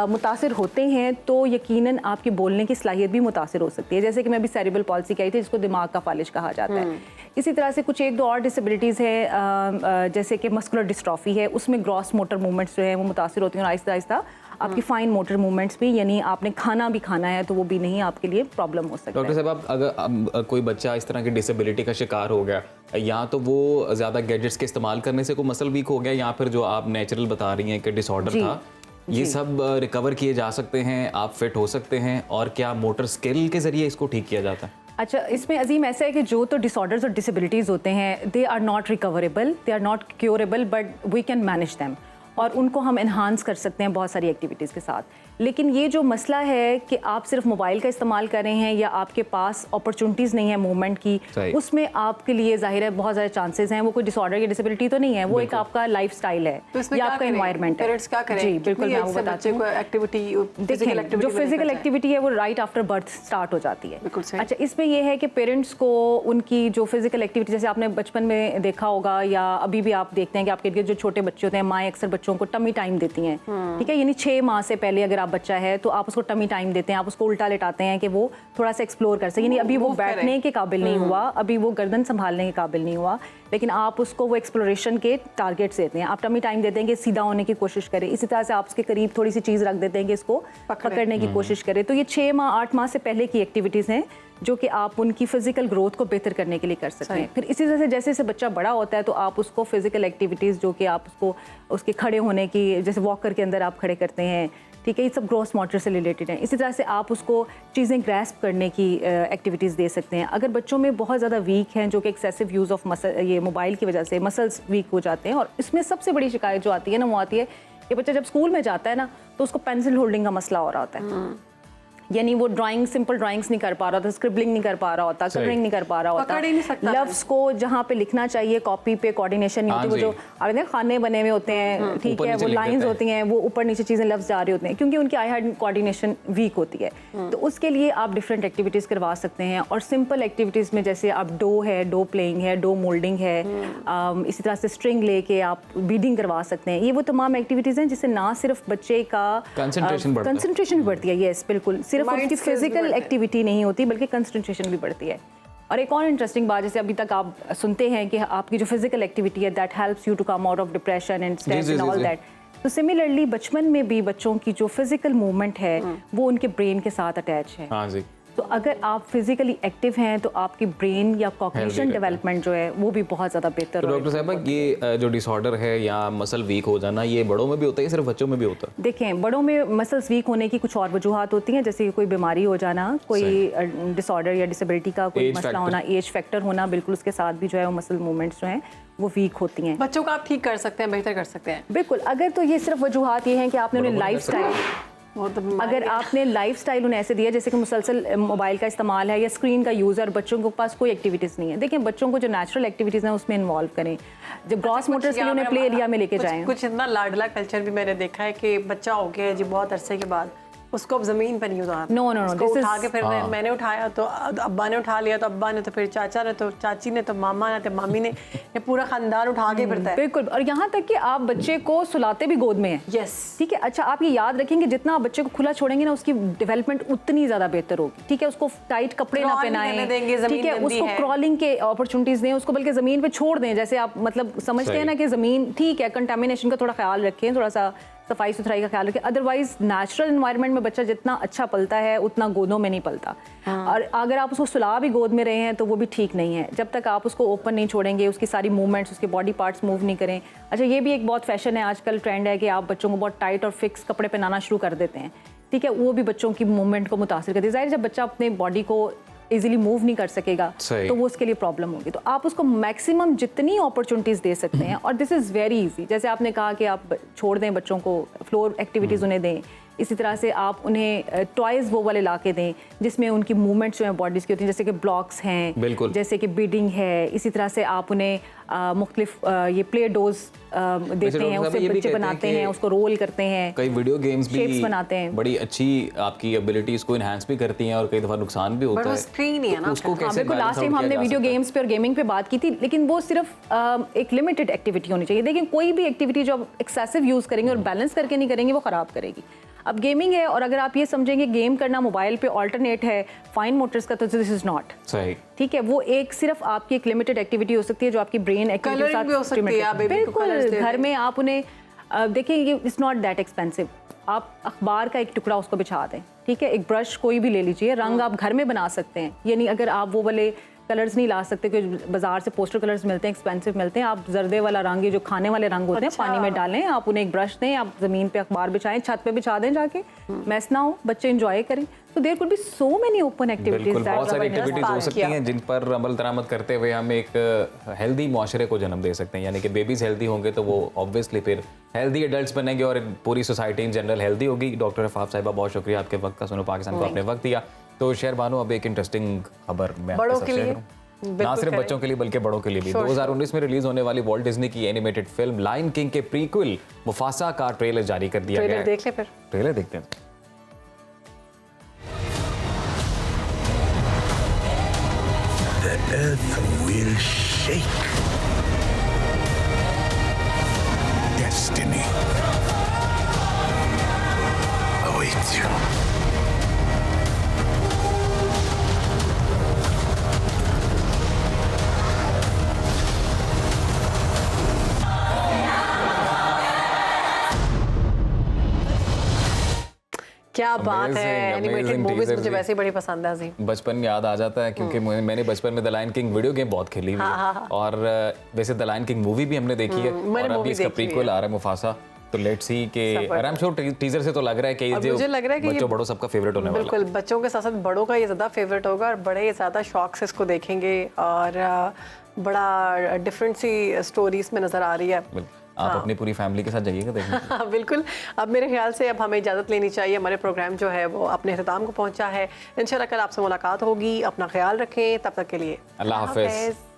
मुतासिर होते हैं तो यकीनन आपकी बोलने की सलाहियत भी मुतासिर हो सकती है। जैसे कि मैं अभी सेरेब्रल पॉल्सी कही थी, जिसको दिमाग का फालिज कहा जाता है। इसी तरह से कुछ एक दो और डिसेबिलिटीज़ है, जैसे कि मस्कुलर डिस्ट्रॉफी है, उसमें ग्रॉस मोटर मूवमेंट्स जो है वो मुतासिर होती हैं, और आहिस्ता आहिस्ता आपकी फाइन मोटर मूवमेंट्स भी, यानी आपने खाना भी खाना है तो वो भी नहीं आपके लिए प्रॉब्लम हो सकता है। डॉक्टर साहब, आप अगर कोई बच्चा इस तरह की डिसेबिलिटी का शिकार हो गया, या तो वो ज़्यादा गैजेट्स के इस्तेमाल करने से कोई मसल वीक हो गया, या फिर जो आप नेचुरल बता रही हैं कि डिसऑर्डर था, ये सब रिकवर किए जा सकते हैं, आप फिट हो सकते हैं, और क्या मोटर स्किल के जरिए इसको ठीक किया जाता है? अच्छा, इसमें अजीम ऐसा है कि जो तो डिसऑर्डर्स और डिसेबिलिटीज़ होते हैं, they are not recoverable, they are not curable, but we can manage them, और उनको हम इन्हांस कर सकते हैं बहुत सारी एक्टिविटीज़ के साथ। लेकिन ये जो मसला है कि आप सिर्फ मोबाइल का इस्तेमाल कर रहे हैं या आपके पास अपॉर्चुनिटीज़ नहीं है मूवमेंट की, उसमें आपके लिए जाहिर है बहुत सारे चांसेस हैं। वो कोई डिसऑर्डर या डिसेबिलिटी तो नहीं है, वो एक आपका लाइफस्टाइल है या आपका एनवायरनमेंट है। पेरेंट्स क्या करें? जी बिल्कुल, मैं आपको बताती हूँ। देखिए, जो फिजिकल एक्टिविटी है वो राइट आफ्टर बर्थ स्टार्ट हो जाती है। अच्छा, इसमें यह है कि पेरेंट्स को उनकी जो फिजिकल एक्टिविटी, जैसे आपने बचपन में देखा होगा या अभी भी आप देखते हैं कि आपके जो छोटे बच्चे होते हैं, माएँ अक्सर बच्चों को टमी टाइम देती हैं, ठीक है, यानी 6 माह से पहले अगर बच्चा है तो आप उसको टमी टाइम देते हैं, आप उसको उल्टा लेटाते हैं कि वो थोड़ा सा एक्सप्लोर कर सके, यानी अभी वो बैठने के काबिल नहीं हुआ, अभी वो गर्दन संभालने के काबिल नहीं हुआ, लेकिन आप उसको वो एक्सप्लोरेशन के टारगेट्स देते हैं। आप टमी टाइम देते हैं कि सीधा होने की कोशिश करें, इसी तरह से आप उसके करीब थोड़ी सी चीज़ रख देते हैं कि इसको पकड़ने की कोशिश करें। तो ये 6 माह 8 माह से पहले की एक्टिविटीज़ हैं जो कि आप उनकी फिजिकल ग्रोथ को बेहतर करने के लिए कर सकते हैं। फिर इसी तरह से जैसे जैसे बच्चा बड़ा होता है तो आप उसको फिजिकल एक्टिविटीज़ जो कि आप उसको उसके खड़े होने की, जैसे वॉकर के अंदर आप खड़े करते हैं, ठीक है, ये सब ग्रॉस मोटर से रिलेटेड हैं। इसी तरह से आप उसको चीज़ें ग्रैस्प करने की एक्टिविटीज़ दे सकते हैं। अगर बच्चों में बहुत ज़्यादा वीक हैं, जो कि एक्सेसिव यूज़ ऑफ मसल, ये मोबाइल की वजह से मसल्स वीक हो जाते हैं, और इसमें सबसे बड़ी शिकायत जो आती है ना, वो आती है कि बच्चा जब स्कूल में जाता है ना तो उसको पेंसिल होल्डिंग का मसला हो रहा होता है, यानी वो ड्राइंग, सिंपल ड्राइंग्स नहीं कर पा रहा होता, स्क्रिबलिंग नहीं कर पा रहा होता, कलरिंग नहीं कर पा रहा होता, लफ्ज़ को जहाँ पे लिखना चाहिए कॉपी पे कोऑर्डिनेशन नहीं होती, वो जो आपने खाने बने हुए होते हैं, ठीक है, वो लाइंस होती हैं, वो ऊपर नीचे चीज़ें लफ्ज़ जा रहे होते हैं, क्योंकि उनकी आई हैंड कोऑर्डिनेशन वीक होती है। तो उसके लिए आप डिफरेंट एक्टिविटीज़ करवा सकते हैं, और सिंपल एक्टिविटीज़ में जैसे आप डो है, डो प्लेइंग है, डो मोल्डिंग है, इसी तरह से स्ट्रिंग लेके आप बीडिंग करवा सकते हैं। ये वो तमाम एक्टिविटीज़ हैं जिससे ना सिर्फ बच्चे का कंसंट्रेशन बढ़ती है, यस बिल्कुल, सिर्फ उसकी फिजिकल एक्टिविटी नहीं होती बल्कि कंसंट्रेशन भी बढ़ती है। और एक और इंटरेस्टिंग बात, जैसे अभी तक आप सुनते हैं कि आपकी जो फिजिकल एक्टिविटी है that helps you to come out of depression and stress and all that, तो सिमिलरली बचपन में भी बच्चों की जो फिजिकल मूवमेंट है वो उनके ब्रेन के साथ अटैच है। हाँ जी। तो अगर आप फिजिकली एक्टिव हैं तो आपकी ब्रेन या कॉग्निशन डेवलपमेंट जो है वो भी बहुत ज़्यादा बेहतर तो डॉक्टर साहब, ये जो डिसऑर्डर है या मसल वीक हो जाना, ये बड़ों में भी होता है, सिर्फ बच्चों में भी होता है? देखें, बड़ों में मसल्स वीक होने की कुछ और वजूहत होती हैं, जैसे कोई बीमारी हो जाना, कोई डिसऑर्डर या डिसेबिलिटी का कोई मसला होना, एज फैक्टर होना, बिल्कुल उसके साथ भी जो है वो मसल मूवमेंट्स जो हैं वो वीक होती हैं। बच्चों को आप ठीक कर सकते हैं, बेहतर कर सकते हैं, बिल्कुल। अगर तो ये सिर्फ वजूहत ये हैं कि आपने उन्हें लाइफस्टाइल, अगर आपने लाइफस्टाइल उन्हें ऐसे दिया जैसे कि मुसलसल मोबाइल का इस्तेमाल है या स्क्रीन का यूज़, और बच्चों के पास कोई एक्टिविटीज़ नहीं है, देखिए बच्चों को जो नेचुरल एक्टिविटीज़ हैं उसमें इन्वॉल्व करें, जब ग्रॉस मोटर्स के लिए उन्हें प्ले एरिया में लेके जाएं। कुछ इतना लाडला कल्चर भी मैंने देखा है कि बच्चा हो गया है जी बहुत अरसे के बाद, उसको अब जमीन पर नहीं उतारना। नो नो नो, दिस उठा के फिर मैंने उठाया तो अब्बा ने उठा लिया, तो अब्बा ने, तो फिर चाचा ने, तो चाची ने, तो मामा ने, तो मामी ने, ये पूरा खानदान उठा के फिरता है। बिल्कुल, और यहाँ तक कि आप बच्चे को सुलाते भी गोद में हैं। यस, ठीक है। अच्छा, आप ये याद रखेंगे जितना आप बच्चे को खुला छोड़ेंगे ना उसकी डेवलपमेंट उतनी ज़्यादा बेहतर होगी, ठीक है। उसको टाइट कपड़े ना पहनाएं, ठीक है, उसको क्रॉलिंग के अपॉर्चुनिटीज़ दें, उसको बल्कि ज़मीन पे छोड़ दें, जैसे आप मतलब समझते हैं ना कि ज़मीन ठीक है, कंटामिनेशन का थोड़ा ख्याल रखें, थोड़ा सा सफाई सुथराई का ख्याल रखें। अदरवाइज नेचुरल एनवायरनमेंट में बच्चा जितना अच्छा पलता है उतना गोदों में नहीं पलता। और अगर आप उसको सुला भी गोद में रहे हैं तो वो भी ठीक नहीं है, जब तक आप उसको ओपन नहीं छोड़ेंगे, उसकी सारी मूवमेंट्स, उसके बॉडी पार्ट्स मूव नहीं करें। अच्छा, ये भी एक बहुत फैशन है आजकल, ट्रेंड है कि आप बच्चों को बहुत टाइट और फिक्स कपड़े पहनाना शुरू कर देते हैं, ठीक है, वो भी बच्चों की मूवमेंट को मुतासिर करती है। ज़ाहिर जब बच्चा अपने बॉडी को इजीली मूव नहीं कर सकेगा तो वो उसके लिए प्रॉब्लम होगी। तो आप उसको मैक्सिमम जितनी अपॉर्चुनिटीज़ दे सकते हैं, और दिस इज़ वेरी इजी, जैसे आपने कहा कि आप छोड़ दें बच्चों को, फ्लोर एक्टिविटीज़ उन्हें दें, इसी तरह से आप उन्हें टॉयज़ वो वाले ला के दें जिसमें उनकी मूवमेंट्स जो हैं बॉडीज़ की होती हैं, जैसे कि ब्लॉक्स हैं, जैसे कि बीडिंग है। इसी तरह से आप उन्हें मुख्तलिफ ये प्ले डोज देते हैं, उससे बच्चे बनाते हैं, उसको रोल करते हैं, कई वीडियो गेम्स भी बनाते हैं, बड़ी अच्छी आपकी एबिलिटीज को इनहांस भी करती हैं और कई दफा नुकसान भी होता है। स्क्रीन ही है ना, उसको कैसे बिल्कुल। लास्ट टाइम हमने वीडियो गेम्स पे और गेमिंग पे बात की थी, लेकिन वो सिर्फ एक लिमिटेड एक्टिविटी होनी चाहिए। देखिए, कोई भी एक्टिविटी जो आप एक्सेसिव यूज़ करेंगे और बैलेंस करके नहीं करेंगे वो ख़राब करेगी। अब गेमिंग है, और अगर आप ये समझेंगे गेम करना मोबाइल पे ऑल्टरनेट है फाइन मोटर्स का, तो दिस इज नॉट सही, ठीक है। वो एक सिर्फ आपकी एक लिमिटेड एक्टिविटी हो सकती है जो आपकी ब्रेन एक्टिविटी के साथ, बिल्कुल। घर में आप उन्हें देखिए, ये इट्स नॉट दैट एक्सपेंसिव, आप अखबार का एक टुकड़ा उसको बिछा दें, ठीक है, एक ब्रश कोई भी ले लीजिए, रंग आप घर में बना सकते हैं। यानी अगर आप वो वाले कलर्स नहीं ला सकते क्योंकि बाजार से पोस्टर कलर्स मिलते हैं, एक्सपेंसिव मिलते हैं। आप जर्दे वाला रंग, ये जो खाने वाले रंग होते हैं, पानी में डालें, आप उन्हें एक ब्रश दें, आप जमीन पे अखबार बिछाएं, छत पे बिछा दें जाके, मैस ना हो, बच्चे एंजॉय करें। तो there could be so many open activities. बिल्कुल, बहुत सारी एक्टिविटीज हो सकती हैं जिन पर अमल दरामद करते हुए हम एक हेल्दी मुआशरे को जन्म दे सकते हैं। यानी कि बेबीज हेल्दी होंगे तो वो ऑब्वियसली फिर हेल्दी एडल्ट्स बनेंगे और पूरी सोसाइटी इन जनरल हेल्दी होगी। डॉक्टर अफाफ साहिबा, बहुत शुक्रिया आपके वक्त का, सुनो पाकिस्तान को आपने वक्त दिया। तो शेर बानो, अब एक इंटरेस्टिंग खबर मैं बड़ों आपके के साथ लिए शेयर करूं। ना सिर्फ बच्चों के लिए बल्कि बड़ों के लिए भी। 2019 में रिलीज होने वाली वॉल्ट डिज्नी की एनिमेटेड फिल्म लायन किंग के प्रीक्वल मुफासा का ट्रेलर जारी कर दिया गया है। देख ले फिर, ट्रेलर देखते हैं। The earth will shake. Destiny awaits you. क्या बात है। एनिमेटेड amazing मूवीज teaser मुझे जी। वैसे ही बड़ी पसंद है अजीम। बचपन याद आ जाता है क्योंकि मैंने बचपन में the lion king video game बहुत खेली हुई है और वैसे द लायन किंग मूवी भी हमने देखी है और अभी इसका प्रीक्वल आ रहा है मुफासा। तो लेट्स सी के आई एम श्योर टीजर से तो लग रहा है कि ये मुझे लग रहा है कि बच्चों बड़ों सबका फेवरेट होने वाला है। बिल्कुल, बच्चों के साथ साथ बड़ों का ये ज़्यादा फेवरेट होगा और बड़े ज़्यादा शौक से इसको देखेंगे और बड़ा डिफरेंट सी स्टोरीज में नज़र आ रही है। आप अपनी पूरी फैमिली के साथ जाइएगा देखने। बिल्कुल। अब मेरे ख्याल से अब हमें इजाज़त लेनी चाहिए, हमारे प्रोग्राम जो है वो अपने अख्ताम को पहुंचा है। इंशाल्लाह कल आपसे मुलाकात होगी, अपना ख्याल रखें, तब तक के लिए अल्लाह हाफ़िज़।